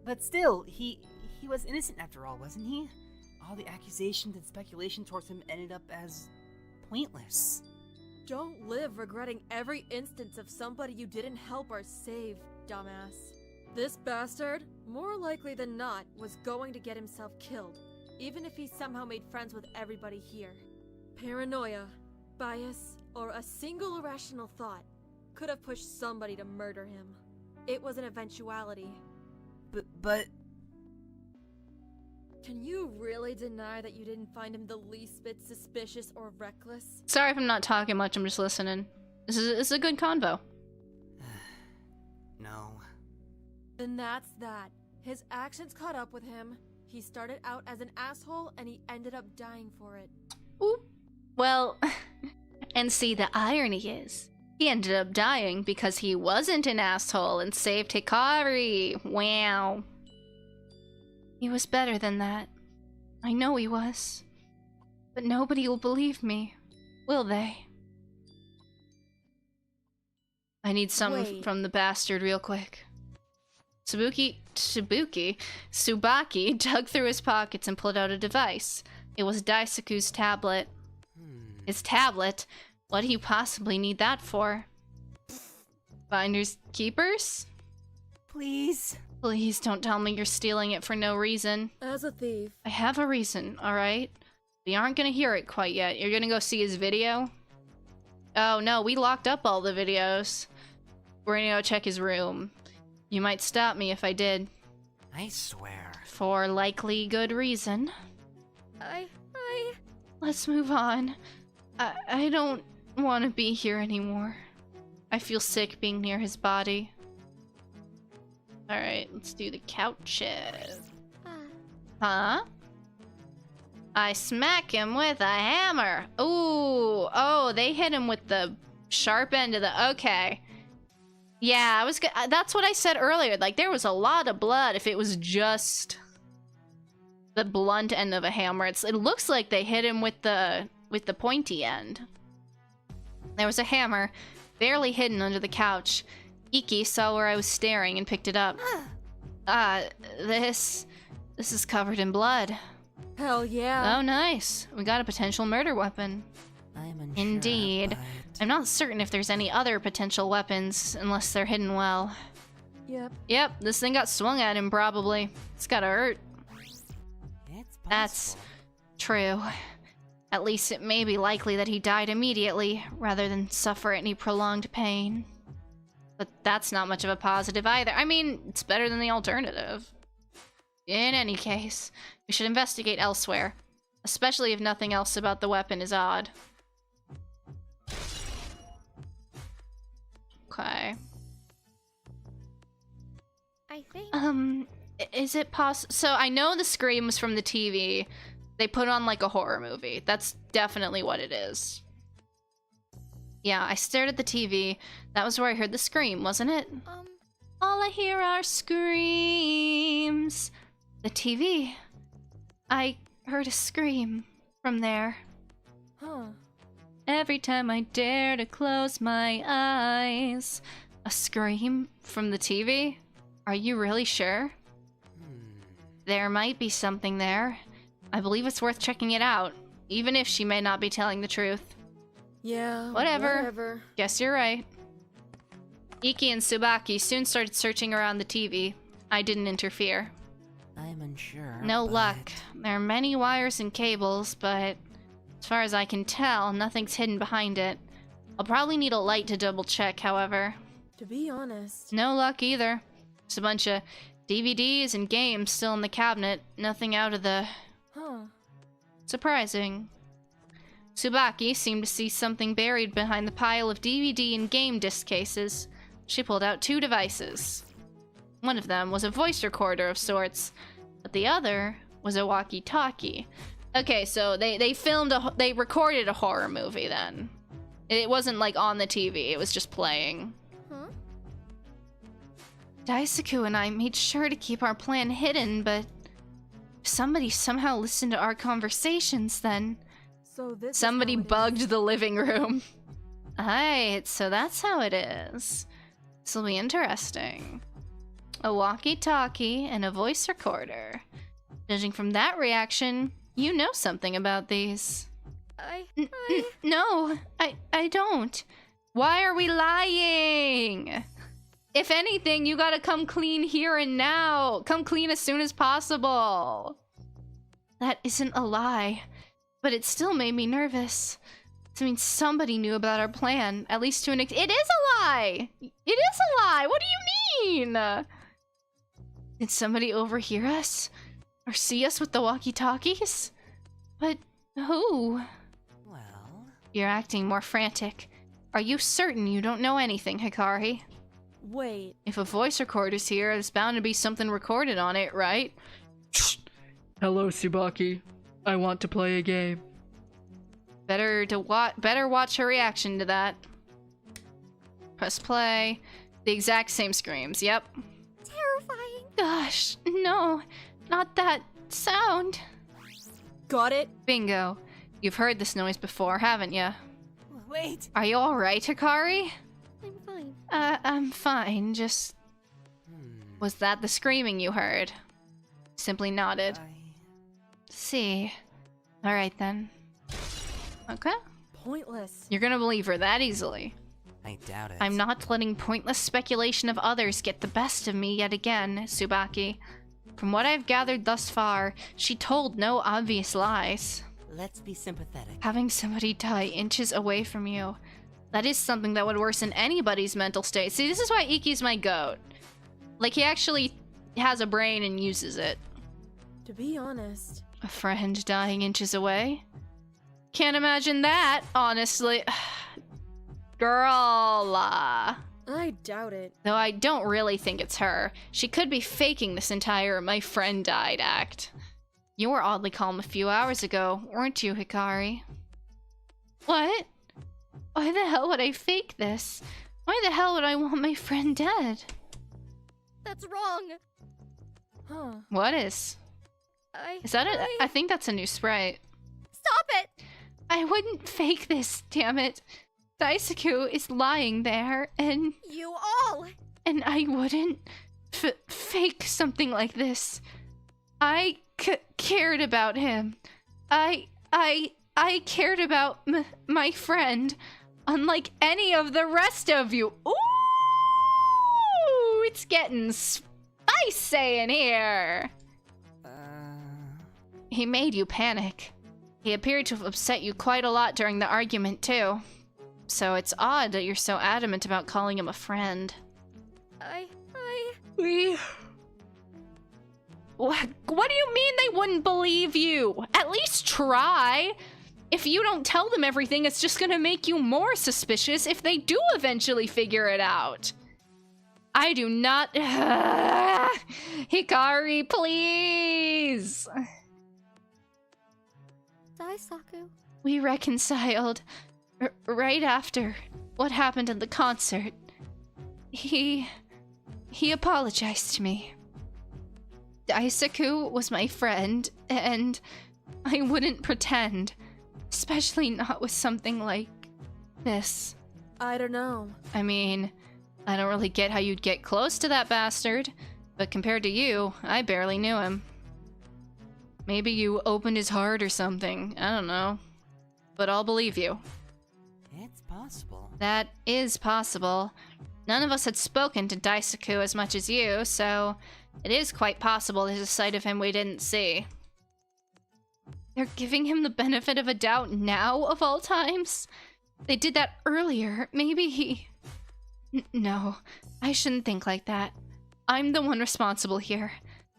But still, he was innocent after all, wasn't he? All the accusations and speculation towards him ended up as pointless. Don't live regretting every instance of somebody you didn't help or save, dumbass. This bastard, more likely than not, was going to get himself killed, even if he somehow made friends with everybody here. Paranoia, bias, or a single irrational thought could have pushed somebody to murder him. It was an eventuality. But... Can you really deny that you didn't find him the least bit suspicious or reckless? Sorry if I'm not talking much, I'm just listening. This is a good convo. No. Then that's that. His actions caught up with him. He started out as an asshole and he ended up dying for it. Ooh. Well, and see, the irony is, he ended up dying because he wasn't an asshole and saved Hikari. Wow. He was better than that. I know he was. But nobody will believe me, will they? I need some from the bastard real quick. Tsubaki dug through his pockets and pulled out a device. It was Daisaku's tablet. His tablet? What do you possibly need that for? Finders keepers? Please? Please don't tell me you're stealing it for no reason. As a thief. I have a reason, alright? We aren't gonna hear it quite yet. You're gonna go see his video? Oh no, we locked up all the videos. We're gonna go check his room. You might stop me if I did. I swear. For likely good reason. Let's move on. I don't want to be here anymore. I feel sick being near his body. Alright, let's do the couches. Huh? I smack him with a hammer. Ooh, oh, they hit him with the sharp end of the... Okay. Yeah, that's what I said earlier. Like, there was a lot of blood if it was just the blunt end of a hammer. It looks like they hit him with the pointy end. There was a hammer barely hidden under the couch. Iki saw where I was staring and picked it up. This is covered in blood. Hell yeah. Oh, nice. We got a potential murder weapon. I'm unsure. Indeed. I'm not certain if there's any other potential weapons, unless they're hidden well. Yep, this thing got swung at him, probably. It's gotta hurt. It's possible. That's true. At least it may be likely that he died immediately, rather than suffer any prolonged pain. But that's not much of a positive either. I mean, it's better than the alternative. In any case, we should investigate elsewhere. Especially if nothing else about the weapon is odd. Okay. I think... Is it possible? So I know the scream was from the TV. They put on like a horror movie. That's definitely what it is. Yeah, I stared at the TV. That was where I heard the scream, wasn't it? All I hear are screams. The TV. I heard a scream. from there. Huh. Every time I dare to close my eyes. A scream from the TV? Are you really sure? There might be something there. I believe it's worth checking it out, even if she may not be telling the truth. Yeah, Whatever. Guess you're right. Iki and Tsubaki soon started searching around the TV. I didn't interfere. I'm unsure. No but- luck. There are many wires and cables, but as far as I can tell, nothing's hidden behind it. I'll probably need a light to double check, however. To be honest. No luck either. Just a bunch of DVDs and games still in the cabinet. Nothing out of the... Huh. surprising. Tsubaki seemed to see something buried behind the pile of DVD and game disc cases. She pulled out 2 devices. One of them was a voice recorder of sorts, but the other was a walkie-talkie. Okay, so they recorded a horror movie then. It wasn't like on the TV, it was just playing. Huh? Daisaku and I made sure to keep our plan hidden, but if somebody somehow listened to our conversations, then So this somebody is how it bugged is. the living room. Alright, so that's how it is. This'll be interesting. A walkie-talkie and a voice recorder. Judging from that reaction, you know something about these. No, I don't. Why are we lying? If anything, you gotta come clean here and now. Come clean as soon as possible. That isn't a lie, but it still made me nervous. This means somebody knew about our plan, at least to an It is a lie! It is a lie! What do you mean? Did somebody overhear us? Or see us with the walkie-talkies? But who? Well... You're acting more frantic. Are you certain you don't know anything, Hikari? Wait. If a voice recorder's here, there's bound to be something recorded on it, right? Hello, Tsubaki. I want to play a game. Better watch her reaction to that. Press play. The exact same screams, yep. Terrifying. Gosh, no. Not that sound. Got it? Bingo. You've heard this noise before, haven't you? Wait! Are you alright, Hikari? I'm fine. I'm fine, just... Was that the screaming you heard? Simply nodded. See. Alright then. Okay. Pointless. You're gonna believe her that easily. I doubt it. I'm not letting pointless speculation of others get the best of me yet again, Tsubaki. From what I've gathered thus far, she told no obvious lies. Let's be sympathetic. Having somebody die inches away from you, that is something that would worsen anybody's mental state. See, this is why Iki's my goat. Like, he actually has a brain and uses it. To be honest. A friend dying inches away? Can't imagine that, honestly. Girl. I doubt it. Though I don't really think it's her. She could be faking this entire "my friend died" act. You were oddly calm a few hours ago, weren't you, Hikari? What? Why the hell would I fake this? Why the hell would I want my friend dead? That's wrong. Huh. What is? Is that it? I think that's a new sprite. Stop it! I wouldn't fake this, damn it. Daisaku is lying there, and... You all! And I wouldn't fake something like this. I cared about him. I cared about my friend, unlike any of the rest of you. Ooh! It's getting spicy in here! He made you panic. He appeared to have upset you quite a lot during the argument, too. So it's odd that you're so adamant about calling him a friend. What do you mean they wouldn't believe you? At least try. If you don't tell them everything, it's just gonna make you more suspicious if they do eventually figure it out. I do not... Hikari, please! Daisaku. We reconciled right after what happened at the concert. He apologized to me. Daisaku was my friend, and I wouldn't pretend. Especially not with something like this. I don't know. I mean, I don't really get how you'd get close to that bastard, but compared to you, I barely knew him. Maybe you opened his heart or something. I don't know. But I'll believe you. It's possible. That is possible. None of us had spoken to Daisaku as much as you, so it is quite possible there's a side of him we didn't see. They're giving him the benefit of a doubt now, of all times? They did that earlier. Maybe he... No, I shouldn't think like that. I'm the one responsible here.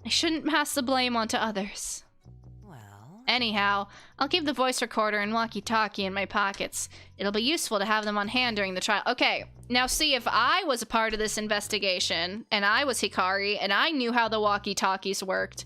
I shouldn't pass the blame on to others. Well... Anyhow, I'll keep the voice recorder and walkie-talkie in my pockets. It'll be useful to have them on hand during the trial. Okay, now see, if I was a part of this investigation, and I was Hikari, and I knew how the walkie-talkies worked,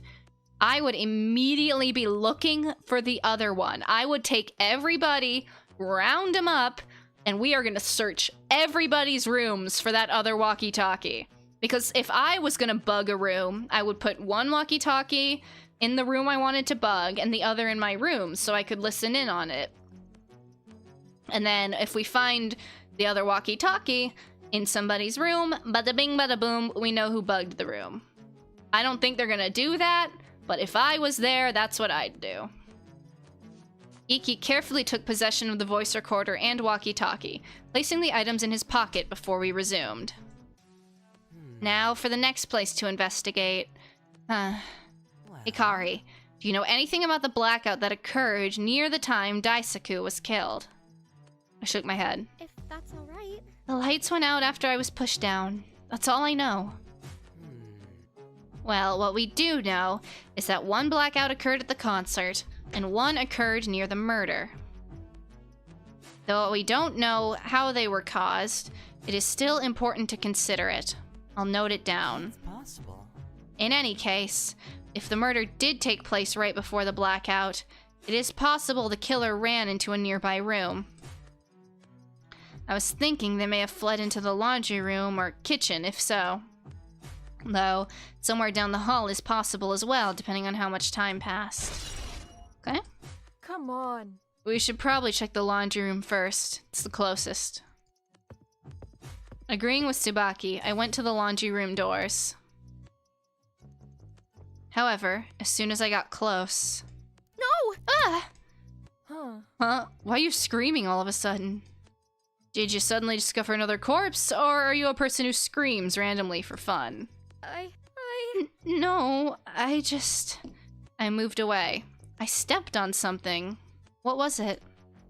I would immediately be looking for the other one. I would take everybody, round them up, and we are going to search everybody's rooms for that other walkie-talkie. Because if I was going to bug a room, I would put one walkie-talkie in the room I wanted to bug and the other in my room so I could listen in on it. And then if we find the other walkie-talkie in somebody's room, bada bing bada boom, we know who bugged the room. I don't think they're going to do that. But if I was there, that's what I'd do. Iki carefully took possession of the voice recorder and walkie-talkie, placing the items in his pocket before we resumed. Now for the next place to investigate. Hikari, do you know anything about the blackout that occurred near the time Daisaku was killed? I shook my head. If that's alright. The lights went out after I was pushed down. That's all I know. Well, what we do know is that one blackout occurred at the concert, and one occurred near the murder. Though we don't know how they were caused, it is still important to consider it. I'll note it down. It's possible. In any case, if the murder did take place right before the blackout, it is possible the killer ran into a nearby room. I was thinking they may have fled into the laundry room or kitchen, if so. Though, somewhere down the hall is possible as well, depending on how much time passed. Okay? Come on. We should probably check the laundry room first. It's the closest. Agreeing with Tsubaki, I went to the laundry room doors. However, as soon as I got close... No! Ah! Huh? Why are you screaming all of a sudden? Did you suddenly discover another corpse, or are you a person who screams randomly for fun? No, I moved away. I stepped on something. What was it?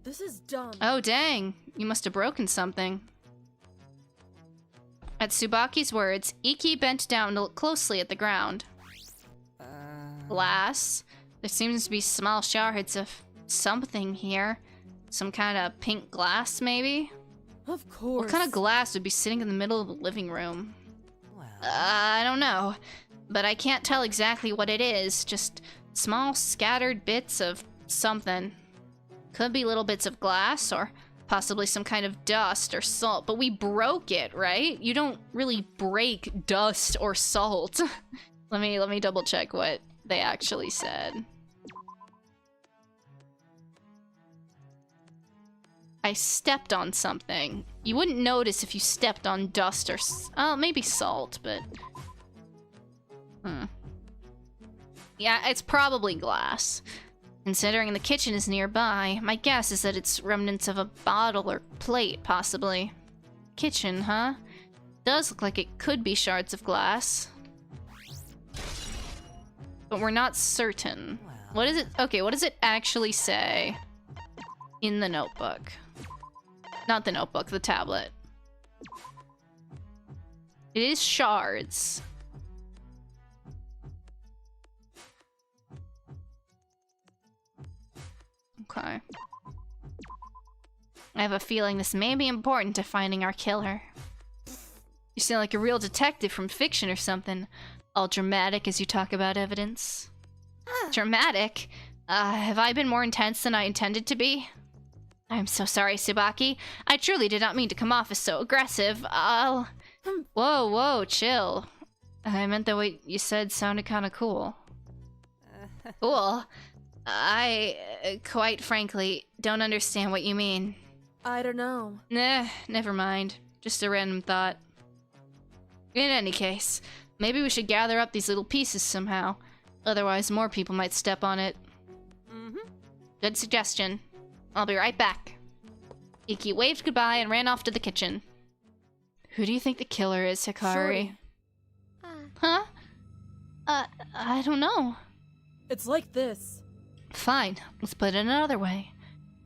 This is dumb. Oh, dang. You must have broken something. At Tsubaki's words, Iki bent down to look closely at the ground. Glass? There seems to be small shards of something here. Some kind of pink glass, maybe? Of course. What kind of glass would be sitting in the middle of the living room? I don't know. But I can't tell exactly what it is. Just small scattered bits of something. Could be little bits of glass or possibly some kind of dust or salt. But we broke it, right? You don't really break dust or salt. Let me double check what they actually said. I stepped on something. You wouldn't notice if you stepped on dust or maybe salt, but... Yeah, it's probably glass. Considering the kitchen is nearby, my guess is that it's remnants of a bottle or plate, possibly. Kitchen, huh? Does look like it could be shards of glass. But we're not certain. What is it? Okay, what does it actually say in the notebook? Not the notebook, the tablet. It is shards. Okay. I have a feeling this may be important to finding our killer. You sound like a real detective from fiction or something. All dramatic as you talk about evidence. Dramatic? Have I been more intense than I intended to be? I'm so sorry, Tsubaki. I truly did not mean to come off as so aggressive. Whoa, whoa, chill. I meant that what you said sounded kinda cool. Cool? I, quite frankly, don't understand what you mean. I don't know. Nah, never mind. Just a random thought. In any case, maybe we should gather up these little pieces somehow. Otherwise, more people might step on it. Good suggestion. I'll be right back. Iki waved goodbye and ran off to the kitchen. Who do you think the killer is, Hikari? Huh? I don't know. It's like this. Fine, let's put it another way.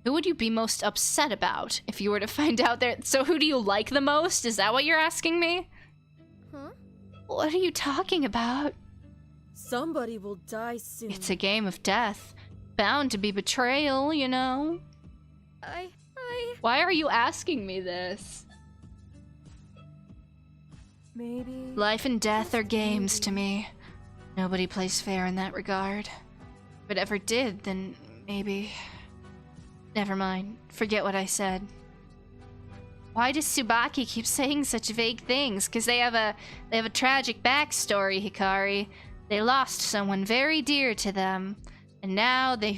Who would you be most upset about if you were to find out there? So who do you like the most? Is that what you're asking me? Huh? What are you talking about? Somebody will die soon. It's a game of death. Bound to be betrayal, you know? Why are you asking me this? Maybe... Life and death are games to me. Nobody plays fair in that regard. If it ever did, then maybe... Never mind. Forget what I said. Why does Tsubaki keep saying such vague things? Because they have a tragic backstory, Hikari. They lost someone very dear to them, and now they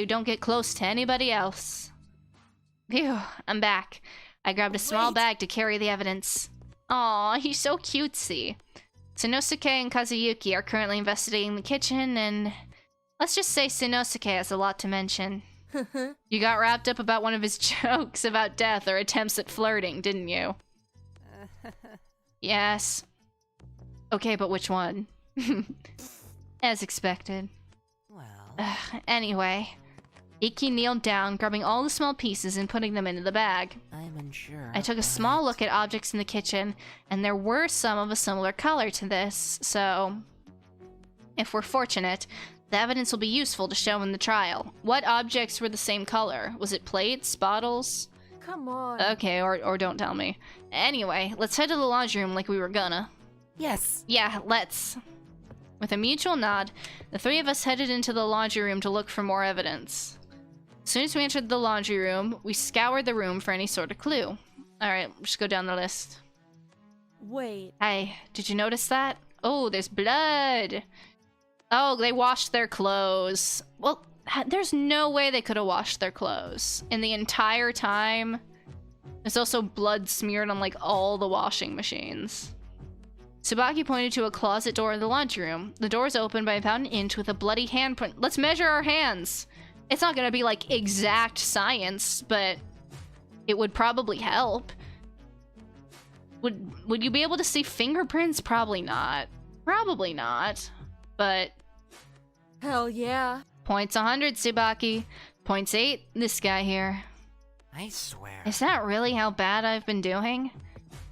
don't get close to anybody else. Phew, I'm back. I grabbed a small bag to carry the evidence. Aw, he's so cutesy. Sanosuke and Kazuyuki are currently investigating the kitchen, and let's just say Sanosuke has a lot to mention. You got wrapped up about one of his jokes about death or attempts at flirting, didn't you? Yes. Okay, but which one? As expected. Well... Anyway, Iki kneeled down, grabbing all the small pieces and putting them into the bag. I'm unsure. I took a small look at objects in the kitchen, and there were some of a similar color to this, so... If we're fortunate, the evidence will be useful to show in the trial. What objects were the same color? Was it plates? Bottles? Come on. Okay, or don't tell me. Anyway, let's head to the laundry room like we were gonna. Yes. Yeah, let's. With a mutual nod, the three of us headed into the laundry room to look for more evidence. As soon as we entered the laundry room, we scoured the room for any sort of clue. Alright, just go down the list. Wait. Hey, did you notice that? Oh, there's blood! Oh, they washed their clothes. Well, there's no way they could have washed their clothes in the entire time. There's also blood smeared on, like, all the washing machines. Tsubaki pointed to a closet door in the laundry room. The door's open by about an inch with a bloody handprint. Let's measure our hands! It's not gonna be, like, exact science, but it would probably help. Would you be able to see fingerprints? Probably not. Probably not. But... Hell yeah. Points 100, Tsubaki. Points 8, this guy here. I swear. Is that really how bad I've been doing?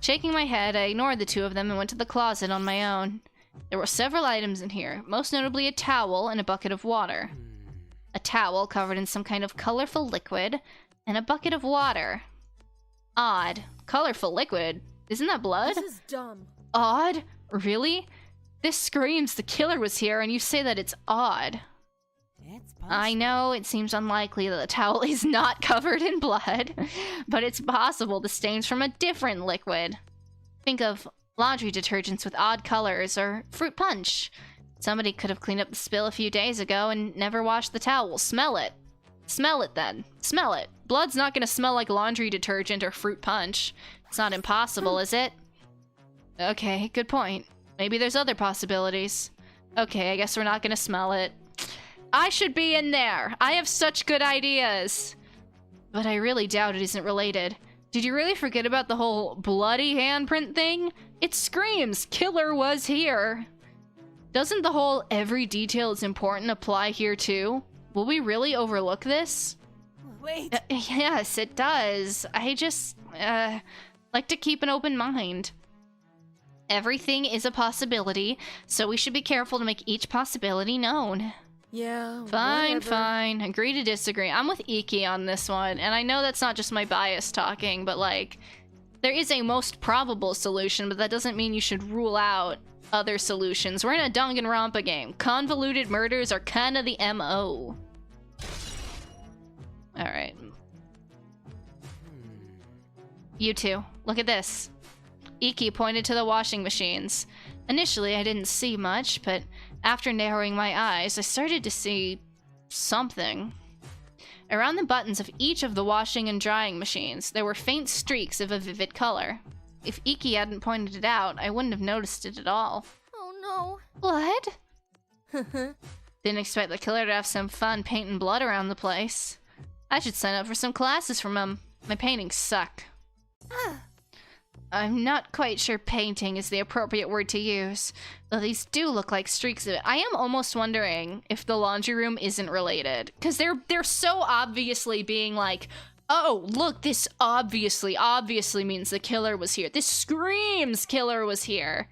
Shaking my head, I ignored the two of them and went to the closet on my own. There were several items in here, most notably a towel and a bucket of water. A towel covered in some kind of colorful liquid, and a bucket of water. Odd. Colorful liquid? Isn't that blood? This is dumb. Odd? Really? This screams the killer was here, and you say that it's odd. It's possible. I know it seems unlikely that the towel is not covered in blood, but it's possible the stains from a different liquid. Think of laundry detergents with odd colors, or fruit punch. Somebody could have cleaned up the spill a few days ago and never washed the towel. Smell it. Smell it then. Smell it. Blood's not gonna smell like laundry detergent or fruit punch. It's not impossible, is it? Okay, good point. Maybe there's other possibilities. Okay, I guess we're not gonna smell it. I should be in there! I have such good ideas! But I really doubt it isn't related. Did you really forget about the whole bloody handprint thing? It screams killer was here! Doesn't the whole every detail is important apply here too? Will we really overlook this? Wait! Yes, it does. I just, like to keep an open mind. Everything is a possibility, so we should be careful to make each possibility known. Yeah, Fine, whatever. fine. Agree to disagree. I'm with Iki on this one, and I know that's not just my bias talking, but like, there is a most probable solution, but that doesn't mean you should rule out other solutions. We're in a Danganronpa game. Convoluted murders are kinda the MO. Alright. You two, look at this. Iki pointed to the washing machines. Initially, I didn't see much, but after narrowing my eyes, I started to see something. Around the buttons of each of the washing and drying machines, there were faint streaks of a vivid color. If Iki hadn't pointed it out, I wouldn't have noticed it at all. Oh no. Blood? Didn't expect the killer to have some fun painting blood around the place. I should sign up for some classes from him. My paintings suck. I'm not quite sure painting is the appropriate word to use, though these do look like streaks of it. I am almost wondering if the laundry room isn't related, because they're so obviously being like, oh, look, this obviously means the killer was here. This screams killer was here.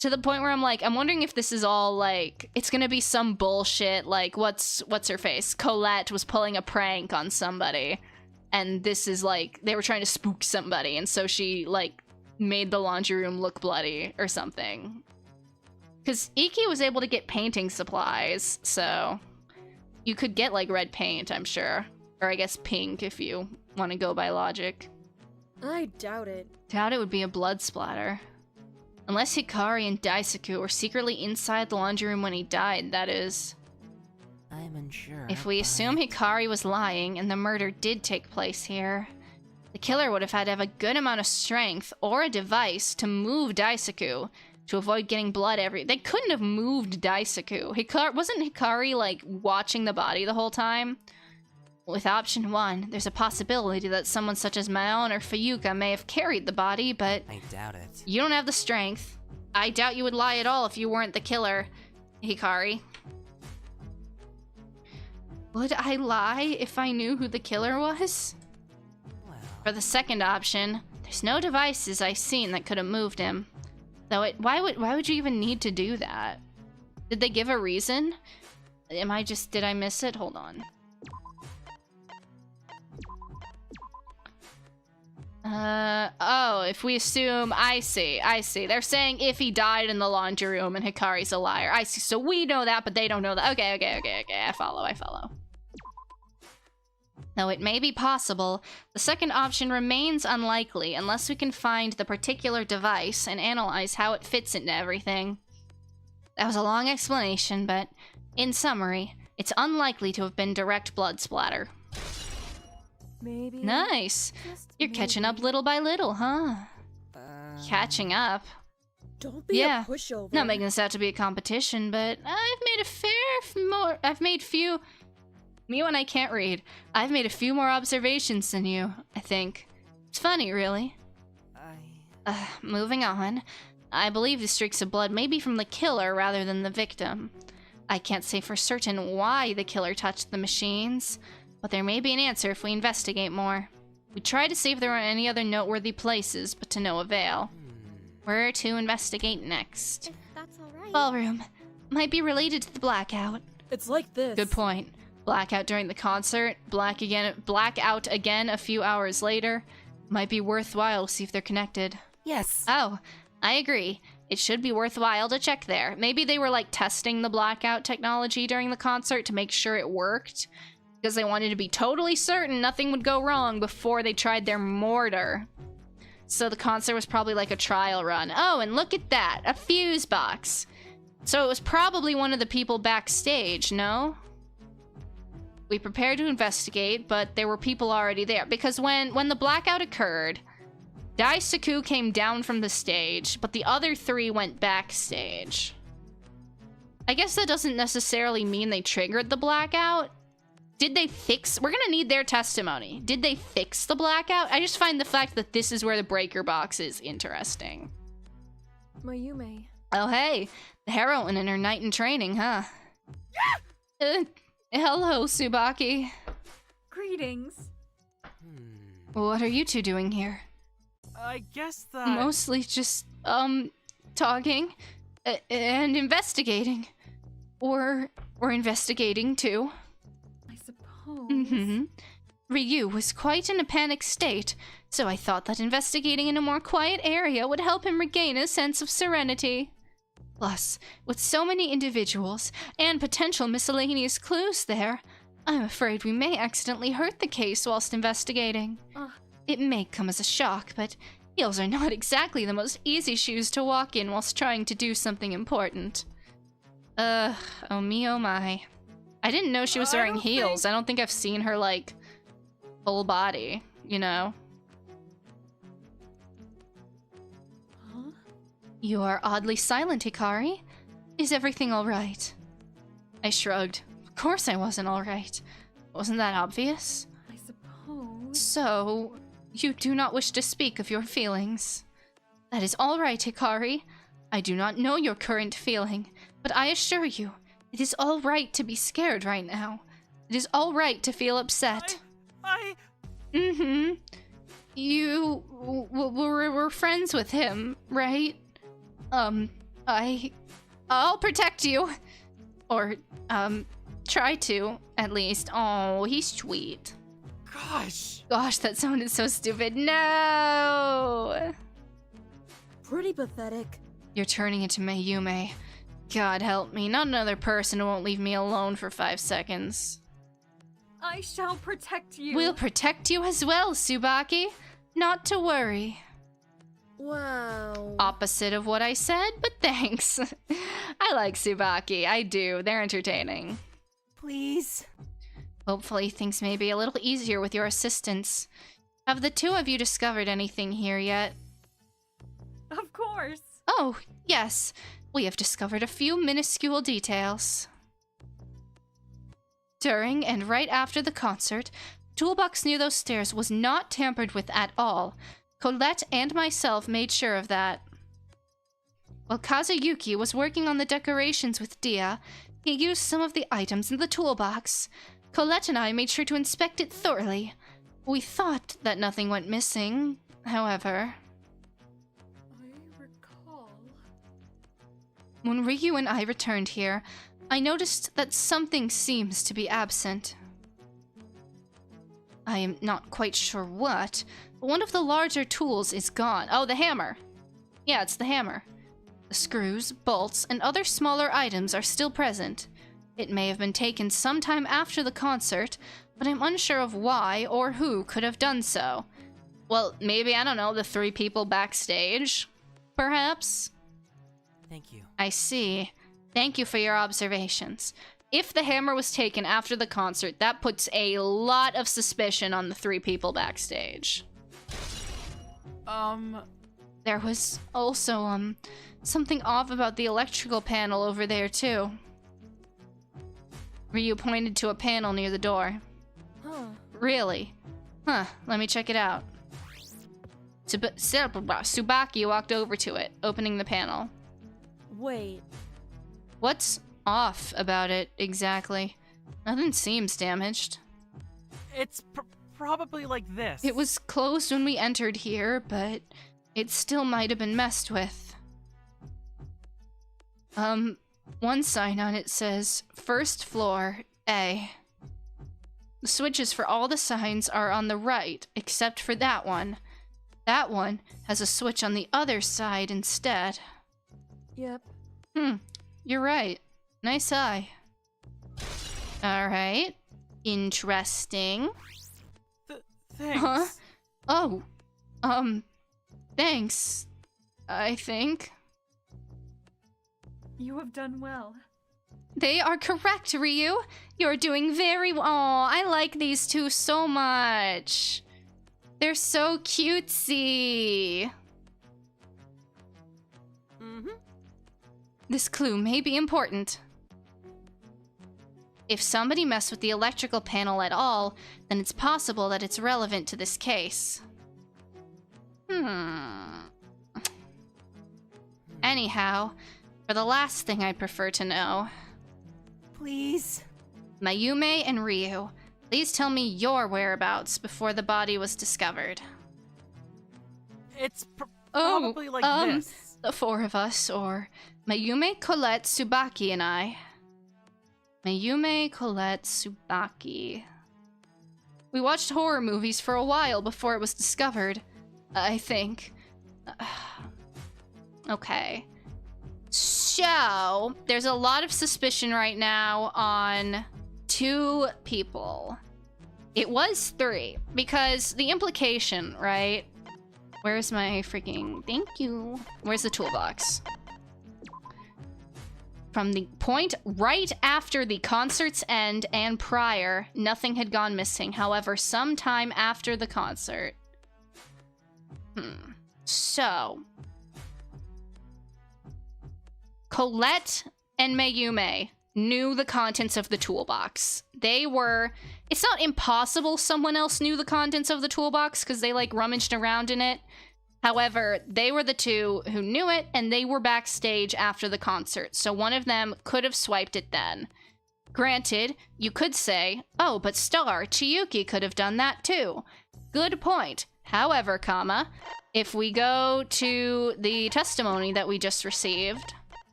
To the point where I'm like, I'm wondering if this is all like, it's gonna be some bullshit, like, what's her face? Colette was pulling a prank on somebody, and this is like, they were trying to spook somebody, and so she, like, made the laundry room look bloody or something. Because Iki was able to get painting supplies, so you could get, like, red paint, I'm sure. Or I guess pink, if you want to go by logic. I doubt it. Doubt it would be a blood splatter. Unless Hikari and Daisaku were secretly inside the laundry room when he died, that is. I'm unsure. If we assume Hikari was lying and the murder did take place here, the killer would have had to have a good amount of strength or a device to move Daisaku to avoid getting blood They couldn't have moved Daisaku. Wasn't Hikari, like, watching the body the whole time? With option 1, there's a possibility that someone such as Maon or Fuyuka may have carried the body, but I doubt it. You don't have the strength. I doubt you would lie at all if you weren't the killer, Hikari. Would I lie if I knew who the killer was? Well. For the second option, there's no devices I've seen that could have moved him. Though why would you even need to do that? Did they give a reason? Did I miss it? Hold on. Oh, if we assume, I see. They're saying if he died in the laundry room and Hikari's a liar. I see, so we know that, but they don't know that. Okay, I follow. Though it may be possible, the second option remains unlikely unless we can find the particular device and analyze how it fits into everything. That was a long explanation, but in summary, it's unlikely to have been direct blood splatter. Maybe. Nice. You're catching up little by little, huh? Catching up. Don't be a pushover. Not making this out to be a competition, but I've made few. Me when I can't read. I've made a few more observations than you, I think. It's funny, really. Moving on. I believe the streaks of blood may be from the killer rather than the victim. I can't say for certain why the killer touched the machines, but there may be an answer if we investigate more. We tried to see if there were any other noteworthy places, but to no avail. Where to investigate next? If that's alright. Ballroom. Might be related to the blackout. It's like this. Good point. Blackout during the concert, blackout again a few hours later. Might be worthwhile to see if they're connected. Yes. Oh, I agree. It should be worthwhile to check there. Maybe they were, like, testing the blackout technology during the concert to make sure it worked, because they wanted to be totally certain nothing would go wrong before they tried their mortar. So the concert was probably like a trial run. Oh, and look at that, a fuse box. So it was probably one of the people backstage, no? We prepared to investigate, but there were people already there. Because when the blackout occurred, Daisaku came down from the stage, but the other three went backstage. I guess that doesn't necessarily mean they triggered the blackout. Did they fix... We're gonna need their testimony. Did they fix the blackout? I just find the fact that this is where the breaker box is interesting. Mayume. Oh, hey. The heroine in her night in training, huh? Hello, Tsubaki. Greetings. What are you two doing here? I guess that... Mostly just, talking and investigating. Or investigating, too. I suppose. Mm-hmm. Ryu was quite in a panic state, so I thought that investigating in a more quiet area would help him regain a sense of serenity. Plus, with so many individuals and potential miscellaneous clues there, I'm afraid we may accidentally hurt the case whilst investigating. It may come as a shock, but heels are not exactly the most easy shoes to walk in whilst trying to do something important. Oh me, oh my. I didn't know she was wearing heels. I don't think I've seen her, like, full body, you know? Huh? You are oddly silent, Hikari. Is everything alright? I shrugged. Of course I wasn't alright. Wasn't that obvious? I suppose. So, you do not wish to speak of your feelings. That is all right, Hikari. I do not know your current feeling, but I assure you, it is all right to be scared right now. It is all right to feel upset. Mm-hmm. You were friends with him, right? I'll protect you. Or, try to, at least. Oh, he's sweet. Gosh, that sounded so stupid. No! Pretty pathetic. You're turning into Mayume. God help me, not another person who won't leave me alone for 5 seconds. I shall protect you. We'll protect you as well, Tsubaki. Not to worry. Wow. Opposite of what I said, but thanks. I like Tsubaki, I do. They're entertaining. Please. Hopefully things may be a little easier with your assistance. Have the two of you discovered anything here yet? Of course. Oh, yes. We have discovered a few minuscule details. During and right after the concert, toolbox near those stairs was not tampered with at all. Colette and myself made sure of that. While Kazuyuki was working on the decorations with Dia, he used some of the items in the toolbox. Colette and I made sure to inspect it thoroughly. We thought that nothing went missing, however. I recall. When Ryu and I returned here, I noticed that something seems to be absent. I am not quite sure what, but one of the larger tools is gone. Oh, the hammer. Yeah, it's the hammer. The screws, bolts, and other smaller items are still present. It may have been taken sometime after the concert, but I'm unsure of why or who could have done so. Well, maybe, I don't know, the 3 people backstage? Perhaps? Thank you. I see. Thank you for your observations. If the hammer was taken after the concert, that puts a lot of suspicion on the 3 people backstage. There was also, something off about the electrical panel over there, too. Ryu pointed to a panel near the door. Huh. Really? Huh, let me check it out. Tsubaki walked over to it, opening the panel. Wait. What's off about it, exactly? Nothing seems damaged. It's probably like this. It was closed when we entered here, but it still might have been messed with. One sign on it says, first floor, A. The switches for all the signs are on the right, except for that one. That one has a switch on the other side instead. Yep. You're right. Nice eye. Alright. Interesting. Thanks. Huh? Oh. Thanks. I think. You have done well. They are correct, Ryu. You're doing very well. Aw, I like these two so much. They're so cutesy. This clue may be important. If somebody messed with the electrical panel at all, then it's possible that it's relevant to this case. Anyhow, for the last thing I'd prefer to know. Please. Mayume and Ryu, please tell me your whereabouts before the body was discovered. It's probably like this. The 4 of us, or Mayume, Colette, Tsubaki, and I. Mayume, Colette, Tsubaki. We watched horror movies for a while before it was discovered, I think. Okay. So, there's a lot of suspicion right now on 2 people. It was 3, because the implication, right? Where's my freaking... Thank you. Where's the toolbox? From the point right after the concert's end and prior, nothing had gone missing. However, sometime after the concert. So, Colette and Mayume knew the contents of the toolbox. It's not impossible someone else knew the contents of the toolbox because they like rummaged around in it. However, they were the two who knew it, and they were backstage after the concert, so one of them could have swiped it then. Granted, you could say, oh, but Star, Chiyuki could have done that too. Good point. However, if we go to the testimony that we just received,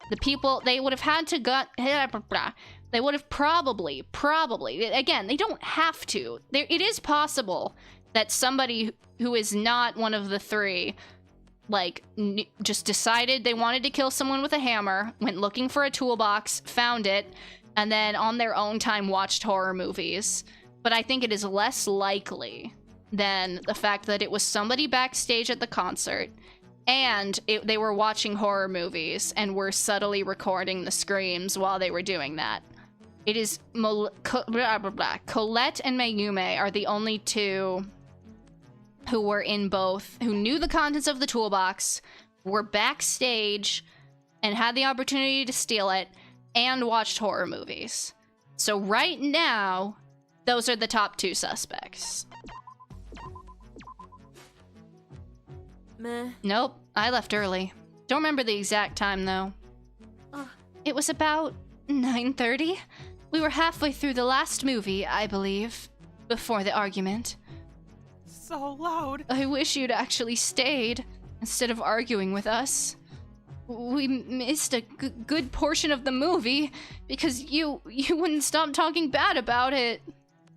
the people, they would have had to they would have probably, again, they don't have to. It is possible that somebody who is not one of the three, like, just decided they wanted to kill someone with a hammer, went looking for a toolbox, found it, and then on their own time watched horror movies. But I think it is less likely than the fact that it was somebody backstage at the concert, and they were watching horror movies and were subtly recording the screams while they were doing that. It is Colette and Mayume are the only two who were in both, who knew the contents of the toolbox, were backstage, and had the opportunity to steal it, and watched horror movies. So right now, those are the top two suspects. Meh. Nope, I left early. Don't remember the exact time, though. It was about 9:30. We were halfway through the last movie, I believe, before the argument. So loud. I wish you'd actually stayed, instead of arguing with us. We missed a good portion of the movie, because you wouldn't stop talking bad about it.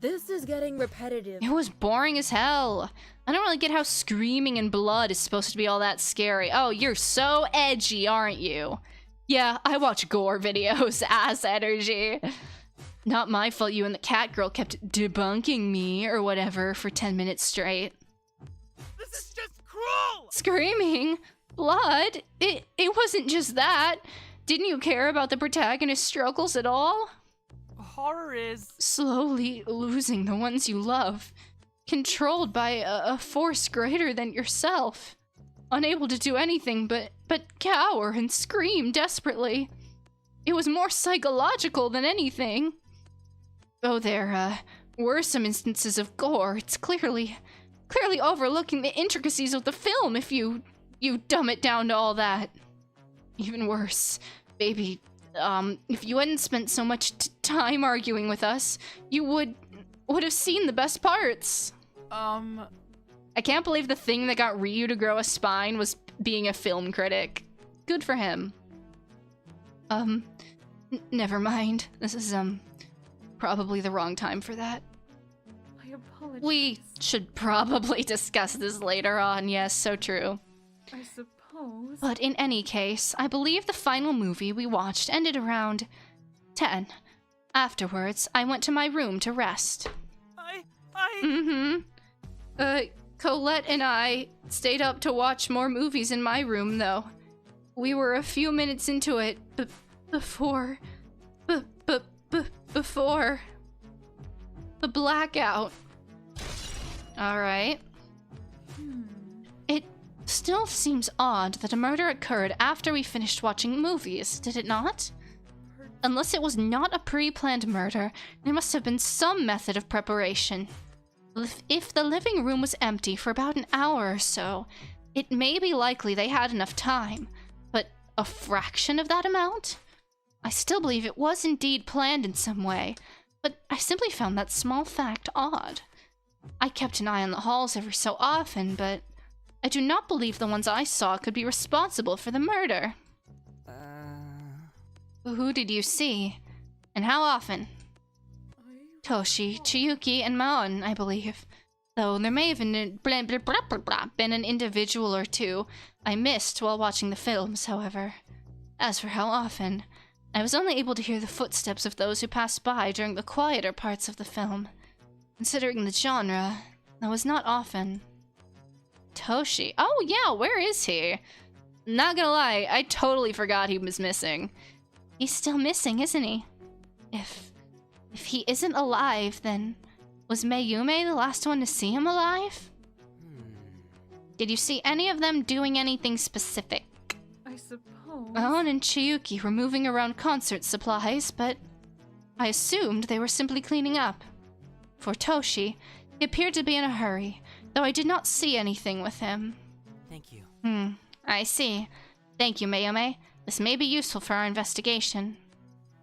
This is getting repetitive. It was boring as hell. I don't really get how screaming and blood is supposed to be all that scary. Oh, you're so edgy, aren't you? Yeah, I watch gore videos, ass energy. Not my fault you and the cat girl kept debunking me or whatever for 10 minutes straight. This is just cruel! Screaming? Blood? It wasn't just that. Didn't you care about the protagonist's struggles at all? Horror is... slowly losing the ones you love. Controlled by a force greater than yourself. Unable to do anything but cower and scream desperately. It was more psychological than anything. Though there were some instances of gore, it's clearly overlooking the intricacies of the film if you dumb it down to all that. Even worse, baby, if you hadn't spent so much time arguing with us, you would have seen the best parts. I can't believe the thing that got Ryu to grow a spine was being a film critic. Good for him. Never mind. This is, probably the wrong time for that. I apologize. We should probably discuss this later on, yes, so true. I suppose. But in any case, I believe the final movie we watched ended around 10. Afterwards, I went to my room to rest. Colette and I stayed up to watch more movies in my room, though. We were a few minutes into it, before the blackout. Alright. It still seems odd that a murder occurred after we finished watching movies, did it not? Unless it was not a pre-planned murder, there must have been some method of preparation. If the living room was empty for about an hour or so, it may be likely they had enough time, but a fraction of that amount? I still believe it was indeed planned in some way, but I simply found that small fact odd. I kept an eye on the halls every so often, but I do not believe the ones I saw could be responsible for the murder. Who did you see? And how often? Toshi, Chiyuki, and Maon, I believe. Though there may have been an individual or two I missed while watching the films, however. As for how often, I was only able to hear the footsteps of those who passed by during the quieter parts of the film. Considering the genre, that was not often. Toshi. Oh yeah, where is he? Not gonna lie, I totally forgot he was missing. He's still missing, isn't he? If he isn't alive, then was Mayume the last one to see him alive? Did you see any of them doing anything specific? I suppose. Owen and Chiyuki were moving around concert supplies, but I assumed they were simply cleaning up. For Toshi, he appeared to be in a hurry, though I did not see anything with him. Thank you. I see. Thank you, Mayume. This may be useful for our investigation.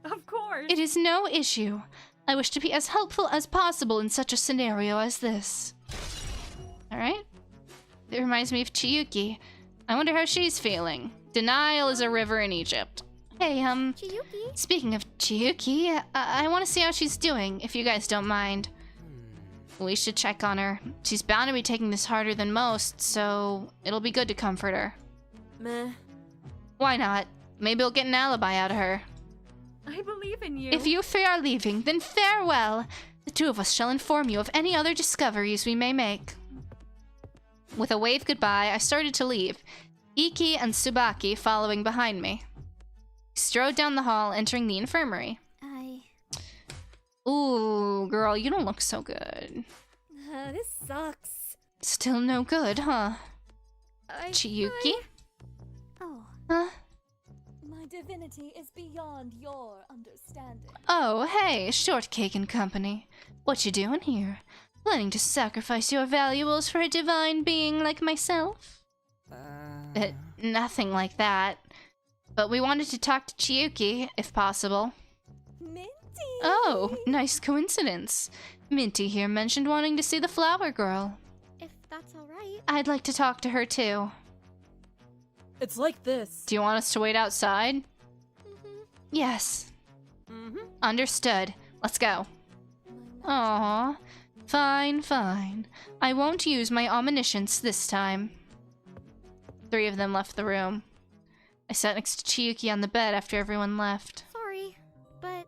Of course. It is no issue. I wish to be as helpful as possible in such a scenario as this. Alright. It reminds me of Chiyuki. I wonder how she's feeling. Denial is a river in Egypt. Hey, Chiyuki? Speaking of Chiyuki, I want to see how she's doing, if you guys don't mind. We should check on her. She's bound to be taking this harder than most, so it'll be good to comfort her. Meh. Why not? Maybe we'll get an alibi out of her. I believe in you. If you three are leaving, then farewell. The two of us shall inform you of any other discoveries we may make. With a wave goodbye, I started to leave, Iki and Tsubaki following behind me. We strode down the hall, entering the infirmary. Ooh, girl, you don't look so good. This sucks. Still no good, huh? Chiyuki? Oh. Huh? My divinity is beyond your understanding. Oh, hey, Shortcake and Company. What you doing here? Planning to sacrifice your valuables for a divine being like myself? Nothing like that. But we wanted to talk to Chiyuki, if possible. Minty! Oh, nice coincidence. Minty here mentioned wanting to see the flower girl. If that's alright. I'd like to talk to her too. It's like this. Do you want us to wait outside? Yes. Understood. Let's go. Aww. Fine, fine. I won't use my omniscience this time. 3 of them left the room. I sat next to Chiyuki on the bed after everyone left. Sorry, but...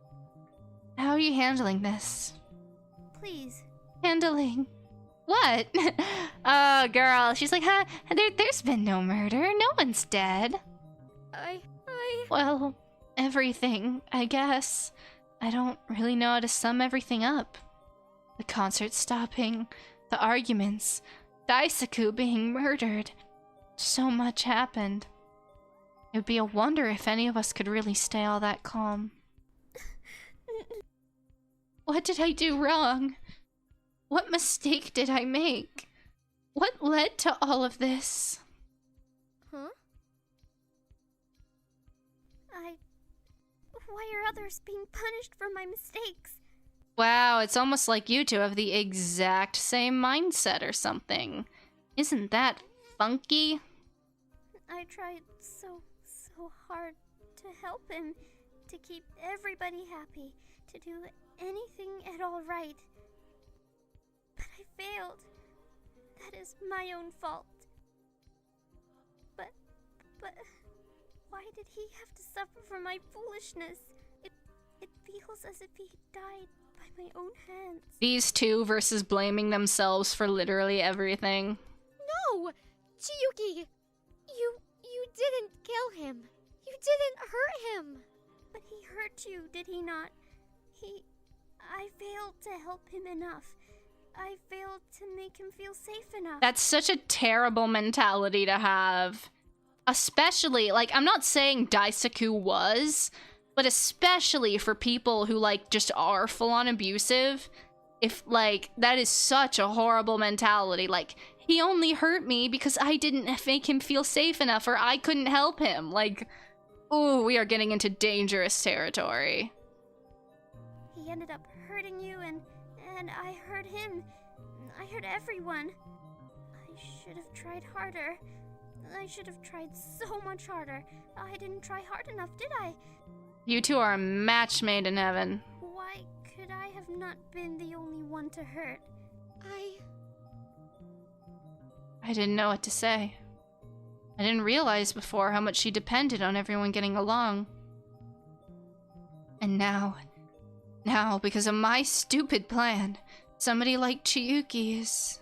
How are you handling this? Please. Handling? What? Oh, girl. She's like, huh? There's been no murder. No one's dead. Well, everything, I guess. I don't really know how to sum everything up. The concert stopping, the arguments, Daisaku being murdered. So much happened. It would be a wonder if any of us could really stay all that calm. What did I do wrong? What mistake did I make? What led to all of this? Huh? Why are others being punished for my mistakes? Wow, it's almost like you two have the exact same mindset or something. Isn't that funky? I tried so hard to help him, to keep everybody happy, to do anything at all right. But I failed. That is my own fault. But why did he have to suffer for my foolishness? It feels as if he died by my own hands. These two versus blaming themselves for literally everything. No! Chiyuki! You didn't kill him. You didn't hurt him. But he hurt you, did he not? I failed to help him enough. I failed to make him feel safe enough. That's such a terrible mentality to have. Especially, like, I'm not saying Daisaku was, but especially for people who, like, just are full-on abusive. If, like, that is such a horrible mentality. Like, he only hurt me because I didn't make him feel safe enough, or I couldn't help him. Like, ooh, we are getting into dangerous territory. He ended up hurting you, and I hurt him. I hurt everyone. I should have tried harder. I should have tried so much harder. I didn't try hard enough, did I? You two are a match made in heaven. Why could I have not been the only one to hurt? I didn't know what to say. I didn't realize before how much she depended on everyone getting along. And now, because of my stupid plan, somebody like Chiyuki is...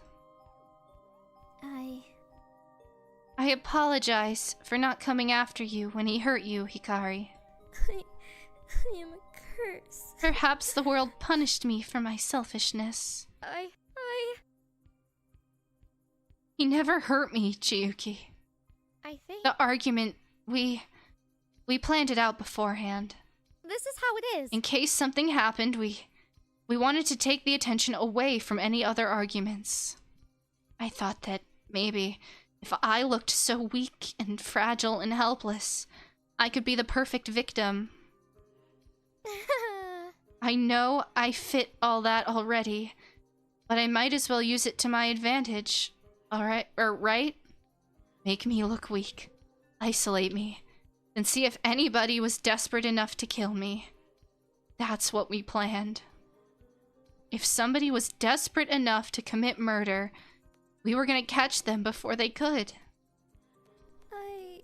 I apologize for not coming after you when he hurt you, Hikari. I am a curse. Perhaps the world punished me for my selfishness. He never hurt me, Chiyuki. I think... The argument, we planned it out beforehand. This is how it is. In case something happened, we wanted to take the attention away from any other arguments. I thought that maybe if I looked so weak and fragile and helpless, I could be the perfect victim. I know I fit all that already, but I might as well use it to my advantage. Alright, right? Make me look weak. Isolate me. And see if anybody was desperate enough to kill me. That's what we planned. If somebody was desperate enough to commit murder, we were gonna catch them before they could.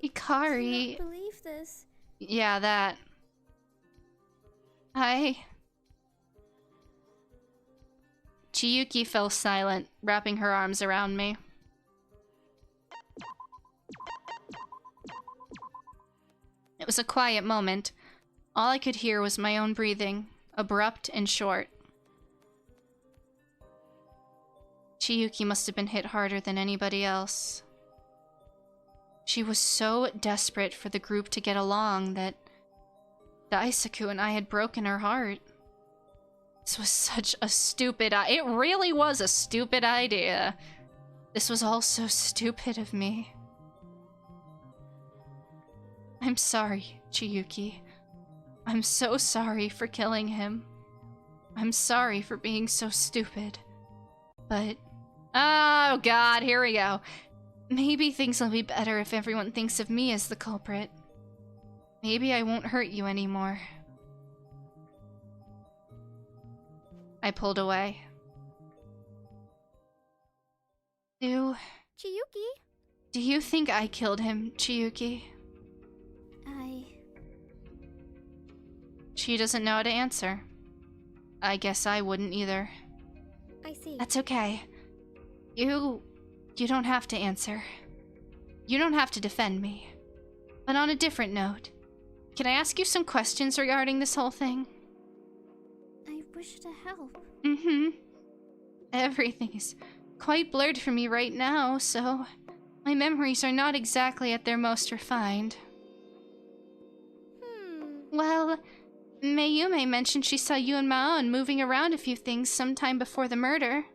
Hikari... I cannot believe this. Yeah, that. Chiyuki fell silent, wrapping her arms around me. It was a quiet moment. All I could hear was my own breathing, abrupt and short. Chiyuki must have been hit harder than anybody else. She was so desperate for the group to get along that Daisaku and I had broken her heart. This was such a stupid it really was a stupid idea. This was all so stupid of me. I'm sorry, Chiyuki. I'm so sorry for killing him. I'm sorry for being so stupid. But... oh god, here we go. Maybe things will be better if everyone thinks of me as the culprit. Maybe I won't hurt you anymore. I pulled away. Do you think I killed him, Chiyuki? She doesn't know how to answer. I guess I wouldn't either. I see. That's okay. You don't have to answer. You don't have to defend me. But on a different note, can I ask you some questions regarding this whole thing? I wish to help. Everything is quite blurred for me right now, so my memories are not exactly at their most refined. Well, Mayume mentioned she saw you and Maon moving around a few things sometime before the murder.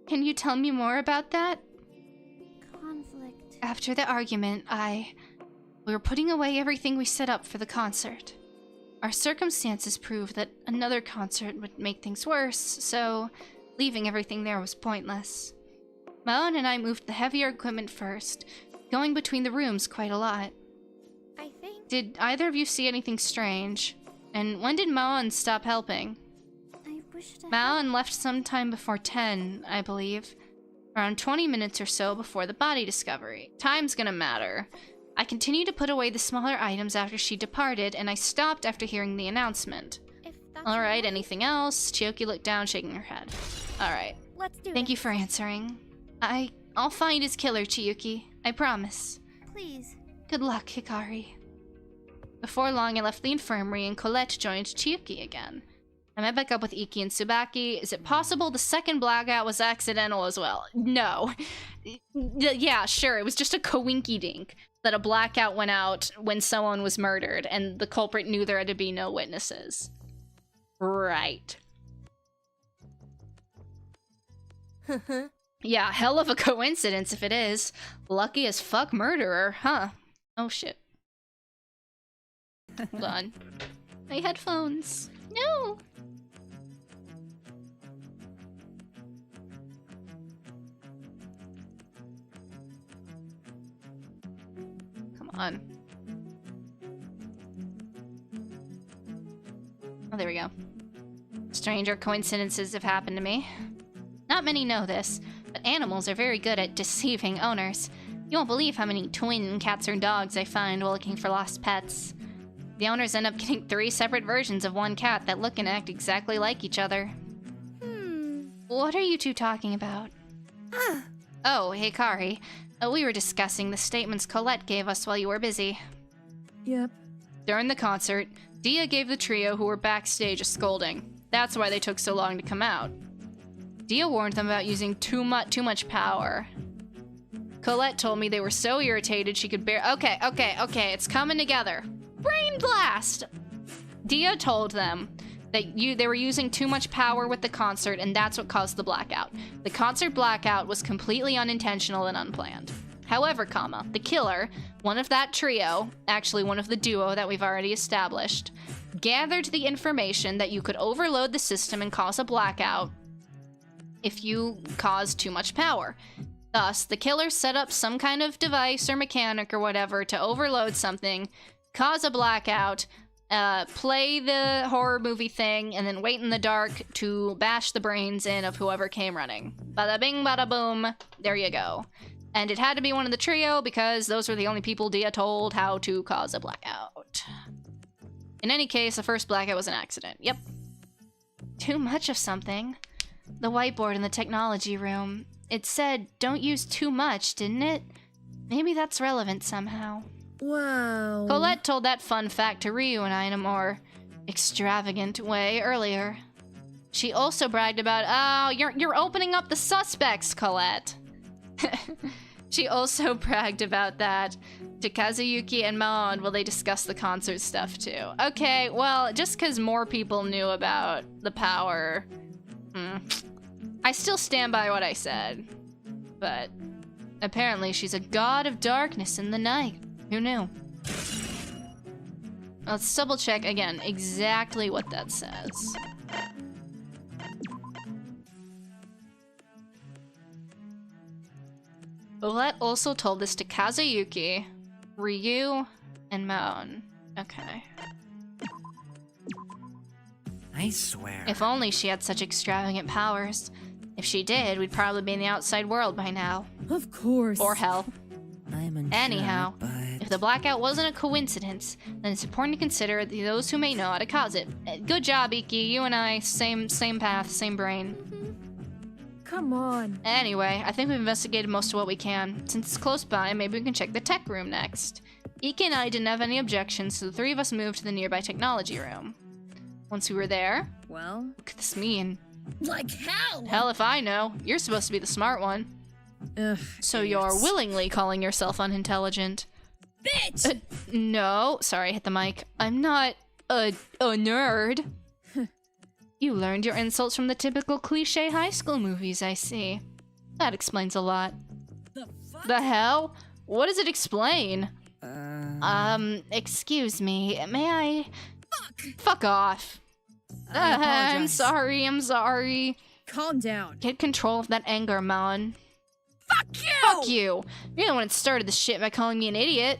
Can you tell me more about that? Conflict. After the argument, we were putting away everything we set up for the concert. Our circumstances proved that another concert would make things worse, so leaving everything there was pointless. Maon and I moved the heavier equipment first, going between the rooms quite a lot. Did either of you see anything strange? And when did Maon stop helping? Maon left sometime before 10, I believe. Around 20 minutes or so before the body discovery. Time's gonna matter. I continued to put away the smaller items after she departed, and I stopped after hearing the announcement. Alright, anything else? Chiyuki looked down, shaking her head. Alright. Thank you for answering. I'll find his killer, Chiyuki. I promise. Please. Good luck, Hikari. Before long, I left the infirmary and Colette joined Chiyuki again. I met back up with Iki and Tsubaki. Is it possible the second blackout was accidental as well? No. Yeah, sure, it was just a coinky-dink that a blackout went out when someone was murdered and the culprit knew there had to be no witnesses. Right. Yeah, hell of a coincidence if it is. Lucky as fuck murderer, huh? Oh shit. Hold on. My headphones. No! Come on. Oh, there we go. Stranger coincidences have happened to me. Not many know this, but animals are very good at deceiving owners. You won't believe how many twin cats or dogs I find while looking for lost pets. The owners end up getting 3 separate versions of one cat that look and act exactly like each other. What are you two talking about? Oh, Hikari. We were discussing the statements Colette gave us while you were busy. Yep. During the concert, Dia gave the trio who were backstage a scolding. That's why they took so long to come out. Dia warned them about using too much power. Colette told me they were so irritated she could bear- Okay, it's coming together. Brain blast! Dia told them that they were using too much power with the concert, and that's what caused the blackout. The concert blackout was completely unintentional and unplanned. However, the killer, one of that trio, actually one of the duo that we've already established, gathered the information that you could overload the system and cause a blackout if you caused too much power. Thus, the killer set up some kind of device or mechanic or whatever to overload something, cause a blackout, play the horror movie thing, and then wait in the dark to bash the brains in of whoever came running. Bada bing, bada boom. There you go. And it had to be one of the trio because those were the only people Dia told how to cause a blackout. In any case, the first blackout was an accident. Yep. Too much of something. The whiteboard in the technology room. It said, don't use too much, didn't it? Maybe that's relevant somehow. Wow. Colette told that fun fact to Ryu and I in a more extravagant way earlier. She also bragged about, oh, you're opening up the suspects, Colette. She also bragged about that to Kazuyuki and Maon while they discussed the concert stuff too. Okay, well, just because more people knew about the power, I still stand by what I said. But apparently she's a god of darkness in the night. Who knew? Let's double check again exactly what that says. Colette also told this to Kazuyuki, Ryu, and Maon. Okay. I swear. If only she had such extravagant powers. If she did, we'd probably be in the outside world by now. Of course. Or hell. I'm unsure, Anyhow, but... if the blackout wasn't a coincidence, then it's important to consider those who may know how to cause it. Good job, Iki. You and I, same path, same brain. Come on. Anyway, I think we've investigated most of what we can. Since it's close by, maybe we can check the tech room next. Iki and I didn't have any objections, so the three of us moved to the nearby technology room. Once we were there... Well? What could this mean? Like how? Hell if I know. You're supposed to be the smart one. Ugh, so you're willingly calling yourself unintelligent. Bitch! No. Sorry, I hit the mic. I'm not a nerd. You learned your insults from the typical cliche high school movies, I see. That explains a lot. The fuck? The hell? What does it explain? Excuse me, may I... Fuck off. I'm sorry. Calm down. Get control of that anger, Maon. Fuck you! Fuck you! You're the one that started this shit by calling me an idiot.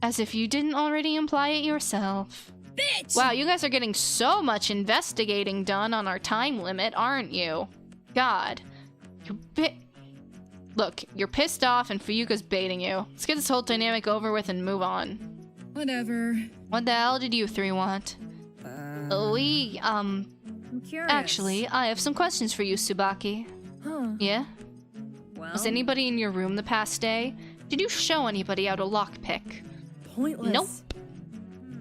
As if you didn't already imply it yourself. Bitch! Wow, you guys are getting so much investigating done on our time limit, aren't you? God. Look, you're pissed off and Fuyuka's baiting you. Let's get this whole dynamic over with and move on. Whatever. What the hell did you three want? I'm curious. Actually, I have some questions for you, Tsubaki. Huh. Yeah? Well? Was anybody in your room the past day? Did you show anybody how to lockpick? Pointless. Nope.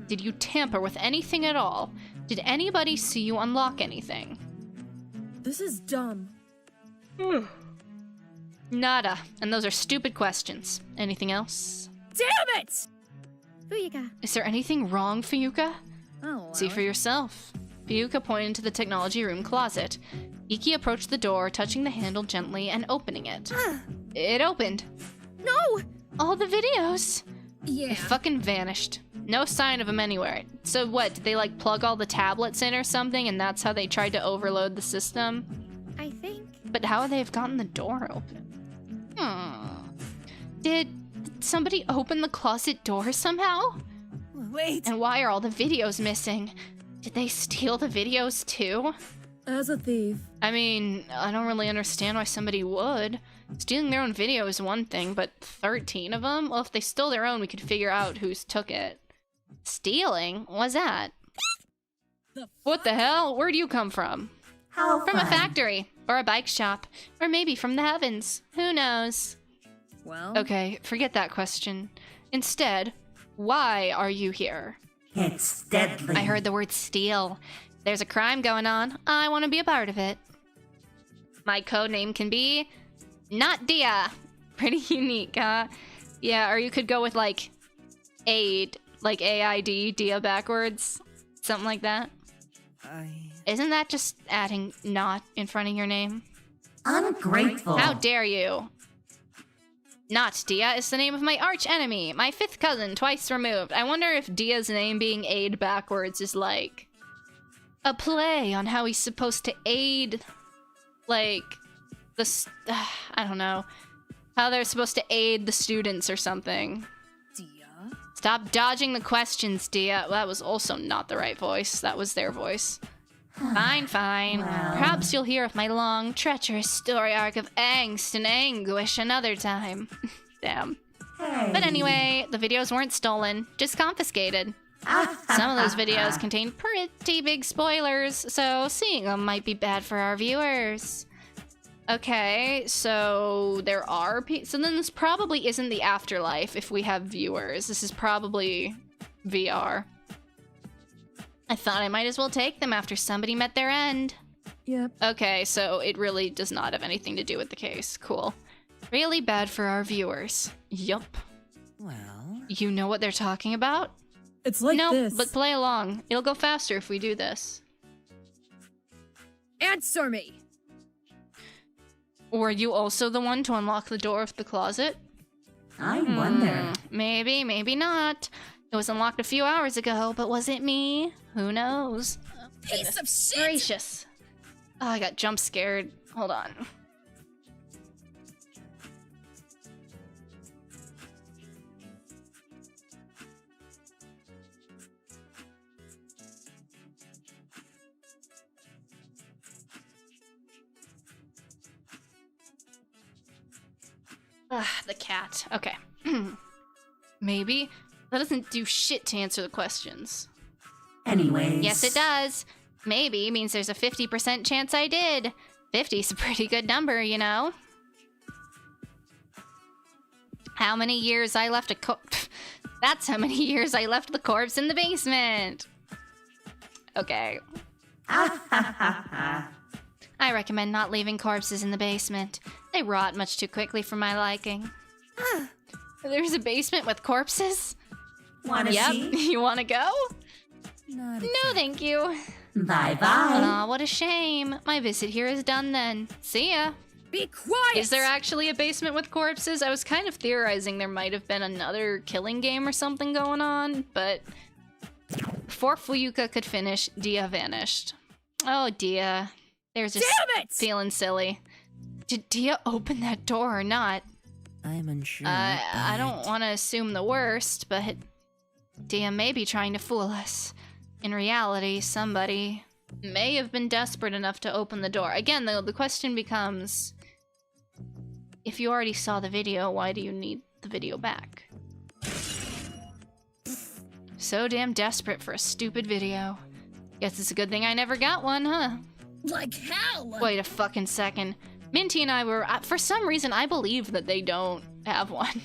Did you tamper with anything at all? Did anybody see you unlock anything? This is dumb. Nada. And those are stupid questions. Anything else? Damn it! Fuyuka. Is there anything wrong, Fuyuka? Oh, well. See for yourself. Fuyuka pointed to the technology room closet. Iki approached the door, touching the handle gently and opening it. It opened. No! All the videos. Yeah. They fucking vanished. No sign of them anywhere. So what, did they like plug all the tablets in or something and that's how they tried to overload the system? I think. But how would they have gotten the door open? Did somebody open the closet door somehow? Wait. And why are all the videos missing? Did they steal the videos too? As a thief. I mean, I don't really understand why somebody would. Stealing their own video is one thing, but 13 of them? Well, if they stole their own, we could figure out who's took it. Stealing? What's that? What the hell? Where'd you come from? How From a fun. factory, or a bike shop, or maybe from the heavens. Who knows? Well? Okay, forget that question. Instead, why are you here? It's deadly. I heard the word steal. There's a crime going on. I want to be a part of it. My codename can be Not Dia. Pretty unique, huh? Yeah, or you could go with like aid, like AID, Dia backwards. Something like that. Isn't that just adding not in front of your name? Ungrateful. How dare you? Not Dia is the name of my arch enemy, my 5th cousin, twice removed. I wonder if Dia's name being aid backwards is like a play on how he's supposed to aid, like, I don't know, how they're supposed to aid the students or something. Dia? Stop dodging the questions, Dia. Well, that was also not the right voice. That was their voice. Fine, fine. Well. Perhaps you'll hear of my long, treacherous story arc of angst and anguish another time. Damn. Hey. But anyway, the videos weren't stolen, just confiscated. Some of those videos contain pretty big spoilers, so seeing them might be bad for our viewers. Okay, so there are so then this probably isn't the afterlife if we have viewers. This is probably VR. I thought I might as well take them after somebody met their end. Yep. Okay, so it really does not have anything to do with the case. Cool. Really bad for our viewers. Yup. Well... You know what they're talking about? It's like nope, this. but play along. It'll go faster if we do this. Answer me! Were you also the one to unlock the door of the closet? I wonder. Maybe, maybe not. It was unlocked a few hours ago, but was it me? Who knows? Piece of shit! Gracious. Oh, I got jump scared. Hold on. The cat. Okay. Maybe. That doesn't do shit to answer the questions. Anyways. Yes, it does. Maybe means there's a 50% chance I did. 50's a pretty good number, you know? How many years I left That's how many years I left the corpse in the basement. Okay. I recommend not leaving corpses in the basement. They rot much too quickly for my liking. There's a basement with corpses? Wanna see? Yep. You wanna go? Not No, thank you. Bye-bye. Aw, what a shame. My visit here is done then. See ya. Be quiet! Is there actually a basement with corpses? I was kind of theorizing there might have been another killing game or something going on, but before Fuyuka could finish, Dia vanished. Oh, Dia. There's just Damn it! feeling silly. Did Dia open that door or not? I'm unsure. I don't want to assume the worst, but Dia may be trying to fool us. In reality, somebody may have been desperate enough to open the door. Again, though, the question becomes, if you already saw the video, why do you need the video back? So damn desperate for a stupid video. Guess it's a good thing I never got one, huh? Like hell! Wait a fucking second. Minty and I were, for some reason, I believe that they don't have one.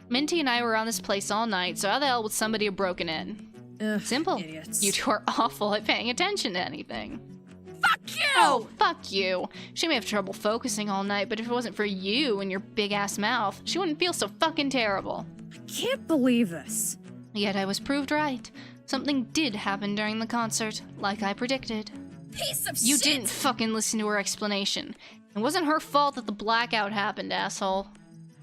Minty and I were on this place all night, so how the hell would somebody have broken in? Ugh, Simple. idiots. You two are awful at paying attention to anything. Fuck you! Oh, fuck you. She may have trouble focusing all night, but if it wasn't for you and your big-ass mouth, she wouldn't feel so fucking terrible. I can't believe this. Yet I was proved right. Something did happen during the concert, like I predicted. Piece of You shit! didn't fucking listen to her explanation. It wasn't her fault that the blackout happened, asshole.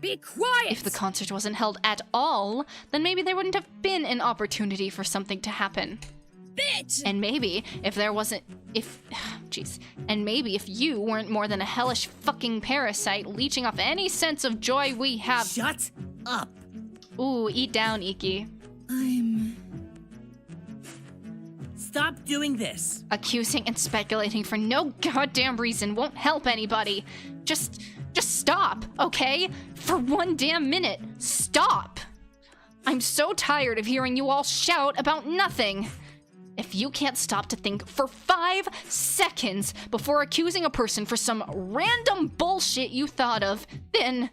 Be quiet! If the concert wasn't held at all, then maybe there wouldn't have been an opportunity for something to happen. Bitch! And maybe if there wasn't, and maybe if you weren't more than a hellish fucking parasite leeching off any sense of joy we have. Shut up! Ooh, eat down, Iki. Stop doing this! Accusing and speculating for no goddamn reason won't help anybody. Just stop, okay? For one damn minute, stop! I'm so tired of hearing you all shout about nothing. If you can't stop to think for 5 seconds before accusing a person for some random bullshit you thought of, then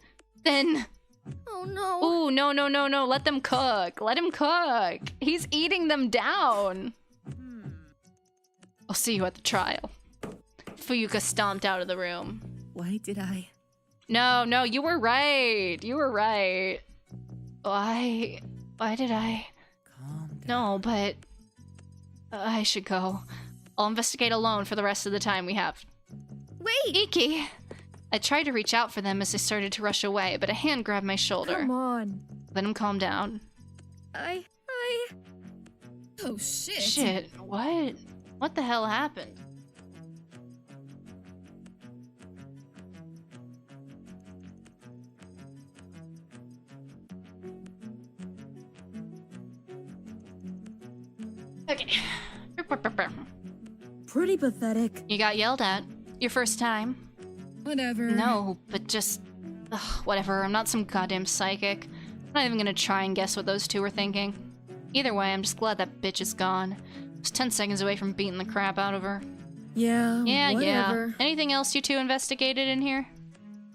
Oh no. Ooh, no, no, no, no. Let them cook. Let him cook. He's eating them down. I'll see you at the trial. Fuyuka stomped out of the room. Why did I? No, no, you were right. You were right. Why did I? Calm down. No, but I should go. I'll investigate alone for the rest of the time we have. Wait! Iki! I tried to reach out for them as they started to rush away, but a hand grabbed my shoulder. Come on. Let him calm down. Oh shit. Shit, what? What the hell happened? Okay. Pretty pathetic. You got yelled at. Your first time. Whatever. No, but just... Ugh, whatever, I'm not some goddamn psychic. I'm not even gonna try and guess what those two were thinking. Either way, I'm just glad that bitch is gone. I was 10 seconds away from beating the crap out of her. Yeah, Yeah. whatever. Anything else you two investigated in here?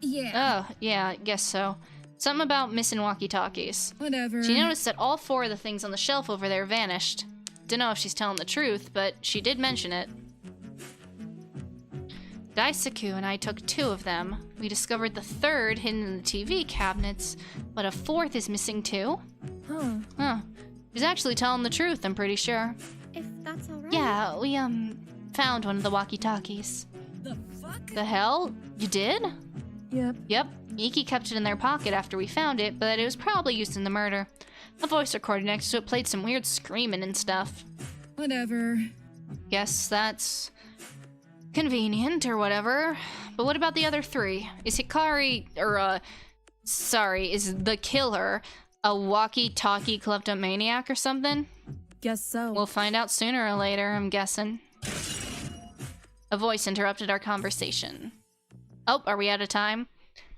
Yeah. Oh, yeah, I guess so. Something about missing walkie-talkies. Whatever. She noticed that all 4 of the things on the shelf over there vanished. Dunno if she's telling the truth, but she did mention it. Daisaku and I took 2 of them. We discovered the 3rd hidden in the TV cabinets, but a 4th is missing too? Huh. She's actually telling the truth, I'm pretty sure. If that's alright. Yeah, we, found one of the walkie-talkies. The fuck? The hell? You did? Yep. Yep. Iki kept it in their pocket after we found it, but it was probably used in the murder. A voice recorder next to it played some weird screaming and stuff. Whatever. Guess that's convenient or whatever. But what about the other 3? Is Hikari, is the killer a walkie-talkie kleptomaniac or something? Guess so. We'll find out sooner or later, I'm guessing. A voice interrupted our conversation. Oh, are we out of time?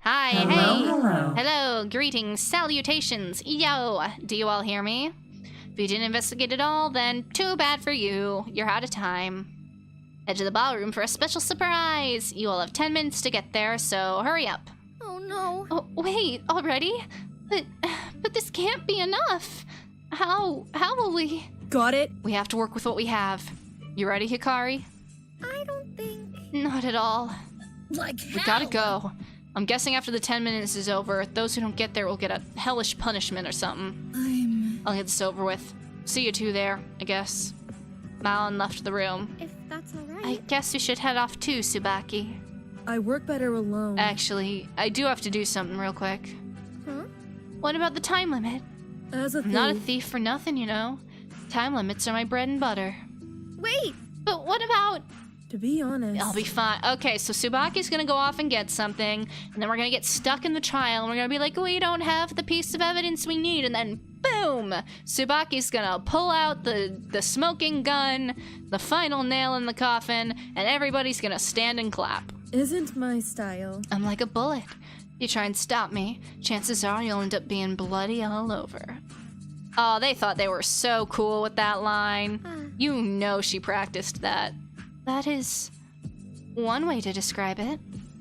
Hi, Hello. Hello, greetings, salutations, yo! Do you all hear me? If you didn't investigate at all, then too bad for you. You're out of time. Head to the ballroom for a special surprise. You all have 10 minutes to get there, so hurry up. Oh no. Oh, wait, already? But this can't be enough. How will we? Got it? We have to work with what we have. You ready, Hikari? I don't think. Not at all. Like We gotta go. I'm guessing after the 10 minutes is over, those who don't get there will get a hellish punishment or something. I'll get this over with. See you two there, I guess. Malin left the room. If that's alright. I guess we should head off too, Tsubaki. I work better alone. Actually, I do have to do something real quick. Huh? What about the time limit? As a I'm not a thief for nothing, you know. Time limits are my bread and butter. Wait! But what about... To be honest... I'll be fine. Okay, so Tsubaki's gonna go off and get something, and then we're gonna get stuck in the trial, and we're gonna be like, we don't have the piece of evidence we need, and then boom! Tsubaki's gonna pull out the smoking gun, the final nail in the coffin, and everybody's gonna stand and clap. Isn't my style. I'm like a bullet. You try and stop me, chances are you'll end up being bloody all over. Oh, they thought they were so cool with that line. You know she practiced that. That is one way to describe it.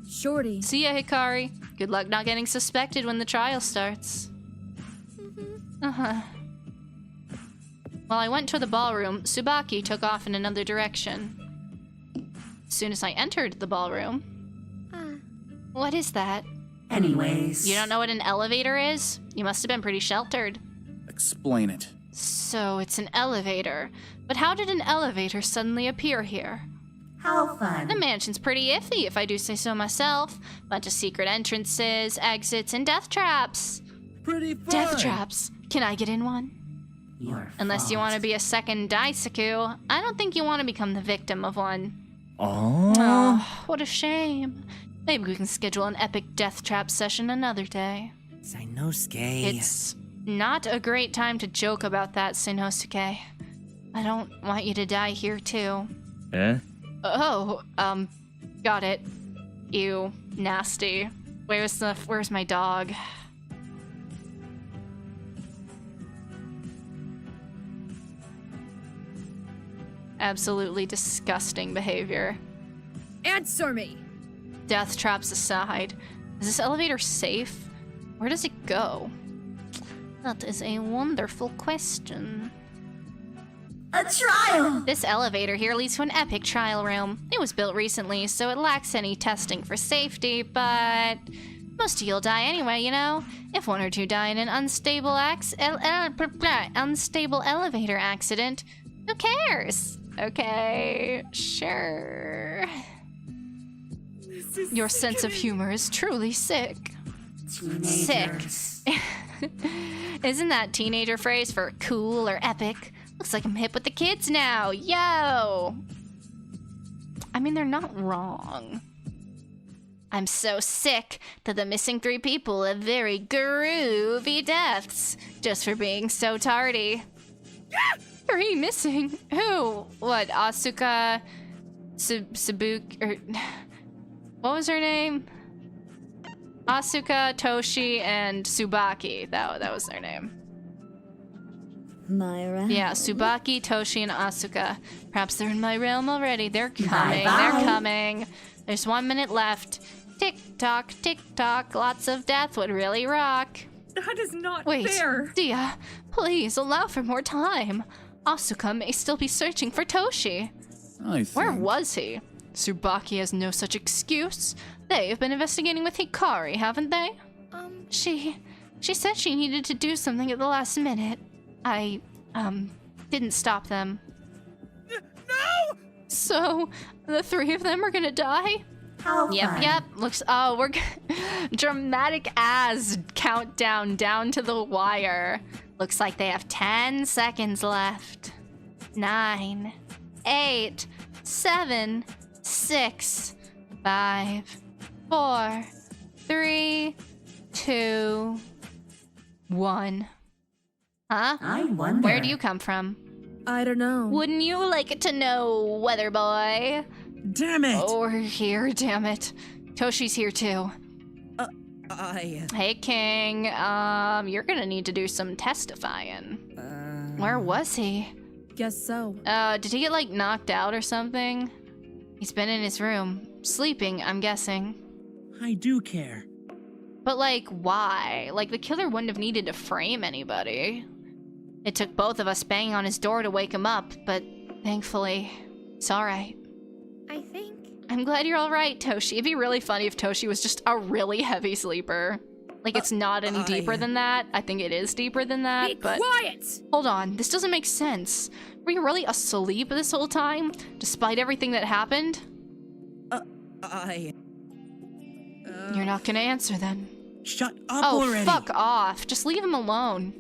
Shorty. See ya, Hikari. Good luck not getting suspected when the trial starts. Uh-huh. While I went to the ballroom, Tsubaki took off in another direction. As soon as I entered the ballroom... What is that? Anyways... You don't know what an elevator is? You must have been pretty sheltered. Explain it. So it's an elevator. But how did an elevator suddenly appear here? How fun. The mansion's pretty iffy, if I do say so myself. Bunch of secret entrances, exits, and death traps. Pretty fun. Death traps. Can I get in one? Unless you want to be a second Daisaku, I don't think you want to become the victim of one. Oh, what a shame. Maybe we can schedule an epic death trap session another day. Sainosuke. It's not a great time to joke about that, Sainosuke. I don't want you to die here, too. Eh? Oh, got it. Ew, nasty. Where's my dog? Absolutely disgusting behavior. Answer me! Death traps aside, is this elevator safe? Where does it go? That is a wonderful question. A trial! This elevator here leads to an epic trial room. It was built recently, so it lacks any testing for safety, but most of you'll die anyway, you know? If one or two die in an unstable elevator accident, who cares? Okay, sure. Your sense of humor is truly sick. Teenagers. Sick. Isn't that teenager phrase for cool or epic? Looks like I'm hip with the kids now. Yo! I mean, they're not wrong. I'm so sick that the missing 3 people have very groovy deaths just for being so tardy. 3 missing? Who? What, Asuka, Sabuki, or what was her name? Asuka, Toshi, and Tsubaki. That was their name. Myra? Yeah, Tsubaki, Toshi, and Asuka. Perhaps they're in my realm already. They're coming. Bye-bye. They're coming. There's 1 minute left. Tick-tock, tick-tock. Lots of death would really rock. That is not Wait, fair. Dia, please allow for more time. Asuka may still be searching for Toshi. Where was he? Tsubaki has no such excuse. They've been investigating with Hikari, haven't they? She said she needed to do something at the last minute. I, didn't stop them. No! So, the 3 of them are gonna die? How Yep, fun. yep. Looks, oh, we're dramatic as countdown down to the wire. Looks like they have 10 seconds left. 9, 8, 7, 6, 5, 4, 3, 2, 1. Huh? I wonder. Where do you come from? I don't know. Wouldn't you like to know, Weather Boy? Damn it! Oh, we're here, damn it. Toshi's here too. Hey, King. You're gonna need to do some testifying. Where was he? Guess so. Did he get, like, knocked out or something? He's been in his room. Sleeping, I'm guessing. I do care. But, like, why? Like, the killer wouldn't have needed to frame anybody. It took both of us banging on his door to wake him up, but thankfully, it's alright. I think. I'm glad you're alright, Toshi. It'd be really funny if Toshi was just a really heavy sleeper. Like, it's not any deeper than that. I think it is deeper than that, Be but... quiet! Hold on, this doesn't make sense. Were you really asleep this whole time? Despite everything that happened? You're not gonna answer then. Shut up Oh, already! fuck off. Just leave him alone.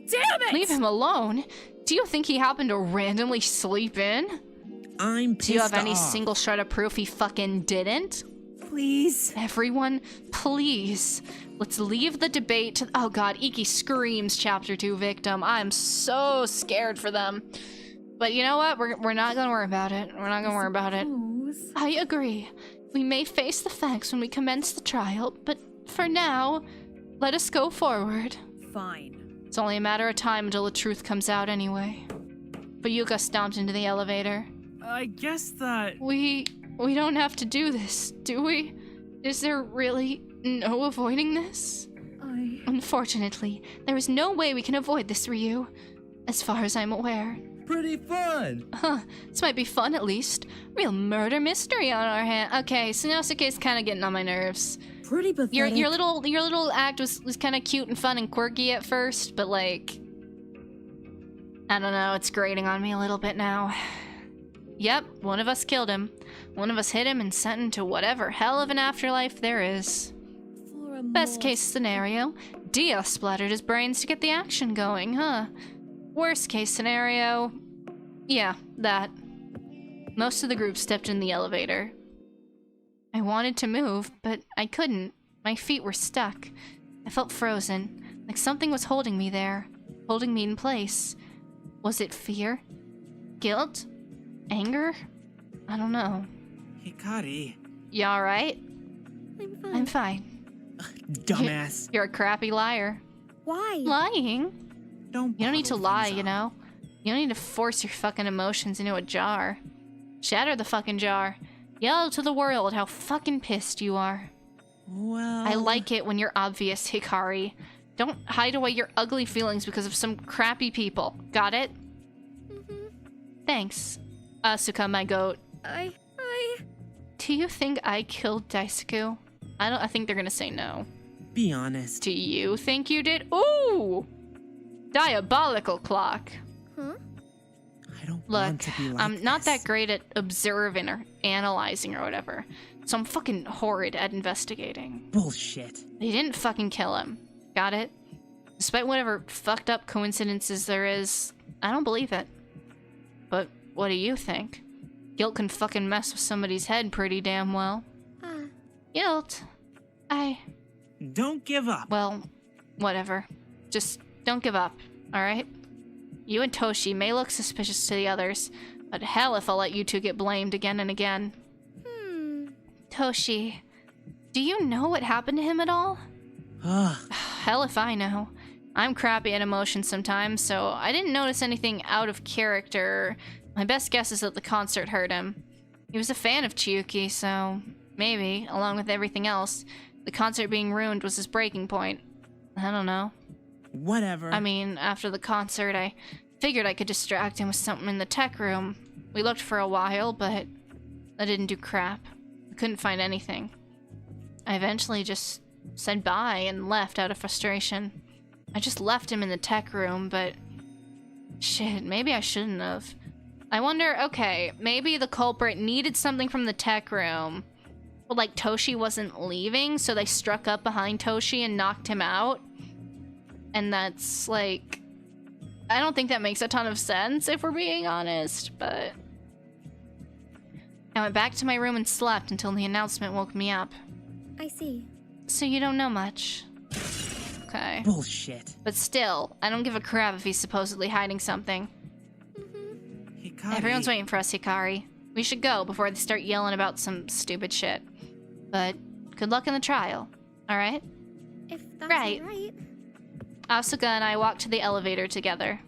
Damn it! Leave him alone? Do you think he happened to randomly sleep in? I'm pissed Do you have any off. single shred of proof he fucking didn't? Please. Everyone, please. Let's leave the debate to— oh god, Iki screams Chapter 2 victim. I'm so scared for them. But you know what? We're not gonna worry about it. We're not gonna worry about it. I agree. We may face the facts when we commence the trial, but for now, let us go forward. Fine. It's only a matter of time until the truth comes out anyway. But Yuka stomped into the elevator. I guess that... We don't have to do this, do we? Is there really no avoiding this? Unfortunately, there is no way we can avoid this, Ryu. As far as I'm aware. Pretty fun! Huh, this might be fun at least. Real murder mystery on our hand. Okay, Sanosuke's kind of getting on my nerves. Pretty pathetic. Your little act was kind of cute and fun and quirky at first, but like... I don't know, it's grating on me a little bit now. Yep, one of us killed him. One of us hit him and sent him to whatever hell of an afterlife there is. Best case scenario, Dia splattered his brains to get the action going, huh? Worst case scenario, yeah, that. Most of the group stepped in the elevator. I wanted to move, but I couldn't. My feet were stuck. I felt frozen, like something was holding me there, holding me in place. Was it fear? Guilt? Anger? I don't know. Hikari. You alright? I'm fine. Dumbass. You're a crappy liar. Why? Lying? Don't You don't need to bottle lie, things you up. know? You don't need to force your fucking emotions into a jar. Shatter the fucking jar. Yell to the world how fucking pissed you are. Well... I like it when you're obvious, Hikari. Don't hide away your ugly feelings because of some crappy people. Got it? Thanks, Asuka, my goat. Do you think I killed Daisuke? I think they're gonna say no. Be honest. Do you think you did? Ooh! Diabolical clock. I don't Look, want to be like I'm not that great at observing or analyzing or whatever, so I'm fucking horrid at investigating. Bullshit. They didn't fucking kill him. Got it? Despite whatever fucked up coincidences there is, I don't believe it. But what do you think? Guilt can fucking mess with somebody's head pretty damn well. Guilt? Don't give up. Well, whatever. Just don't give up, alright? You and Toshi may look suspicious to the others, but hell if I'll let you two get blamed again and again. Toshi, do you know what happened to him at all? Hell if I know. I'm crappy at emotions sometimes, so I didn't notice anything out of character. My best guess is that the concert hurt him. He was a fan of Chiyuki, so maybe, along with everything else, the concert being ruined was his breaking point. I don't know. Whatever. I mean, after the concert, I figured I could distract him with something in the tech room. We looked for a while, but that didn't do crap. We couldn't find anything. I eventually just said bye and left out of frustration. I just left him in the tech room, but shit, maybe I shouldn't have. I wonder, okay, maybe the culprit needed something from the tech room, but like Toshi wasn't leaving, so they struck up behind Toshi and knocked him out. And that's like, I don't think that makes a ton of sense if we're being honest, but I went back to my room and slept until the announcement woke me up. I see. So you don't know much. Okay. Bullshit. But still, I don't give a crap if he's supposedly hiding something. Hikari. Everyone's waiting for us, Hikari. We should go before they start yelling about some stupid shit. But good luck in the trial, alright? If that's right. right. Asuka and I walked to the elevator together.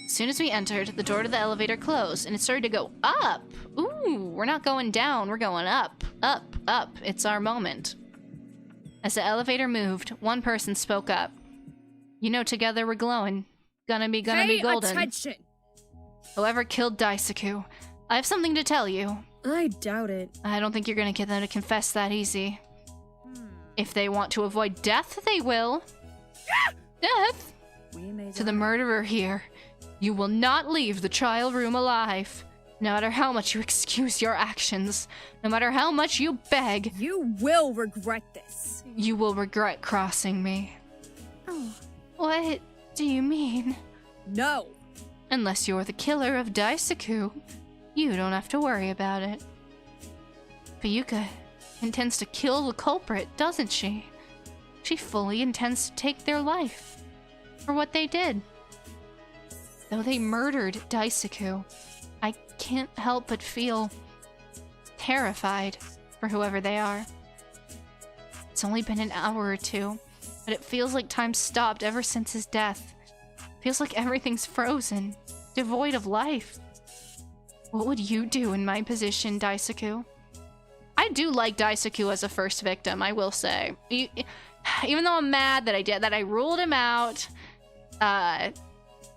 As soon as we entered, the door to the elevator closed, and it started to go up. Ooh, we're not going down, we're going up, up, up. It's our moment. As the elevator moved, one person spoke up. You know, together we're glowing. Gonna be golden. Attention! Whoever killed Daisuke, I have something to tell you. I doubt it. I don't think you're gonna get them to confess that easy. If they want to avoid death, they will. Death? To the murderer here, you will not leave the trial room alive. No matter how much you excuse your actions, no matter how much you beg, you will regret this. You will regret crossing me. Oh. What do you mean? No. Unless you're the killer of Daisuke, you don't have to worry about it. Fuyuka intends to kill the culprit, doesn't she? She fully intends to take their life for what they did. Though they murdered Daisuke, I can't help but feel terrified for whoever they are. It's only been an hour or two, but it feels like time stopped ever since his death. Feels like everything's frozen, devoid of life. What would you do in my position, Daisuke? I do like Daisuke as a first victim, I will say. Even though I'm mad that I ruled him out,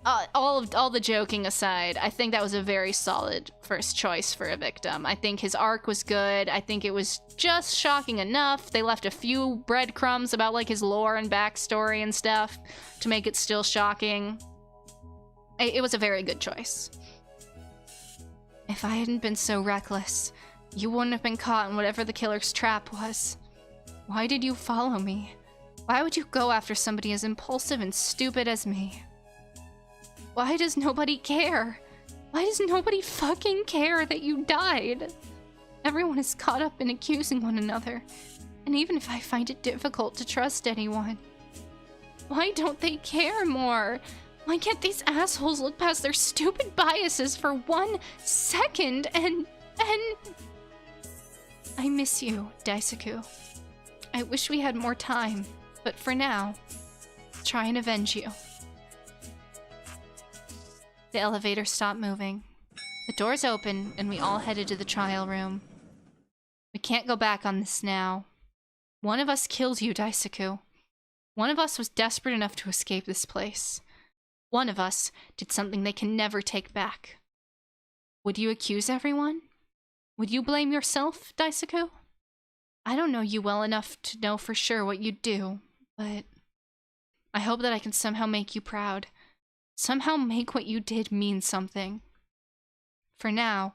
all the joking aside, I think that was a very solid first choice for a victim. I think his arc was good. I think it was just shocking enough. They left a few breadcrumbs about like his lore and backstory and stuff to make it still shocking. It was a very good choice. If I hadn't been so reckless, you wouldn't have been caught in whatever the killer's trap was. Why did you follow me? Why would you go after somebody as impulsive and stupid as me? Why does nobody care? Why does nobody fucking care that you died? Everyone is caught up in accusing one another, and even if I find it difficult to trust anyone, why don't they care more? Why can't these assholes look past their stupid biases for 1 second and... I miss you, Daisuke. I wish we had more time, but for now, I'll try and avenge you. The elevator stopped moving. The doors opened, and we all headed to the trial room. We can't go back on this now. One of us killed you, Daisaku. One of us was desperate enough to escape this place. One of us did something they can never take back. Would you accuse everyone? Would you blame yourself, Daisaku? I don't know you well enough to know for sure what you'd do, but I hope that I can somehow make you proud. Somehow make what you did mean something. For now,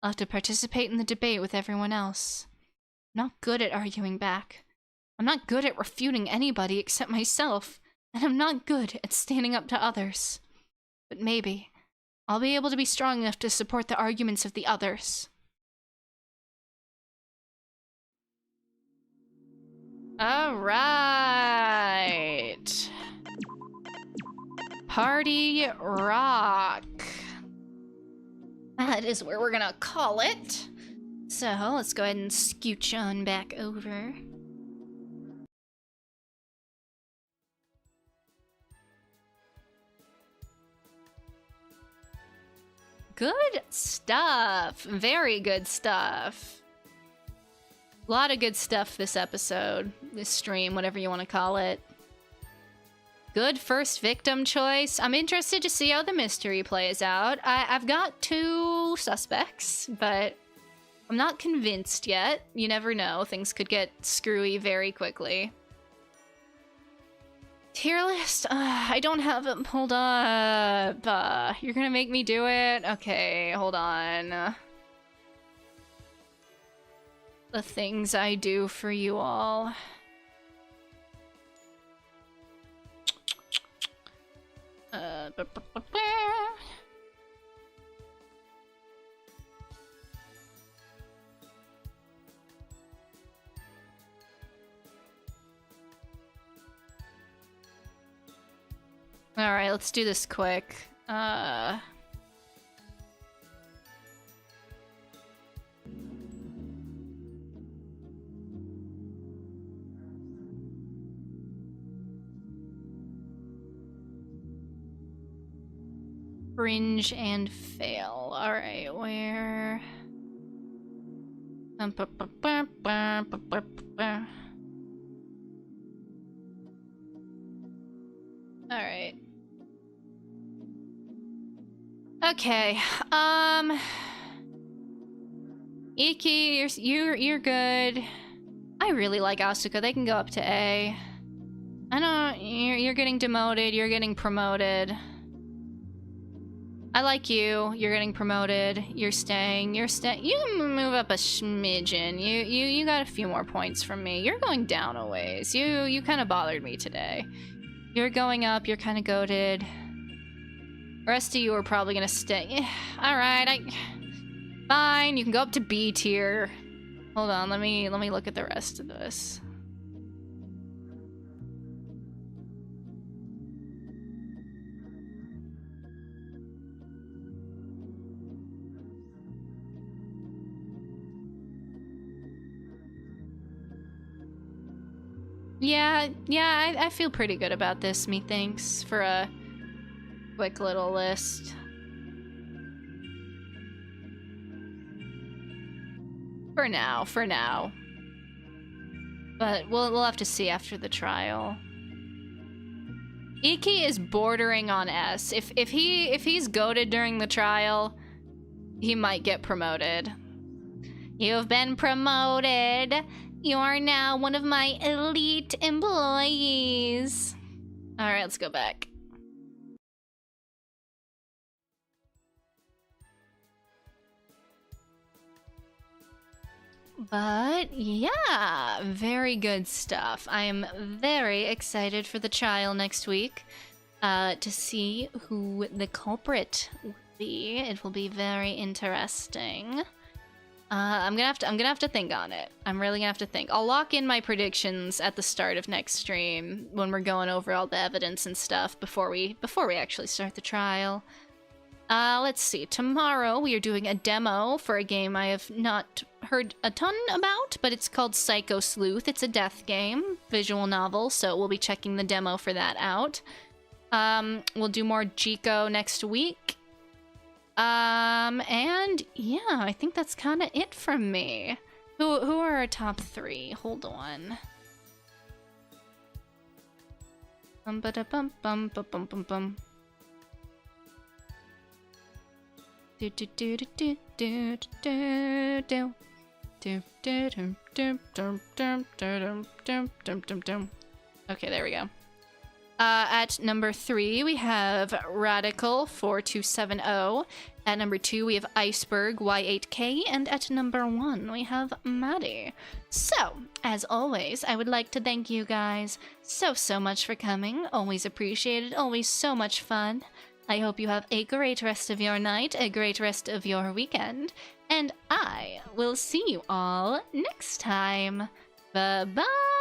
I'll have to participate in the debate with everyone else. I'm not good at arguing back. I'm not good at refuting anybody except myself, and I'm not good at standing up to others. But maybe I'll be able to be strong enough to support the arguments of the others. All right. Party rock. That is where we're gonna call it. So let's go ahead and scooch on back over. Good stuff. Very good stuff. A lot of good stuff this episode, this stream, whatever you want to call it. Good first victim choice. I'm interested to see how the mystery plays out. I've got 2 suspects, but I'm not convinced yet. You never know. Things could get screwy very quickly. Tier list? I don't have it pulled up. You're gonna make me do it? Okay, hold on. The things I do for you all. Alright, let's do this quick. Cringe and fail. Alright, where... Alright. Okay, Iki, you're good. I really like Asuka. They can go up to A. I don't... You're getting demoted. You're getting promoted. I like you. You're getting promoted. You're staying. You move up a smidgen. You got a few more points from me. You're going down a ways. You kind of bothered me today. You're going up. You're kind of goated. The rest of you are probably gonna stay. All right. Fine. You can go up to B tier. Hold on. Let me look at the rest of this. Yeah, I feel pretty good about this, methinks, for a quick little list. For now. But we'll have to see after the trial. Iki is bordering on S. If he's goated during the trial, he might get promoted. You've been promoted. You are now one of my elite employees. All right, let's go back. But yeah, very good stuff. I am very excited for the trial next week to see who the culprit will be. It will be very interesting. I'm gonna have to think on it. I'm really gonna have to think. I'll lock in my predictions at the start of next stream when we're going over all the evidence and stuff before we actually start the trial. Let's see. Tomorrow we are doing a demo for a game I have not heard a ton about, but it's called Psycho Sleuth. It's a death game, visual novel, so we'll be checking the demo for that out. We'll do more Jiko next week. And yeah, I think that's kind of it from me. Who are our top 3? Hold on. Bum ba da bum bum bum bum bum bum. Do do do do do do do do. Do do dum dum dum dum dum dum dum dum dum. Okay, there we go. At number 3, we have Radical 4270. At number 2, we have Iceberg Y8K. And at number 1, we have Maddie. So, as always, I would like to thank you guys so much for coming. Always appreciated, always so much fun. I hope you have a great rest of your night, a great rest of your weekend. And I will see you all next time. Bye-bye!